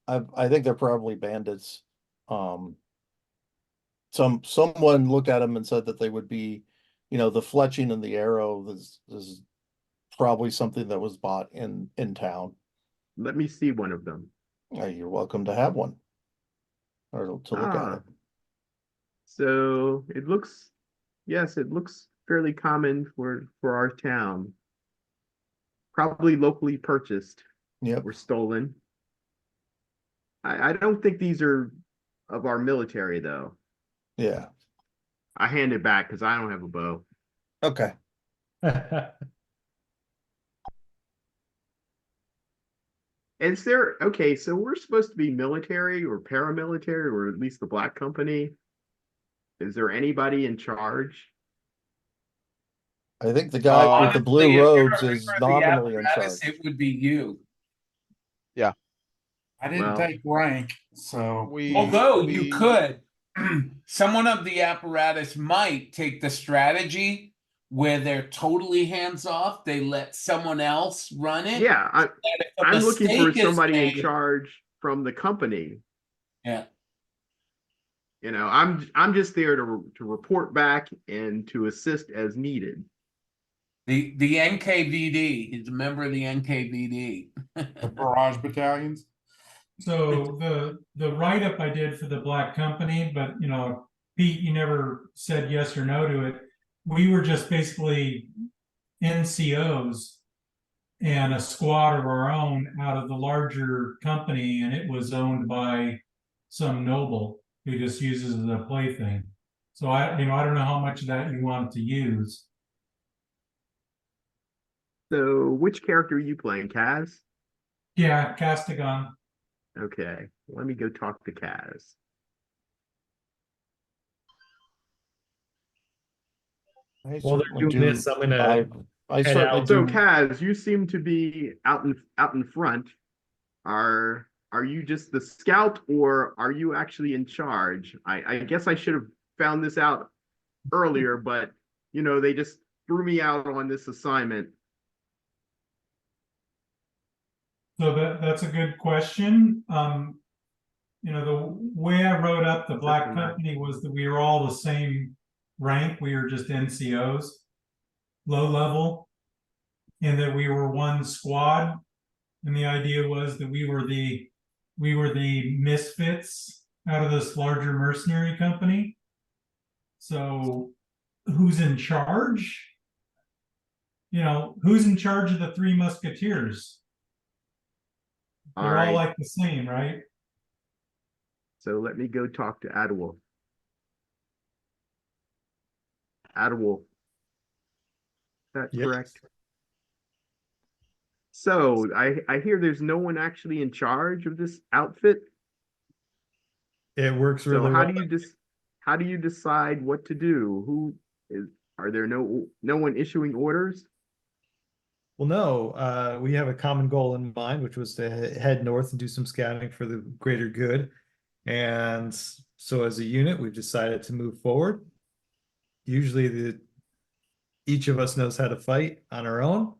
I think they're probably bandits. Someone looked at them and said that they would be, the fletching and the arrow is probably something that was bought in town. Let me see one of them. You're welcome to have one. Or to look at it. So it looks, yes, it looks fairly common for our town. Probably locally purchased Yep. or stolen. I don't think these are of our military though. Yeah. I hand it back because I don't have a bow. Okay. Is there, okay, so we're supposed to be military or paramilitary, or at least the Black Company. Is there anybody in charge? I think the guy with the blue Honestly, if you're robes a is member of the nominally in apparatus, charge. It would be you. I didn't Well, take rank, so Although you could, someone of the apparatus might take the strategy where they're totally hands off. They let someone else run it. yeah, and if a I'm looking for mistake is somebody in made- charge from the company. Yeah. You know, I'm just there to report back and to assist as needed. The NKVD, he's a member of the NKVD. the barrage battalions. So the write-up I did for the Black Company, but you know, Pete, you never said yes or no to it. We were just basically NCOs and a squad of our own out of the larger company, and it was owned by some noble who just uses it as a plaything. So I don't know how much of that you want to use. So which character are you playing, Kaz? Yeah, Castigon. Okay, let me go talk to Kaz. While they're doing this, I'm gonna I head certainly out. So do. Kaz, you seem to be out in front. Are you just the scout, or are you actually in charge? I guess I should have found this out earlier, but you know, they just threw me out on this assignment. So that's a good question. You know, the way I wrote up the Black Company was that we were all the same rank. We were just NCOs, low level, and that we were one squad. And the idea was that we were the misfits out of this larger mercenary company. So who's in charge? You know, who's in charge of the Three Musketeers? They're all right. like the same, right? So let me go talk to Adwolf. Adwolf. Is that Yes. correct? So I hear there's no one actually in charge of this outfit. It works So really how well. how do you decide what to do? Are there no one issuing orders? Well, no, we have a common goal in mind, which was to head north and do some scouting for the greater good. And so as a unit, we've decided to move forward. Usually each of us knows how to fight on our own.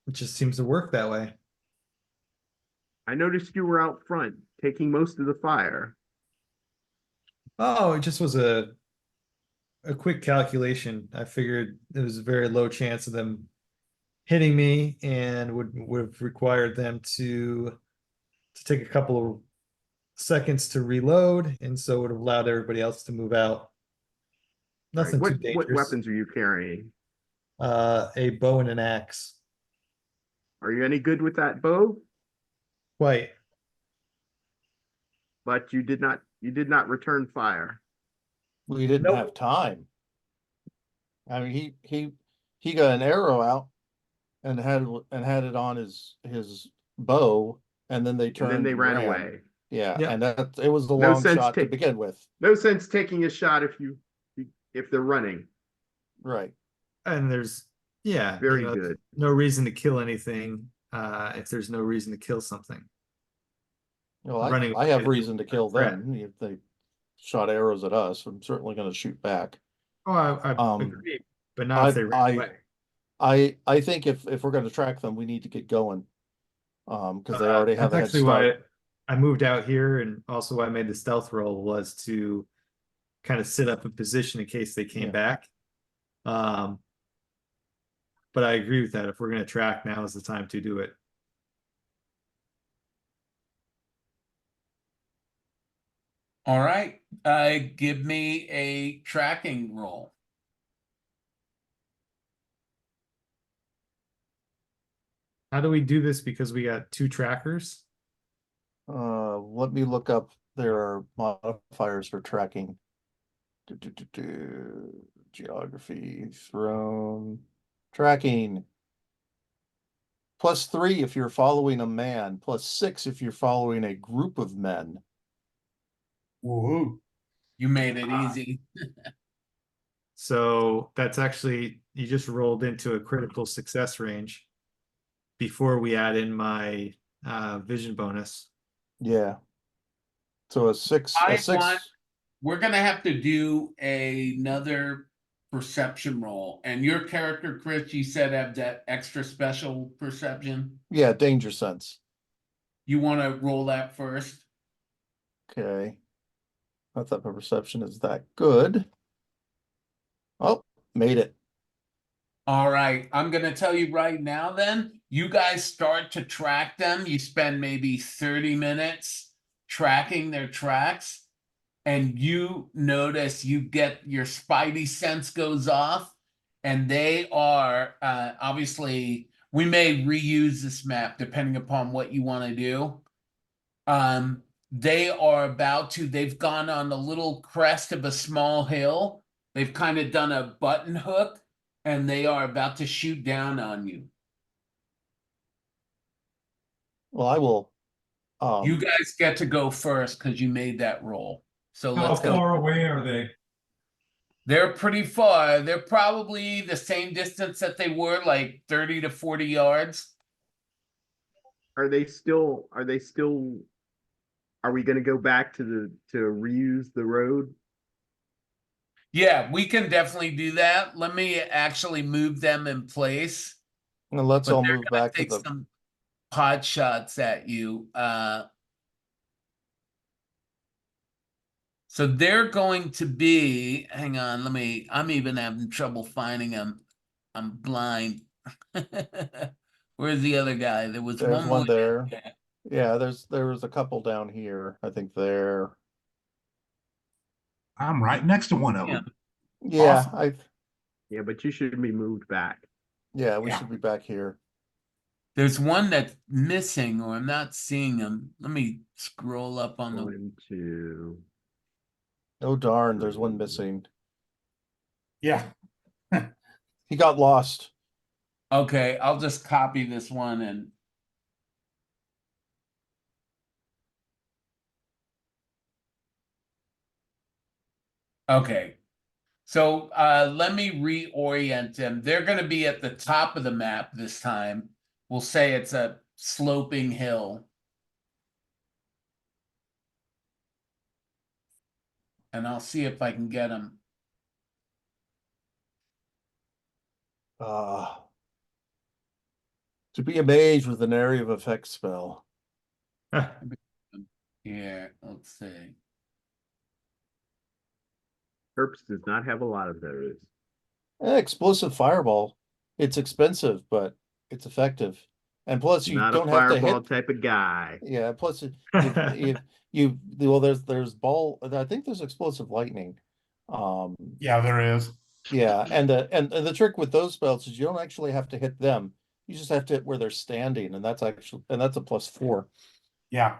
It just seems to work that way. I noticed you were out front taking most of the fire. Oh, it just was a quick calculation. I figured there was a very low chance of them hitting me and would have required them to take a couple of seconds to reload, and so would have allowed everybody else to move out. Nothing Right. too dangerous. What weapons are you carrying? A bow and an axe. Are you any good with that bow? Quite. But you did not return fire. We didn't Nope. have time. I mean, he got an arrow out and had it on his bow, and then they And turned then they and ran away. Yeah, Yep. and it was a No long sense shot to take- begin with. No sense taking a shot if they're running. Right. And there's Very good. no reason to kill anything if there's no reason to kill something. Well, Running I have away is reason to kill threat. them. If they shot arrows at us, I'm certainly going to shoot back. Oh, I agree, but not if they ran away. I think if we're going to track them, we need to get going. Because they already have a head That's actually start. why I moved out here, and also why I made the stealth roll was to kind of sit up in position in case they came Yeah. back. but I agree with that. If we're gonna track, now is the time to do it. All right, give me a tracking roll. How do we do this? Because we got two trackers. Let me look up. There are modifiers for tracking. Geography, thrown, tracking. +3 if you're following a man, +6 if you're following a group of men. Woohoo. You made it easy. So that's actually, you just rolled into a critical success range before we add in my vision bonus. Yeah. So a six, I a six. want- We're gonna have to do another perception roll. And your character, Chris, you said have that extra special perception. Yeah, danger sense. You want to roll that first? Okay. Not that my perception is that good. Oh, made it. All right, I'm gonna tell you right now then, you guys start to track them. You spend maybe 30 minutes tracking their tracks, and you notice you get your spidey sense goes off, and they are obviously we may reuse this map depending upon what you want to do. They are about to, they've gone on the little crest of a small hill. They've kind of done a button hook, and they are about to shoot down on you. Well, I will. You guys get to go first because you made that roll. So How let's go. far away are they? They're pretty far. They're probably the same distance that they were, like 30 to 40 yards. Are they still? Are they still? Are we going to go back to reuse the road? Yeah, we can definitely do that. Let me actually move them in place. And let's But all they're move gonna back to take the. some pot shots at you. So they're going to be, hang on, I'm even having trouble finding them. I'm blind. Where's the other guy? There was There's one more one there. down there. Yeah, there was a couple down here. I think there. I'm right next to one of Yeah. them. Yeah, Awesome. Yeah, but you should be moved back. Yeah, we Yeah. should be back here. There's one that's missing, or I'm not seeing him. Let me scroll up on the. 1, 2. Oh darn, there's one missing. Yeah. He got lost. Okay, I'll just copy this one and. Okay. So let me reorient them. They're going to be at the top of the map this time. We'll say it's a sloping hill. And I'll see if I can get them. To be a mage with an area of effect spell. Here, let's see. GURPS does not have a lot of those. Explosive fireball. It's expensive, but it's effective. And plus you Not a don't have to fireball hit. type of guy. Yeah, plus well there's ball. I think there's explosive lightning. Yeah, there is. Yeah, and the trick with those spells is you don't actually have to hit them. You just have to hit where they're standing, and that's a +4. Yeah.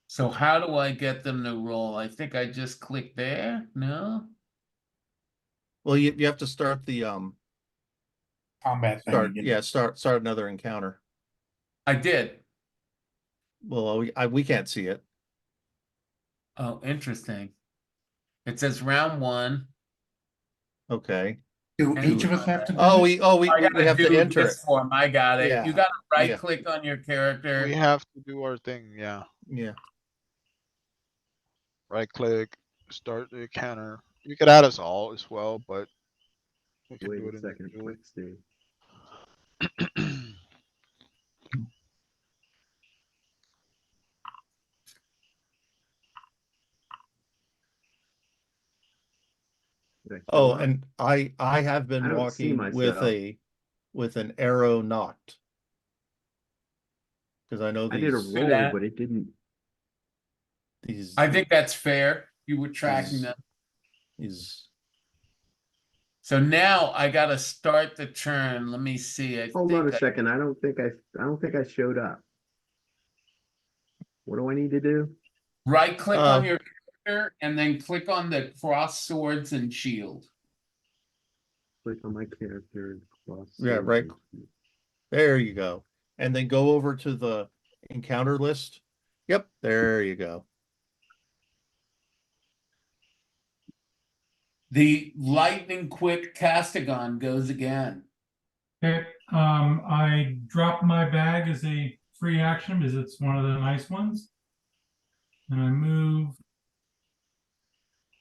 So how do I get them to roll? I think I just click there. No? Well, you have to start the Combat thing again. start another encounter. I did. Well, we can't see it. Oh, interesting. It says round 1. Okay. Do And each of us have to do Oh, it? we I gotta have to do enter this it. form. I got it. Yeah, You gotta right yeah. click on your character. We have to do our thing, yeah. Yeah. Right click, start the encounter. You could add us all as well, but we can Wait do a it second. individually. Let's see. Did I show Oh, up? and I have I been don't see walking with myself. with an arrow knocked. Because I know I did a these For roll, that. but it didn't. these I think that's fair. You were tracking These- them. these So now I gotta start the turn. Let me see. Hold on a second. I don't think I showed up. What do I need to do? Right click on Uh, your character and then click on the cross swords and shield. Click on my character. Cross Yeah, swords right. and- There you go. And then go over to the encounter list. Yep, there you go. The lightning quick Castigon goes again. Okay, I dropped my bag as a free action because it's one of the nice ones. And I move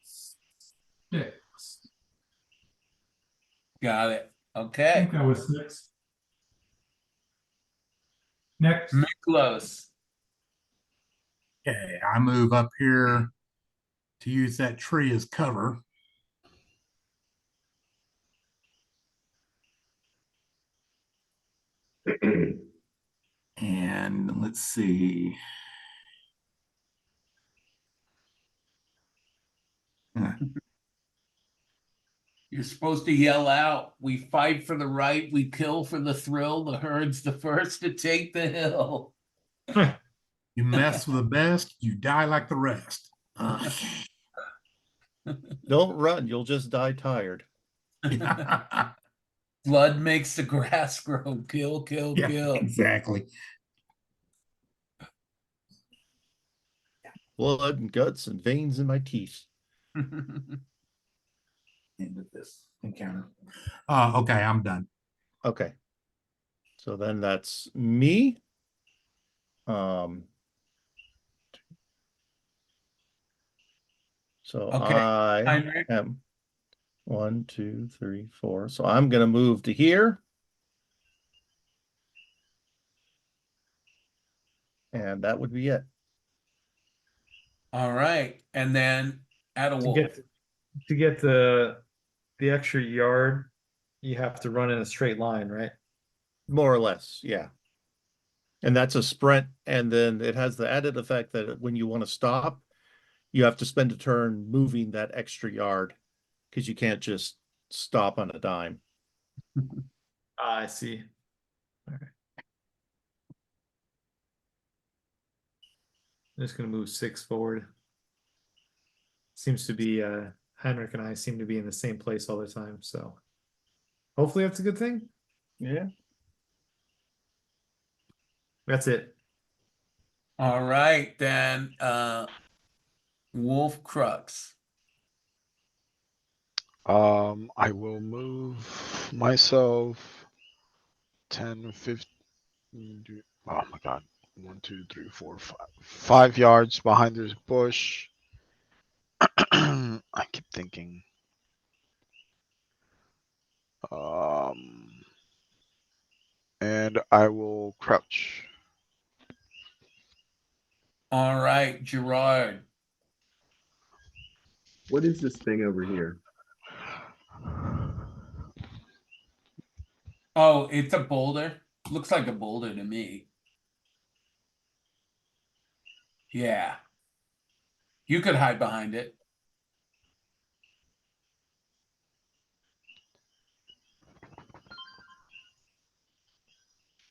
6. Got it. I Okay. think that was 6. Next. Miklos. Okay, I move up here to use that tree as cover. And let's see. You're supposed to yell out, we fight for the right, we kill for the thrill, the herd's the first to take the hill. You mess with the best, you die like the rest. Don't run, you'll just die tired. Blood makes the grass grow. Kill, kill, Yeah, kill. exactly. Blood and guts and veins in my teeth. End of this encounter. Okay, I'm done. Okay. So then that's me. So Okay, I Heinrich. am 1, 2, 3, 4. So I'm gonna move to here. And that would be it. All right, and then add a To wolf. get the extra yard, you have to run in a straight line, right? More or less, yeah. And that's a sprint, and then it has the added effect that when you want to stop, you have to spend a turn moving that extra yard because you can't just stop on a dime. I see. Okay. I'm just gonna move 6 forward. Seems to be Heinrich and I seem to be in the same place all the time, so hopefully that's a good thing. Yeah. That's it. All right, then Wolf Crux. I will move myself 10, 15. Oh my god. 1, 2, 3, 4, 5. 5 yards behind this bush. I keep thinking. And I will crouch. All right, Gerard. What is this thing over here? Oh, it's a boulder. Looks like a boulder to me. Yeah. You could hide behind it.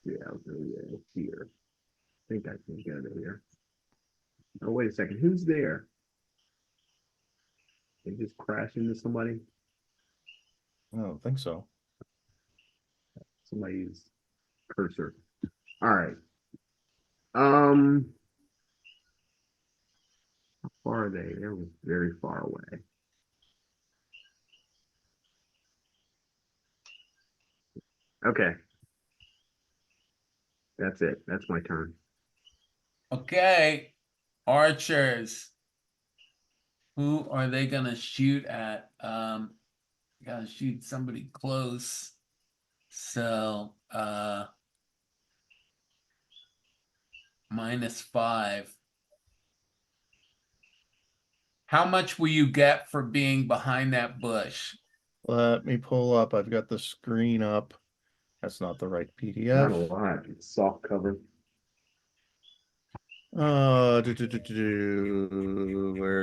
Yeah, here. I think I can get it here. Oh, wait a second. Who's there? They just crash into somebody? I don't think so. Somebody's cursor. All right. How far are they? They're very far away. Okay. That's it. That's my turn. Okay. Archers. Who are they gonna shoot at? Gotta shoot somebody close. So -5. How much will you get for being behind that bush? Let me pull up. I've got the screen up. That's not the right Not a PDF. lot. It's soft cover. Where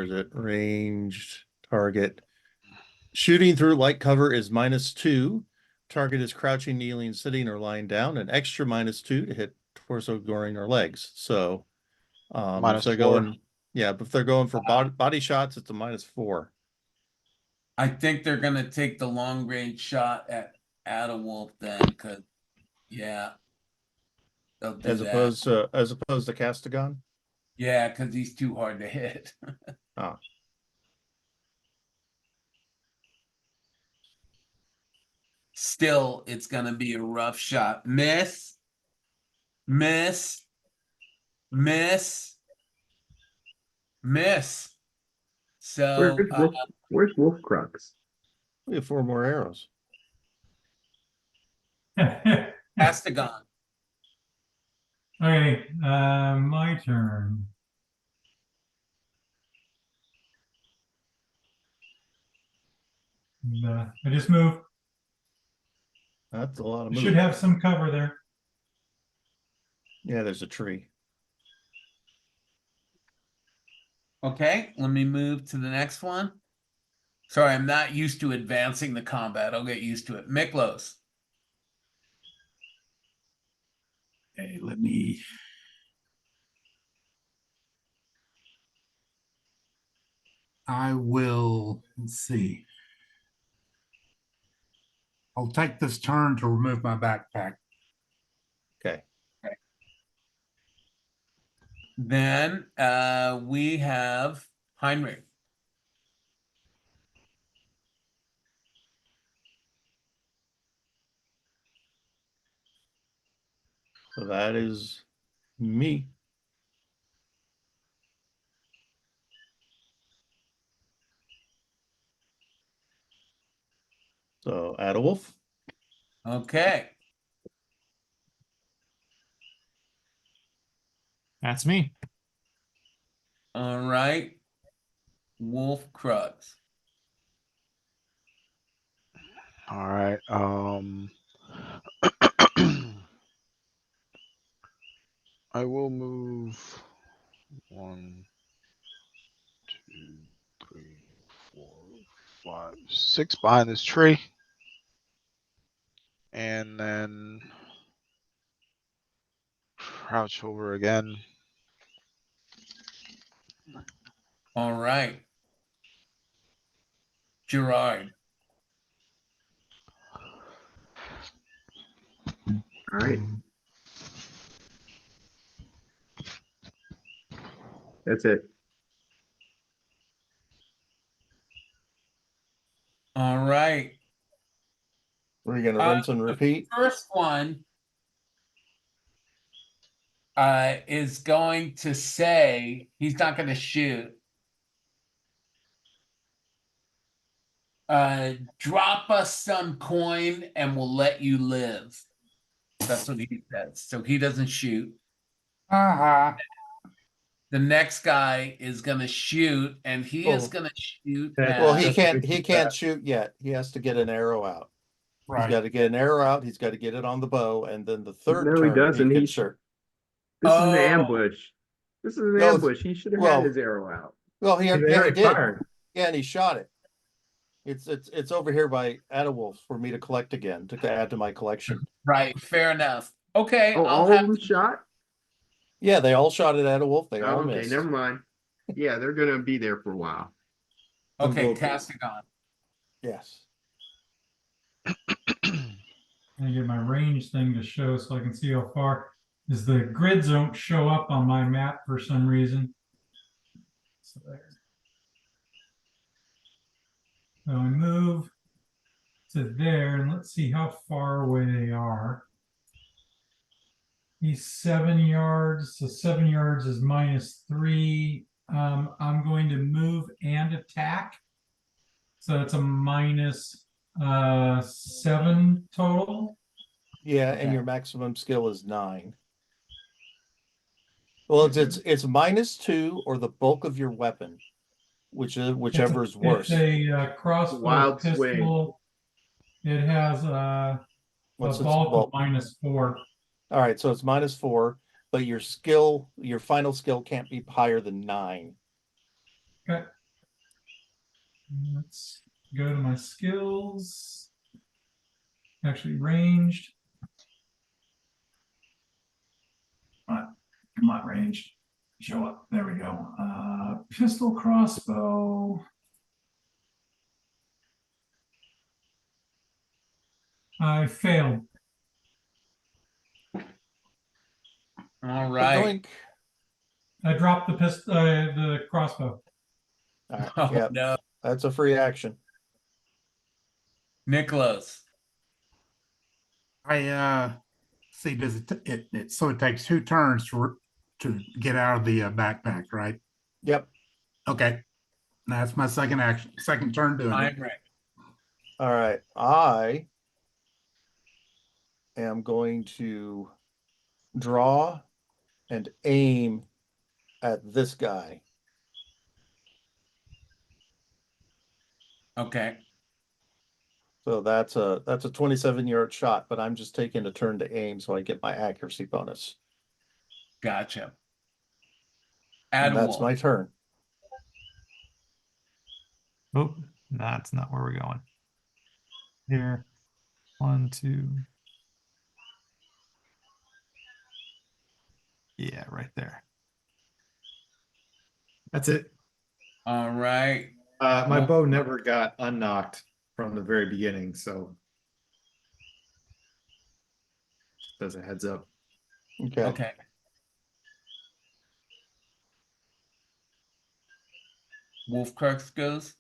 is it? Ranged target. Shooting through light cover is -2. Target is crouching, kneeling, sitting, or lying down. An extra -2 to hit torso, groin, or legs. So, if they're -4. going, yeah, but if they're going for body shots, it's a -4. I think they're gonna take the long range shot at Adawolf then, because yeah, they'll do As that. opposed to Castigon. Yeah, because he's too hard to hit. Ah. Still, it's gonna be a rough shot. Miss, miss, miss, miss. So Where's Wolf Crux? We have 4 more arrows. Castigon. Okay, my turn. And, I just moved. That's a lot of You movement. should have some cover there. Yeah, there's a tree. Okay, let me move to the next one. Sorry, I'm not used to advancing the combat. I'll get used to it. Miklos. Okay, let me. I will, let's see. I'll take this turn to remove my backpack. Okay. Then we have Heinrich. So that is me. So Adawolf. Okay. That's me. All right. Wolf Crux. All right. I will move 1, 2, 3, 4, 5, 6 behind this tree. And then crouch over again. All right. Gerard. All right. That's it. All right. We're you gonna rinse and repeat. First one is going to say he's not going to shoot. Drop us some coin and we'll let you live. That's what he says. So he doesn't shoot. The next guy is going to shoot, and he is going to shoot. Well, he can't shoot yet. He has to get an arrow out. Right. He's got to get an arrow out. He's got to get it on the bow, and then the third No, he turn doesn't. he He can should. shoot. This is an ambush. This is an No, ambush. He should have well- had his arrow out. Well, he They did. already fired. Yeah, and he shot it. It's over here by Adawolf for me to collect again to add to my collection. Right. Fair enough. Okay. Oh, I'll all have of them shot? Yeah, they all shot at Adawolf. They all Oh, okay, missed. never mind. Yeah, they're gonna be there for a while. Okay, Go- Castigon. Yes. I get my range thing to show so I can see how far. Is the grids don't show up on my map for some reason. So there. So I move to there and let's see how far away they are. He's 7 yards, so 7 yards is -3. I'm going to move and attack. So that's a -7 total. Yeah, Okay. and your maximum skill is 9. Well, it's -2 or the bulk of your weapon. whichever is It's worse. a crossbow Wild swing. pistol. It has a What's its bulk bulk? of -4. All right, so it's -4, but your final skill can't be higher than 9. Okay. Let's go to my skills. Actually, ranged. Come on, ranged. Show up. There we go. Pistol, crossbow. I failed. All right. Doink. I dropped the crossbow. All right, Oh, yeah, no. that's a free action. Nicholas. See, does it so it takes 2 turns to get out of the backpack, right? Yep. Okay. That's my second action, second turn doing it. I'm ready. All right, I am going to draw and aim at this guy. Okay. So that's a 27-yard shot, but I'm just taking a turn to aim so I get my accuracy bonus. Gotcha. And that's Adwolf. my turn. Oh, that's not where we're going. Here. 1, 2. Yeah, right there. That's it. All right. My Well- bow never got unknocked from the very beginning, so just as a heads up. Okay. Okay. Wolfcrux goes.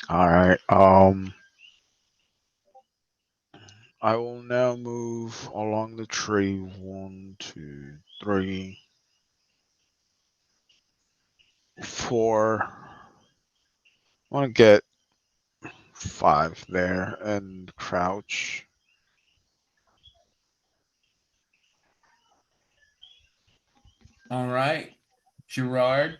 All right. I will now move along the tree. 1, 2, 3, 4. I want to get 5 there and crouch. All right. Gerard.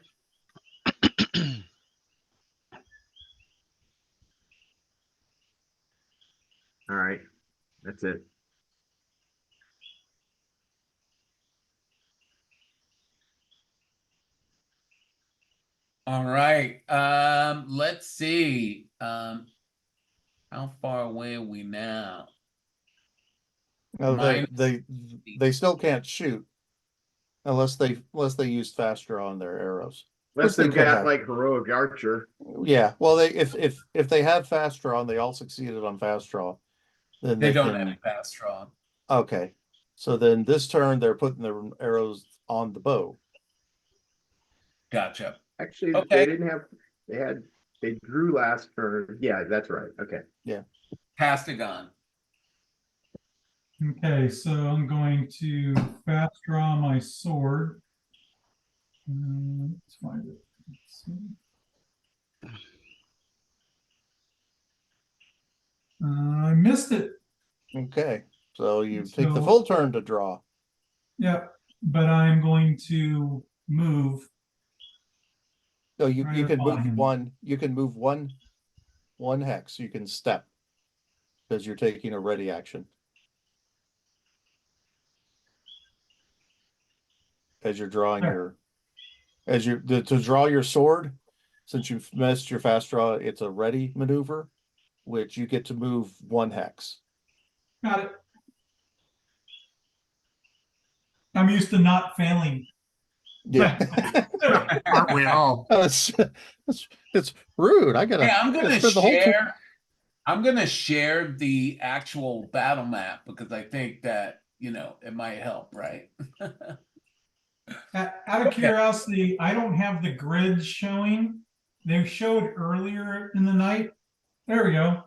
All right, that's it. All right. Let's see. How far away are we now? No, Mine- they still can't shoot unless they use fast draw on their arrows. Unless Which they they've could got have. like heroic archer. Yeah, well, if they had fast draw and they all succeeded on fast draw, then They don't can. have fast draw. Okay, so then this turn they're putting their arrows on the bow. Gotcha. Actually, Okay. they didn't have. They drew last turn. Yeah, that's right. Okay. Castigon. Okay, so I'm going to fast draw my sword. Let's find it. Let's see. I missed it. Okay, so you take the So- full turn to draw. Yeah, but I'm going to move. No, you Right can upon move him. one. You can move one hex. You can step because you're taking a ready action. As you're drawing Sure. to draw your sword, since you've missed your fast draw, it's a ready maneuver, which you get to move one hex. Got it. I'm used to not failing. Yeah. Aren't we all? It's rude. I gotta, Hey, I'm I gotta gonna spend the whole turn. share. I'm gonna share the actual battle map because I think that it might help, right? Out of curiosity, I don't have the grids showing. They showed earlier in the night. There we go.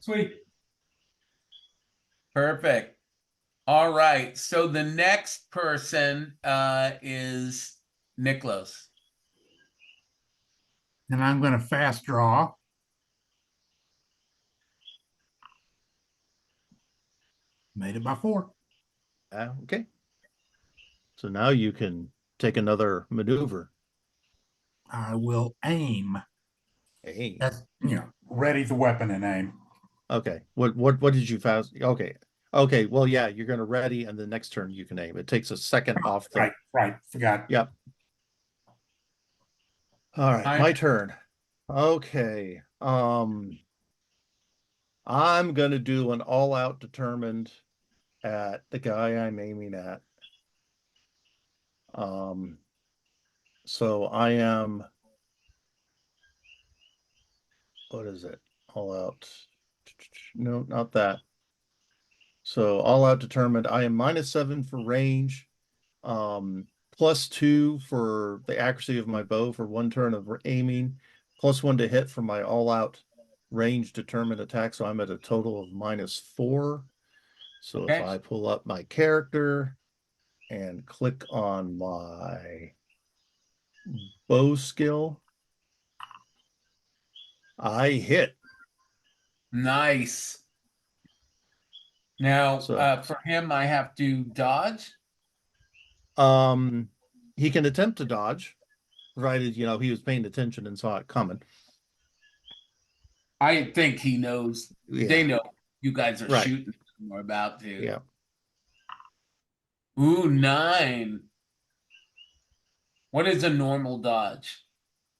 Sweet. Perfect. All right. So the next person is Nicholas. And I'm going to fast draw. Made it by 4. Okay. So now you can take another maneuver. I will aim. Hey, That's, ready the weapon and aim. okay. What did you fast? Okay. Okay. Well, yeah, you're going to ready, and the next turn you can aim. It takes a second off the. Right. Forgot. Yep. All right, my turn. Okay. I'm gonna do an all-out determined at the guy I'm aiming at. So I am, what is it? All out. No, not that. So all out determined. I am -7 for range, +2 for the accuracy of my bow for 1 turn of aiming, +1 to hit for my all out range determined attack. So I'm at a total of -4. So if Okay. I pull up my character and click on my bow skill, I hit. Nice. Now, So- for him, I have to dodge. He can attempt to dodge, provided he was paying attention and saw it coming. I think he knows. Yeah. They know you guys are Right. shooting or about to. Yeah. Ooh, 9. What is a normal dodge?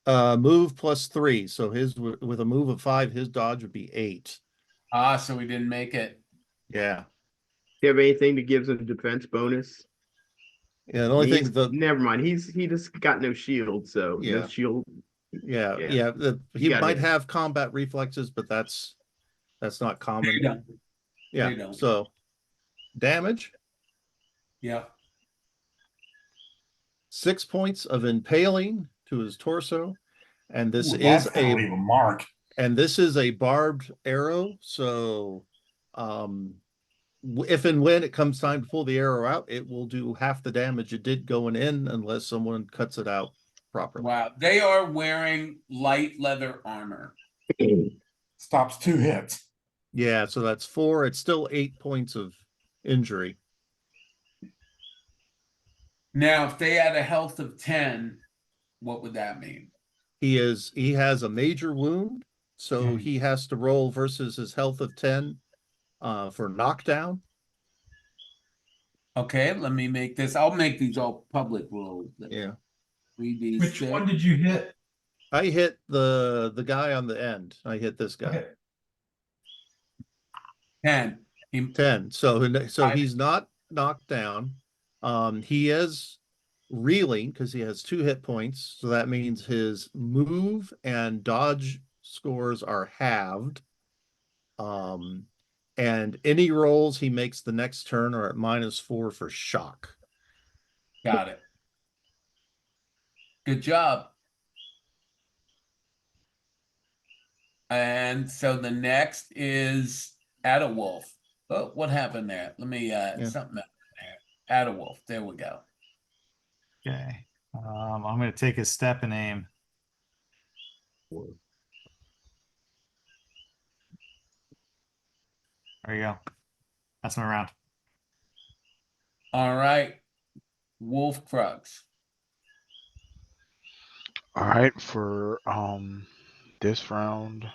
Move +3. So his with a move of 5, his dodge would be 8. Ah, so we didn't make it. Yeah. Do you have anything that gives him defense bonus? Yeah. The only He's- thing never mind. He just got no shield, so Yeah. no shield. yeah, Yeah. he got might it. have combat reflexes, but that's not common. They don't. Yeah. They don't. So damage. Yeah. 6 points of impaling to his torso, and this Ooh, is that's gonna leave a mark. a barbed arrow. So, if and when it comes time to pull the arrow out, it will do half the damage it did going in, unless someone cuts it out properly. Wow. They are wearing light leather armor. Stops 2 hits. Yeah, so that's 4. It's still 8 points of injury. Now, if they had a health of 10, what would that mean? He has a major wound, so he has to roll versus his health of 10 for knockdown. Okay, let me make this. I'll make these all public rules. Yeah. Which one did you hit? I hit the guy on the end. I hit this guy. Okay. 10. 10. So he's not knocked down. He is reeling because he has 2 hit points. So that means his move and dodge scores are halved. And any rolls he makes the next turn are at -4 for shock. Got it. Good job. And so the next is Adawolf. Oh, what happened there? Let me something there. Adawolf. There we go. Okay. I'm going to take a step and aim. There you go. That's my round. All right. Wolf Krugs. All right, for this round.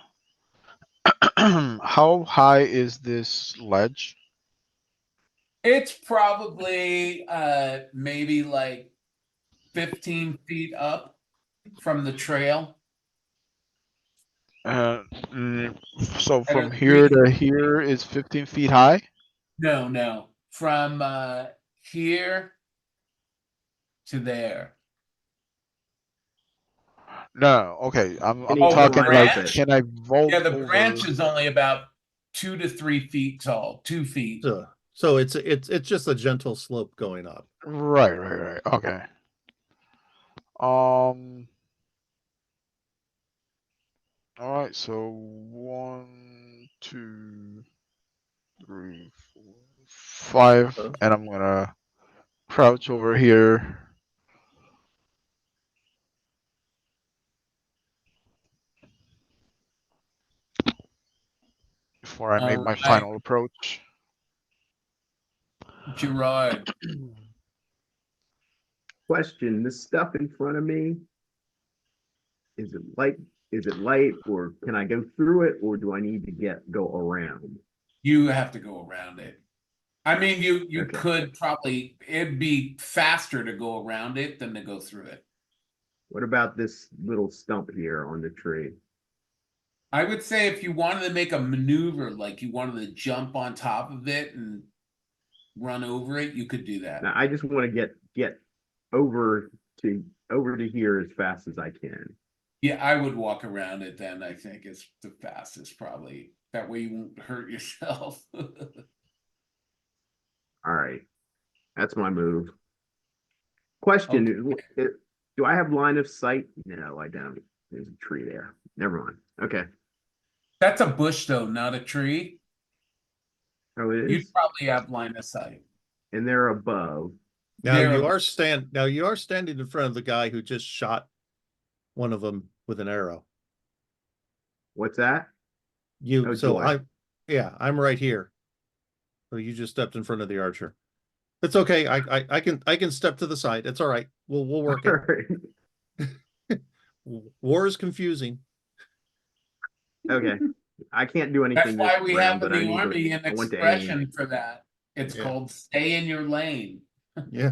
How high is this ledge? It's probably maybe like 15 feet up from the trail. So from here to here is 15 feet high? No. From here to there. No, okay. I'm Can he talking climb like, up it? can I vault Yeah, the over? branch is only about 2 to 3 feet tall. 2 feet. So it's just a gentle slope going up. Right. Okay. All right, so 1, 2, 3, 4, 5, and I'm gonna crouch over here. Before I make my final approach. Gerard. question, this stuff in front of me, is it light? Is it light, or can I go through it, or do I need to go around? You have to go around it. I mean, you Okay. could probably, it'd be faster to go around it than to go through it. What about this little stump here on the tree? I would say if you wanted to make a maneuver, like you wanted to jump on top of it and run over it, you could do that. Now, I just want to get over to here as fast as I can. Yeah, I would walk around it then, I think is the fastest probably. That way you won't hurt yourself. All right, that's my move. Question: do I have line of sight? No, I don't. There's a tree there. Never mind. Okay. That's a bush though, not a tree. Oh, it You'd is. probably have line of sight. And they're above. Now There- you are standing in front of the guy who just shot one of them with an arrow. What's that? You Oh, so joy. I'm right here. So you just stepped in front of the archer. It's okay. I can step to the side. It's all right. We'll work All it. right. War is confusing. Okay. I can't do That's anything why this we round, have in but I the need army to. an I want to aim. expression for that. It's Yeah. called stay in your lane. Yeah.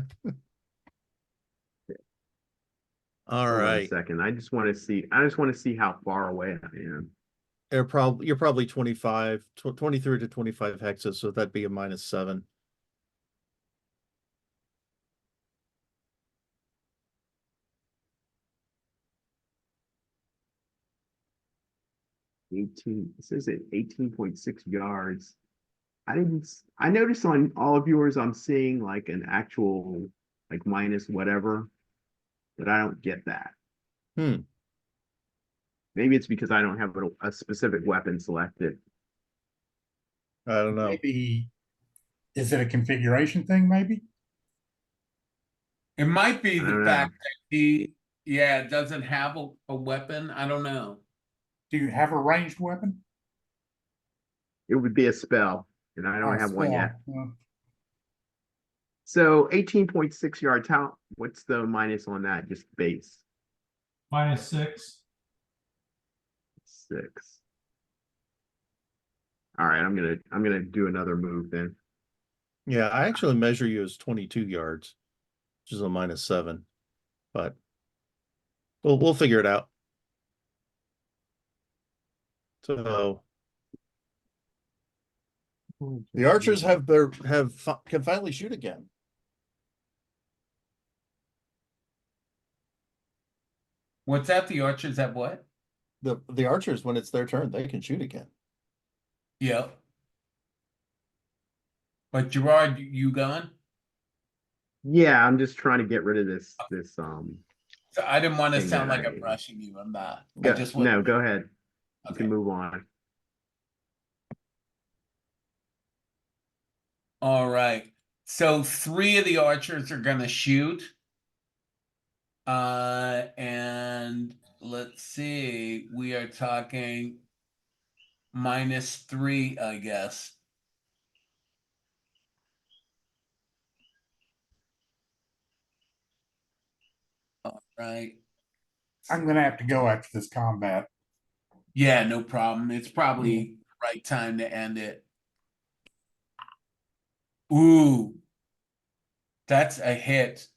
All Hold on a right. second. I just want to see. I just want to see how far away I am. You're probably 23 to 25 hexes, so that'd be a -7. 18. It says it 18.6 yards. I noticed on all of yours, I'm seeing like an actual like minus whatever, but I don't get that. Hmm. Maybe it's because I don't have a specific weapon selected. I don't know. Maybe, is it a configuration thing, maybe? It might be I the don't fact know. that he doesn't have a weapon. I don't know. Do you have a ranged weapon? It would be a spell, and I don't Oh, have one yet. spell. So 18.6 yards. What's the minus on that? Just base -6. 6. All right, I'm gonna do another move then. Yeah, I actually measure you as 22 yards, which is a -7, but we'll figure it out. So the archers can finally shoot again. What's that? The archers have what? The archers, when it's their turn, they can shoot again. Yep. But Gerard, you gone? Yeah, I'm just trying to get rid of this. So I didn't want to Thing sound that like I'm I- rushing you. I'm not. I Go, just no, want. go ahead. You Okay. can move on. All right. So 3 of the archers are gonna shoot. And let's see. We are talking -3, I guess. All right. I'm gonna have to go after this combat. Yeah, no problem. It's probably the right time to end it. Ooh. That's a hit.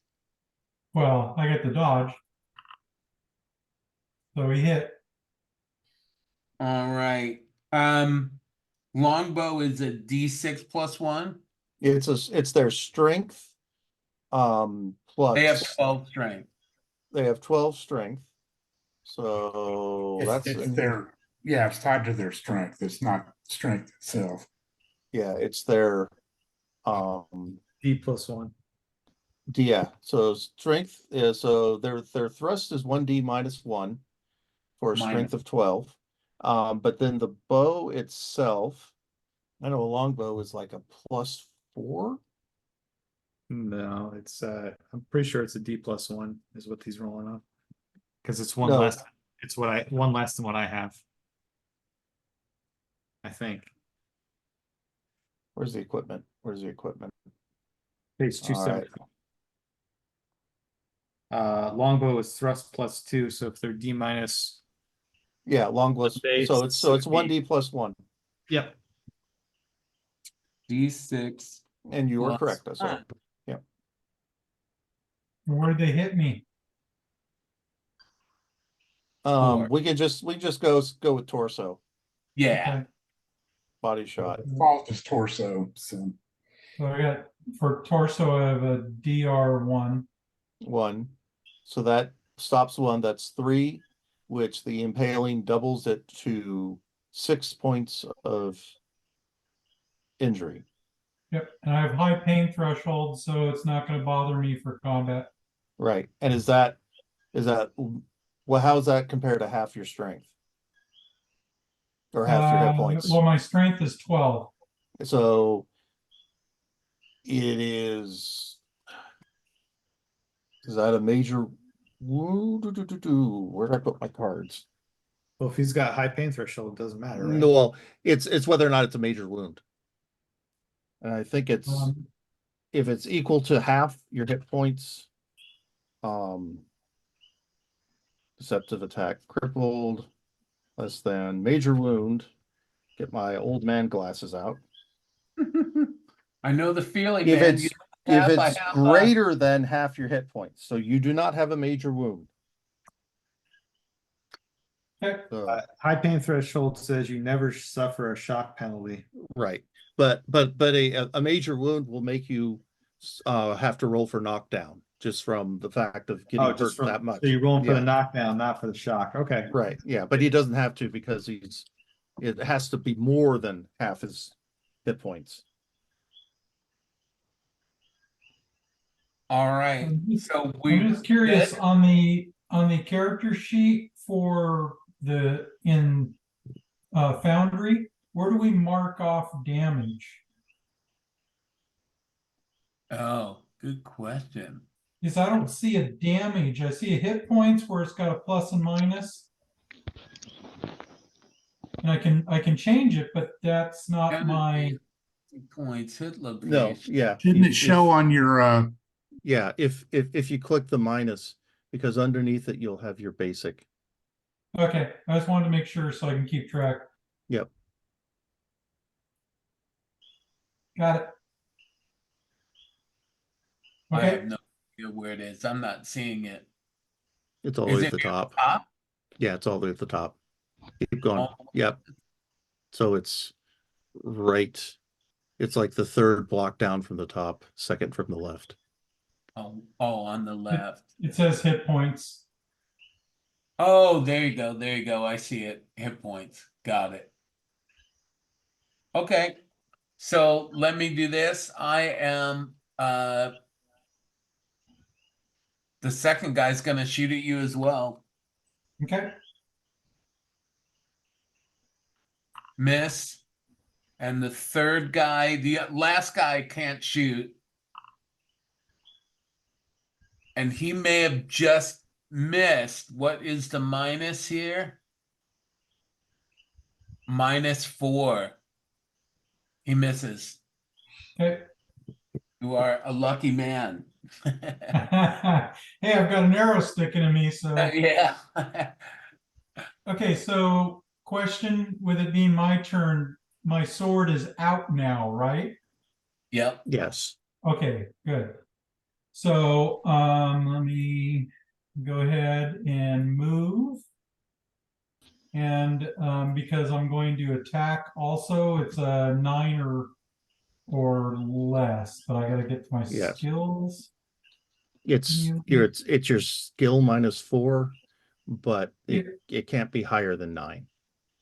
Well, I get the dodge. So he hit. All right. Longbow is a D6 +1. It's their strength, plus They have 12 strength. they have 12 strength. So It's tied to their strength. It's not strength itself. yeah, it's their D+1. yeah. So strength is so their thrust is 1d -1 for a strength of 12. But then the bow itself, I know a longbow is like a +4. No, it's I'm pretty sure it's a D+1 is what he's rolling on. Because it's one No. less. It's one less than what I have. I think. Where's the equipment? Where's the equipment? Page All right. 270. Longbow is thrust +2, so if they're D minus, Yeah, long plus, base, so it's so it'd one be- D plus one, yep. D6. and you are plus correct, so, one. Where'd they hit me? Four. we just go with torso, Yeah. Okay. body shot. Default is torso, so. So I got, for torso, I have a DR1. One, so that stops one, that's three, which the impaling doubles it to 6 points of injury. Yep, and I have high pain threshold, so it's not going to bother me for combat. Right, and is that, well, how does that compare to half your strength? Or half your hit points? Well, my strength is 12. So it is that a major wound? Where did I put my cards? Well, if he's got high pain threshold, it doesn't matter, right? No, well, it's whether or not it's a major wound. And I think it's if it's equal to half your hit points, deceptive attack, crippled, less than major wound. Get my old man glasses out. I know the feeling, If man. it's You if have- I it's have, greater than half your hit points, so you do not have a major wound. Okay. So, High pain threshold says you never suffer a shock penalty. right, but a major wound will make you have to roll for knockdown just from the fact of getting hurt just from that much. So you're rolling for Yeah. the knockdown, not for the shock. Okay. Right, yeah, but he doesn't have to because it has to be more than half his hit points. All right. So we I'm just curious good? on the character sheet for the in Foundry, where do we mark off damage? Oh, good question. Because I don't see a damage. I see a hit points where it's got a plus and minus. And I can change it, but that's not my Points, hit location. No, yeah. Didn't it show on your, Yeah, if you click the minus, because underneath it you'll have your basic. Okay, I just wanted to make sure so I can keep track. Yep. Got it. I Okay, have no idea where it is. I'm not seeing it. It's all the Is way it at the near top. top? Yeah, it's all the way at the top. Keep going. Oh. Yep. So it's right. It's like the third block down from the top, second from the left. Oh, on the left. it says hit points. Oh, there you go. There you go. I see it. Hit points. Got it. Okay. So let me do this. I am the second guy's gonna shoot at you as well. Okay, Miss. And the third guy, the last guy can't shoot. And he may have just missed. What is the minus here? -4. He misses. okay. You are a lucky man. Hey, I've got an arrow sticking in me, so Yeah. okay, so question, with it being my turn, my sword is out now, right? Yep. Yes. Okay, good. So let me go ahead and move. And because I'm going to attack also, it's a 9 or less, but I gotta get to my Yes. skills. It's your skill -4, but it can't be higher than 9.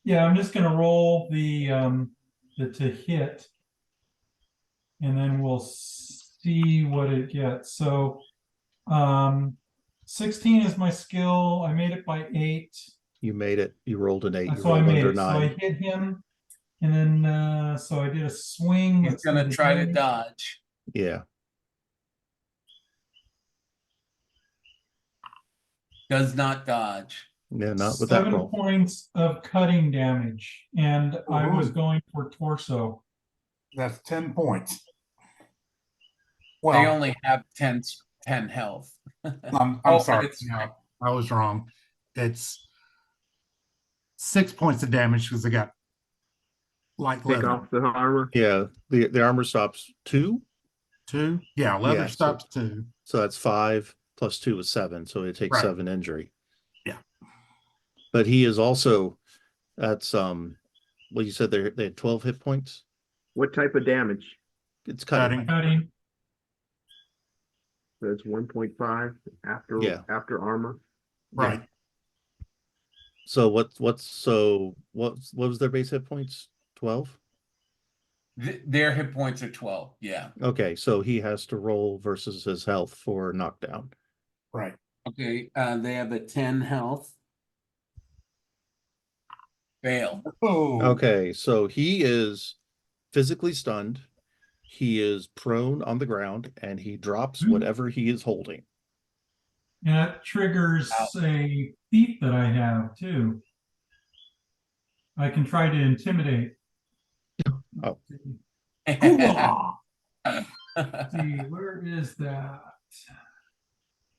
Yeah, I'm just gonna roll the to hit. And then we'll see what it gets. So 16 is my skill. I made it by 8. You made it. You rolled an 8. You So I rolled made under it. So I 9. hit him. And then so I did a swing. He's Let's see gonna the try to damage. dodge. Yeah. Does not dodge. No, not with that 7 roll. points of cutting damage. And I was Ooh. going for torso. that's 10 points. They Well, only have 10 health. I'm Oh, sorry. it's No, I was wrong. It's 6 points of damage because they got light Take leather. off the armor. Yeah, the armor stops 2. 2. Yeah, leather Yeah, so- stops 2. So that's 5 plus 2 is 7. So it takes Right. 7 injury. Yeah. But he is also, that's well, you said they had 12 hit points. What type of damage? It's cutting. Cutting. That's 1.5 after Yeah. after armor. Right. So what was their base hit points? 12? Their hit points are 12. Yeah. Okay, so he has to roll versus his health for knockdown. Right. Okay. They have a 10 health. Fail. Oh. Okay, so he is physically stunned. He is prone on the ground and he drops whatever he is holding. And that triggers a feat that I have too. I can try to intimidate. Oh. Let's see, where is that?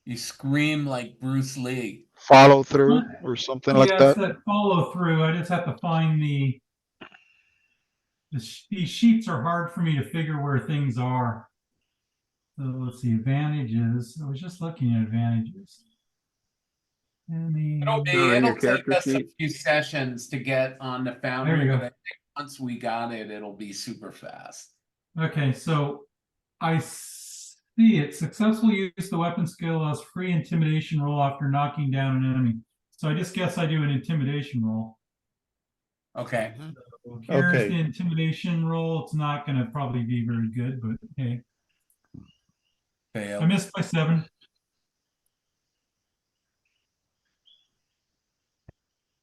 You scream like Bruce Lee. Follow through or something like Yes, that. that follow through. I just have to find these sheets are hard for me to figure where things are. So let's see, advantages. I was just looking at advantages. It'll in your take character us a sheet. few sessions to get on the There Foundry, you go. but I think once we got it, it'll be super fast. Okay, so I see it. Successful use of the weapon skill allows free intimidation roll after knocking down an enemy. So I just guess I do an intimidation roll. Okay. So here's Okay. the intimidation roll. It's not going to probably be very good, but hey, I Fail. missed by 7.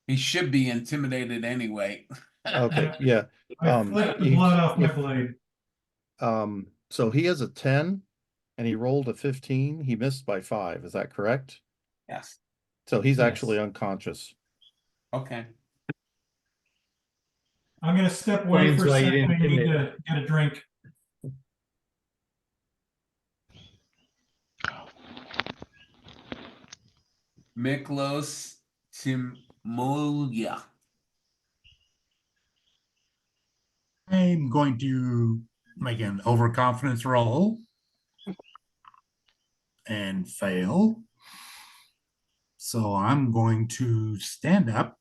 He should be intimidated anyway. Okay, yeah. I flicked the blood off my blade. So he has a 10 and he rolled a 15. He missed by 5. Is that correct? Yes. So he's Yes. actually unconscious. Okay. I'm going to step away Explains for a why you second. didn't I need intimidate. to get a drink. Miklos Timolia. I'm going to make an overconfidence roll and fail. So I'm going to stand up.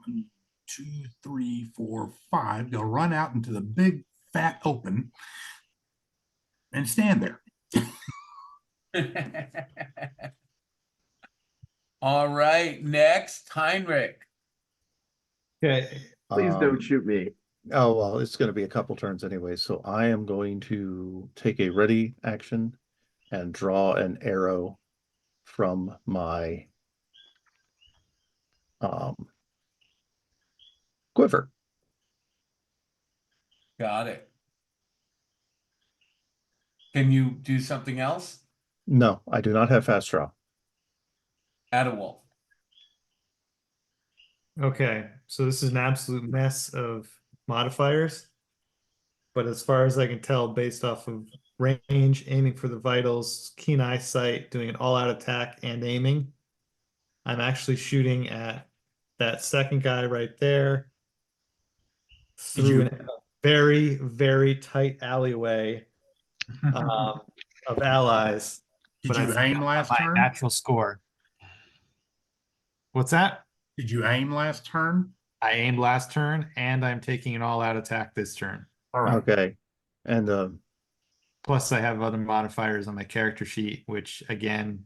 1, 2, 3, 4, 5. They'll run out into the big fat open and stand there. All right. Next, Heinrich. Okay. Please don't Um, shoot me. Oh, well, it's going to be a couple turns anyway. So I am going to take a ready action and draw an arrow from my quiver. Got it. Can you do something else? No, I do not have fast draw. Adewolf. Okay, so this is an absolute mess of modifiers. But as far as I can tell, based off of range, aiming for the vitals, keen eyesight, doing an all-out attack and aiming, I'm actually shooting at that second guy right there through a very, very tight alleyway of allies. Did But I you think aim I'm last my turn? natural score. What's that? Did you aim last turn? I aimed last turn, and I'm taking an all-out attack this turn. All right. Okay. And Plus, I have other modifiers on my character sheet, which again,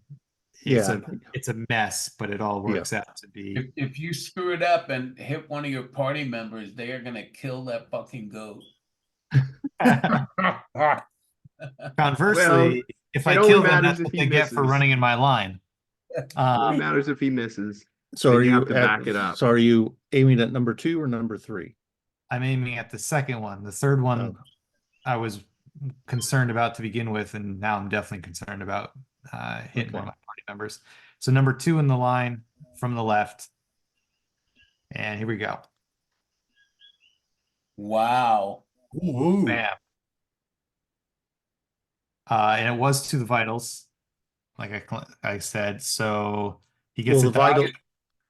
yeah, it's a mess, but it all works out to be. If you screw it up and hit one of your party members, they are gonna kill that fucking goat. Conversely, if I it only kill them, matters that's if what he they get for misses. running in my line. It only matters if he misses. so Then are you you have to back it up. So are you aiming at number 2 or number 3? I'm aiming at the second one. The third one, Oh. I was concerned about to begin with, and now I'm definitely concerned about hitting one of my party members. So number 2 in the line from the left, and here we go. Wow. Ooh. Bam. And it was to the vitals. like I said. So he Well, gets the a dodge. vital,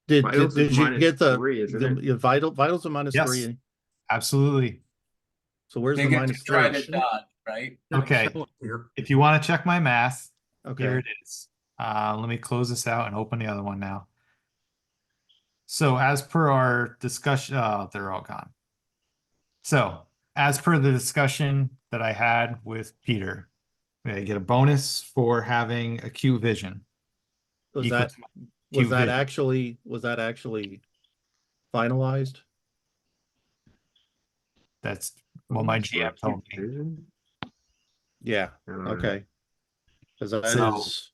did Vitals is you minus get the, 3, isn't it? vitals are minus Yes. 3. Absolutely. So where's They the get to minus try 3? to dodge, right? Okay. Show it here. If you want to check my math, here Okay, it is. Let me close this out and open the other one now. So as per our discussion, they're all gone. So as per the discussion that I had with Peter, I get a bonus for having acute vision. was equal that, to my acute vision. was that actually finalized? That's what my GM told me. Vision? Yeah, I don't know. okay. Because that So- is,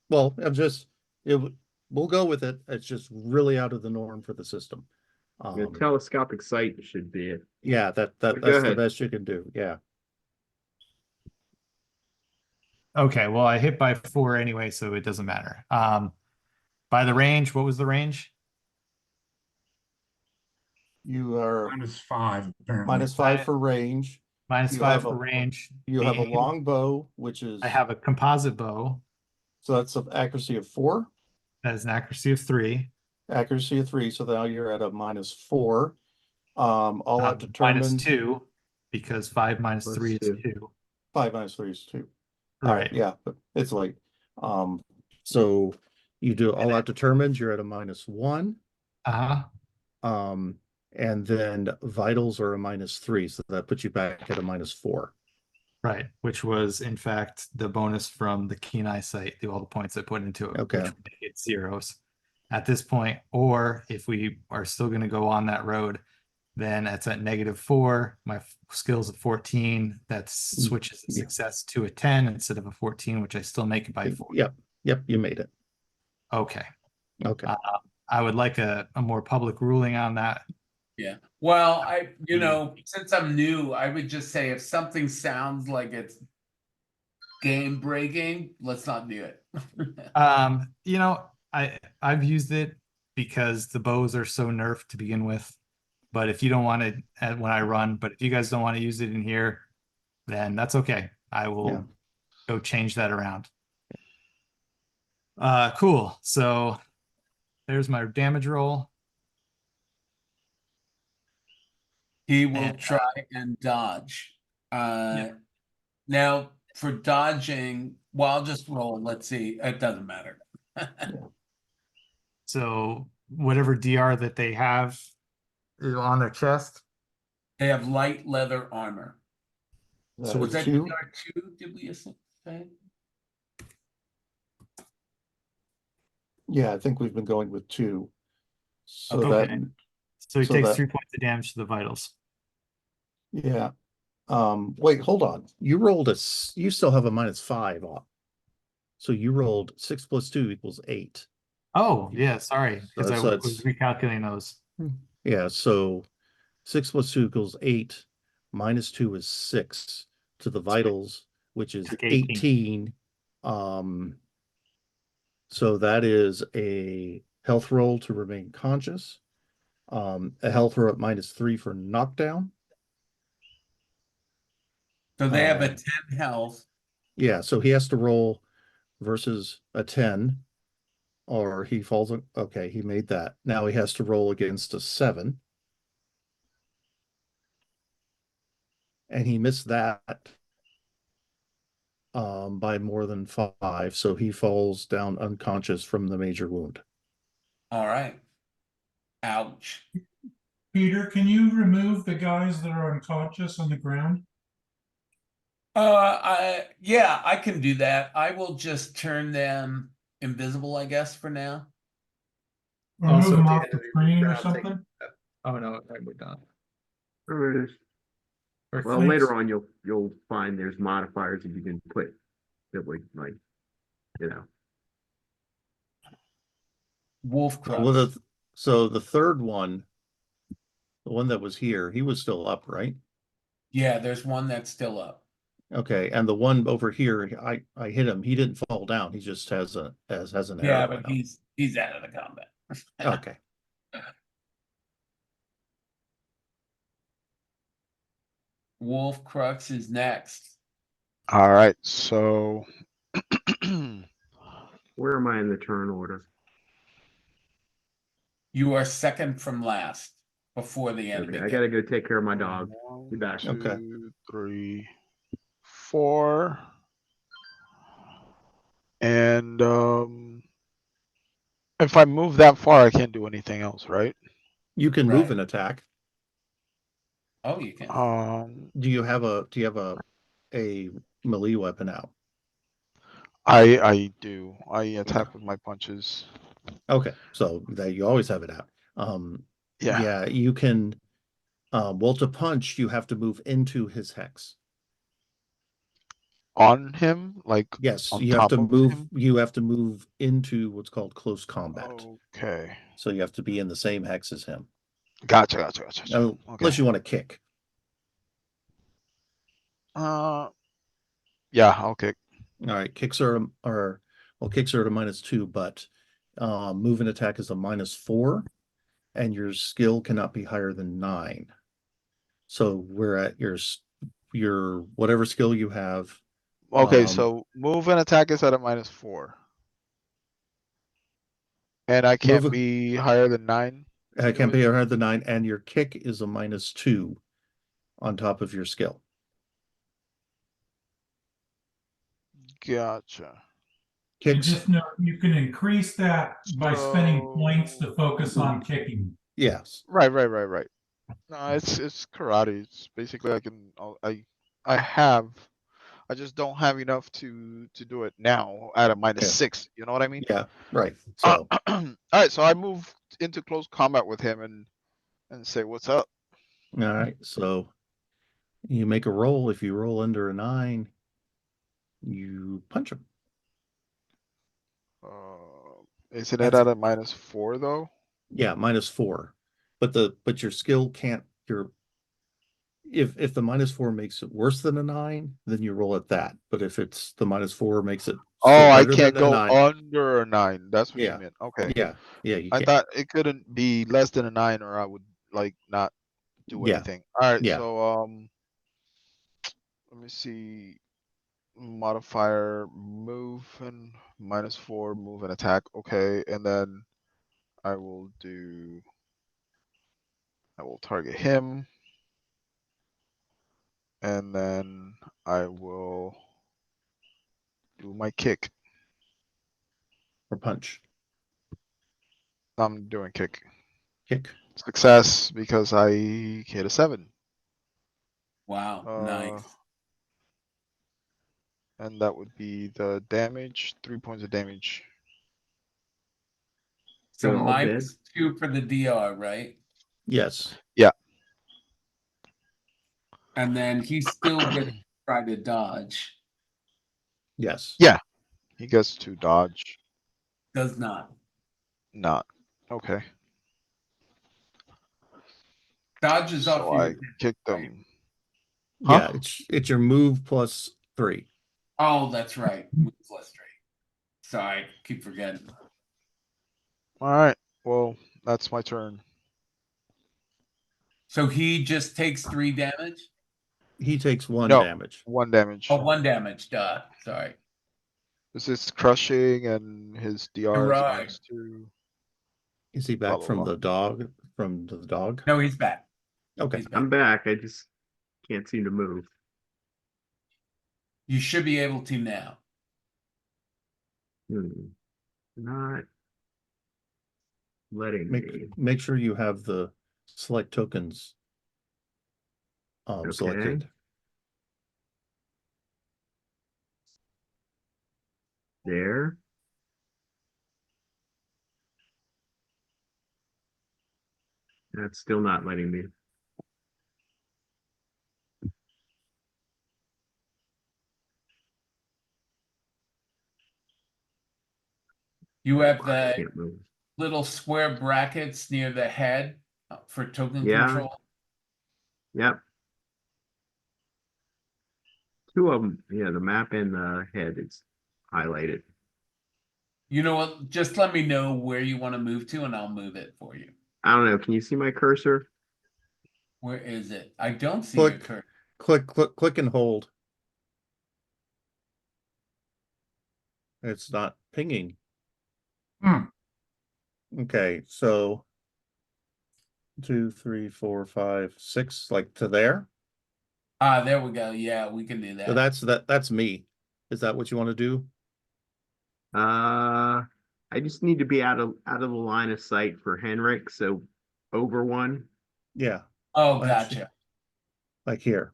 well, I'm just, we'll go with it. It's just really out of the norm for the system. Yeah, telescopic sight should be it. Yeah, Go that's the ahead. best you can do. Yeah. Okay, well, I hit by 4 anyway, so it doesn't matter. By the range, what was the range? You are -5, apparently. -5 for range. Minus You 5 have for a- range. You have a and long bow, which is, I have a composite bow. so that's an accuracy of 4, That is an accuracy of 3. accuracy of 3. So now you're at a -4. All that Minus determined, 2, because 5 minus Plus 3 is 2. 2. 5 minus 3 is 2. All Right. right, yeah, but it's late. So you do all that determined, you're at a -1. Uh-huh. And then vitals are a -3, so that puts you back at a -4. Right, which was in fact the bonus from the keen eyesight, all the points I put into it, Okay. which would make it 0s at this point. Or if we are still going to go on that road, then it's at -4. My skill's at 14. That switches the Yeah. success to a 10 instead of a 14, which I still make it by 4. Yep, you made it. Okay. Okay. I would like a more public ruling on that. Yeah. Well, since I'm new, I would just say if something sounds like it's game breaking, let's not do it. I've used it because the bows are so nerfed to begin with. But if you don't want it when I run, but if you guys don't want to use it in here, then that's okay. I will go change that around. Cool. So there's my damage roll. He will And, try and dodge. Now for dodging, well, I'll just roll. Let's see. It doesn't matter. So whatever DR that they have on their chest. They have light leather armor. So was that 2? DR2? Did we say? Yeah, I think we've been going with 2. So Okay. that, So he so takes that- 3 points of damage to the vitals. yeah. Wait, hold on. You still have a -5 on. So you rolled 6 + 2 = 8. Oh, yeah, sorry, because I So was it's- recalculating those. Yeah, so 6 + 2 = 8. -2 is 6 to the vitals, which is Took 18. 18. So that is a health roll to remain conscious. A health roll at -3 for knockdown. So they have a Um, 10 health. Yeah, so he has to roll versus a 10, or he falls. Okay, he made that. Now he has to roll against a 7. And he missed that by more than 5, so he falls down unconscious from the major wound. All right. Ouch. Peter, can you remove the guys that are unconscious on the ground? Yeah, I can do that. I will just turn them invisible, I guess, for now. Or Also, move them at the off end the of your screen or round, take- something? Oh no, we're done. Alright. Or Well, thanks. later on, you'll find there's modifiers that you can put that would Wolf Well, Crux. so the third one, the one that was here, he was still up, right? Yeah, there's one that's still up. Okay, and the one over here, I hit him. He didn't fall down. He just has an Yeah, arrow but in him. he's out of the combat. Okay. Wolf Crux is next. All right, so Where am I in the turn order? You are second from last before the enemy. Okay, I gotta go take care of my dog. Be One, back. Okay. 2, 3, 4. And if I move that far, I can't do anything else, right? You can move Right. an attack. Oh, you can. Do you have a melee weapon out? I do. I attack with my punches. Okay, so that you always have it out. Yeah. Yeah, you can. Well, to punch, you have to move into his hex. On him, like Yes, on you have top to of move. him. You have to move into what's called close combat. Okay. So you have to be in the same hex as him, Gotcha. Okay. unless you want to kick. Yeah, I'll kick. All right, kicks are well, kicks are at a -2, but move and attack is a -4, and your skill cannot be higher than 9. So we're at your whatever skill you have. Okay, so move and attack is at a -4. And I can't Move- be higher than 9. I can't be higher than 9, and your kick is a -2 on top of your skill. Gotcha. You Kicks, just know you can increase that by spending points to So- focus on kicking. yes. Right. No, it's karate. It's basically I have. I just don't have enough to do it now at a -6. You know what I mean? Yeah, right. So All right, so I move into close combat with him and say, "What's up?" all right, so you make a roll. If you roll under a 9, you punch him. Isn't it at a -4 though? Yeah, -4. But your skill can't your if the -4 makes it worse than a 9, then you roll at that. But if it's the -4 makes it Oh, still I better can't than a go 9. under a 9. That's what you Yeah. meant. Okay. Yeah, you I can't. thought it couldn't be less than a 9 or I would like not do Yeah. anything. All right, Yeah. so let me see. Modifier move and -4 move and attack. Okay, and then I will target him. And then I will do my kick. Or punch. I'm doing kick. Kick. Success because I hit a 7. Wow, nice. And that would be the damage, 3 points of damage. So They're all dead? -2 for the DR, right? Yes. Yeah. And then he's still gonna try to dodge. Yes. Yeah. He gets to dodge. Does not. Not. Okay. Dodge is off So your. I kick right? them. Yeah, Huh? it's your move +3. Oh, that's right. Move plus 3. Sorry, I keep forgetting. All right. Well, that's my turn. So he just takes 3 damage? He takes 1 No. damage. 1 damage. Oh, 1 damage, duh. Sorry. This is crushing and his DR is Right. -2. Is he Blah, back blah, from blah. the dog? From the dog? No, he's back. Okay. He's back. I'm back. I just can't seem to move. You should be able to now. Not letting me. Make sure you have the select tokens selected. There. That's still not letting me. You have I the can't move. little square brackets near the head for token Yeah. control. Yep. 2 of them. Yeah, the map and the head is highlighted. You know what? Just let me know where you want to move to and I'll move it for you. I don't know. Can you see my cursor? Where is it? I don't see your cursor. Click and hold. It's not pinging. Okay, so 2, 3, 4, 5, 6, like to there. Ah, there we go. Yeah, we can do So that. that's me. Is that what you want to do? I just need to be out of the line of sight for Henrik, so over one. Yeah, Oh, I understand. gotcha. Like here.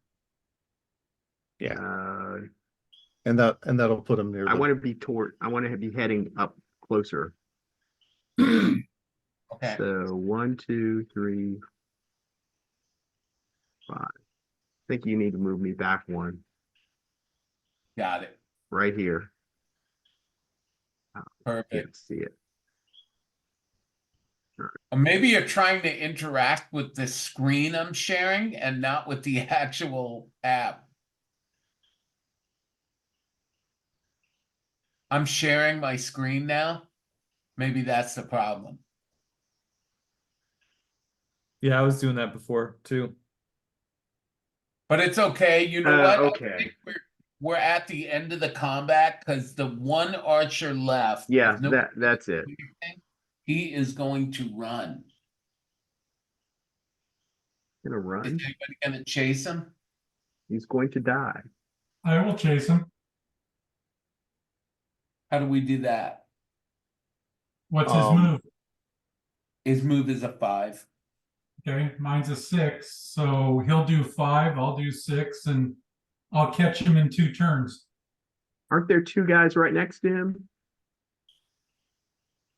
Yeah, Uh, and that'll put him near I the. want to be heading up closer. Okay, So 1, 2, 3, 5. I think you need to move me back one got it. right here. Perfect. Can't see it. Or maybe you're trying to interact with the screen I'm sharing and not with the actual app. I'm sharing my screen now. Maybe that's the problem. Yeah, I was doing that before too. But it's okay. You know what? I Okay. think we're at the end of the combat because the one archer left. Yeah, if nobody that's it. does anything, he is going to run. Gonna Is run. anybody going to chase him? He's going to die. I will chase him. How do we do that? What's his Um, move? His move is a 5. Okay, mine's a 6, so he'll do 5, I'll do 6, and I'll catch him in 2 turns. Aren't there two guys right next to him?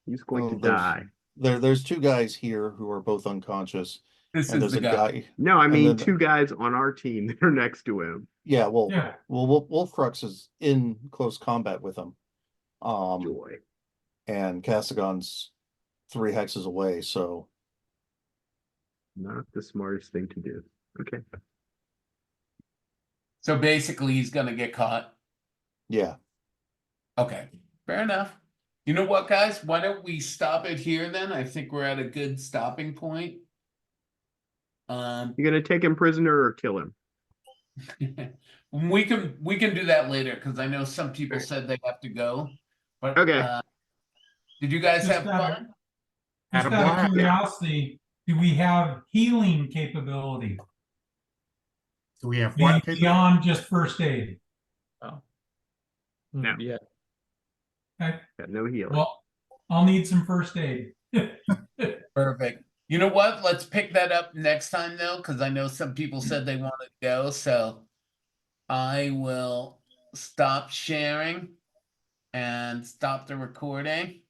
He's going Oh, to die. There's two guys here who are both unconscious, This and is there's the a guy. guy. No, I and mean then- two guys on our team that are next to him. Yeah, well, Yeah. Wolfcrux is in close combat with him. Joy. And Casagon's 3 hexes away, so Not the smartest thing to do. Okay. So basically, he's going to get caught. yeah. Okay, fair enough. You know what, guys? Why don't we stop it here then? I think we're at a good stopping point. You gonna take him prisoner or kill him? we can do that later because I know some people said they have to go. But Okay. Did you guys Just have fun? Just Had a out of blast. curiosity, do we have healing capability Do we have what? Casey? beyond just first aid? No. Yeah. Okay, Got no healing. well, I'll need some first aid. Perfect. You know what? Let's pick that up next time though, because I know some people said they wanted to go. So I will stop sharing and stop the recording.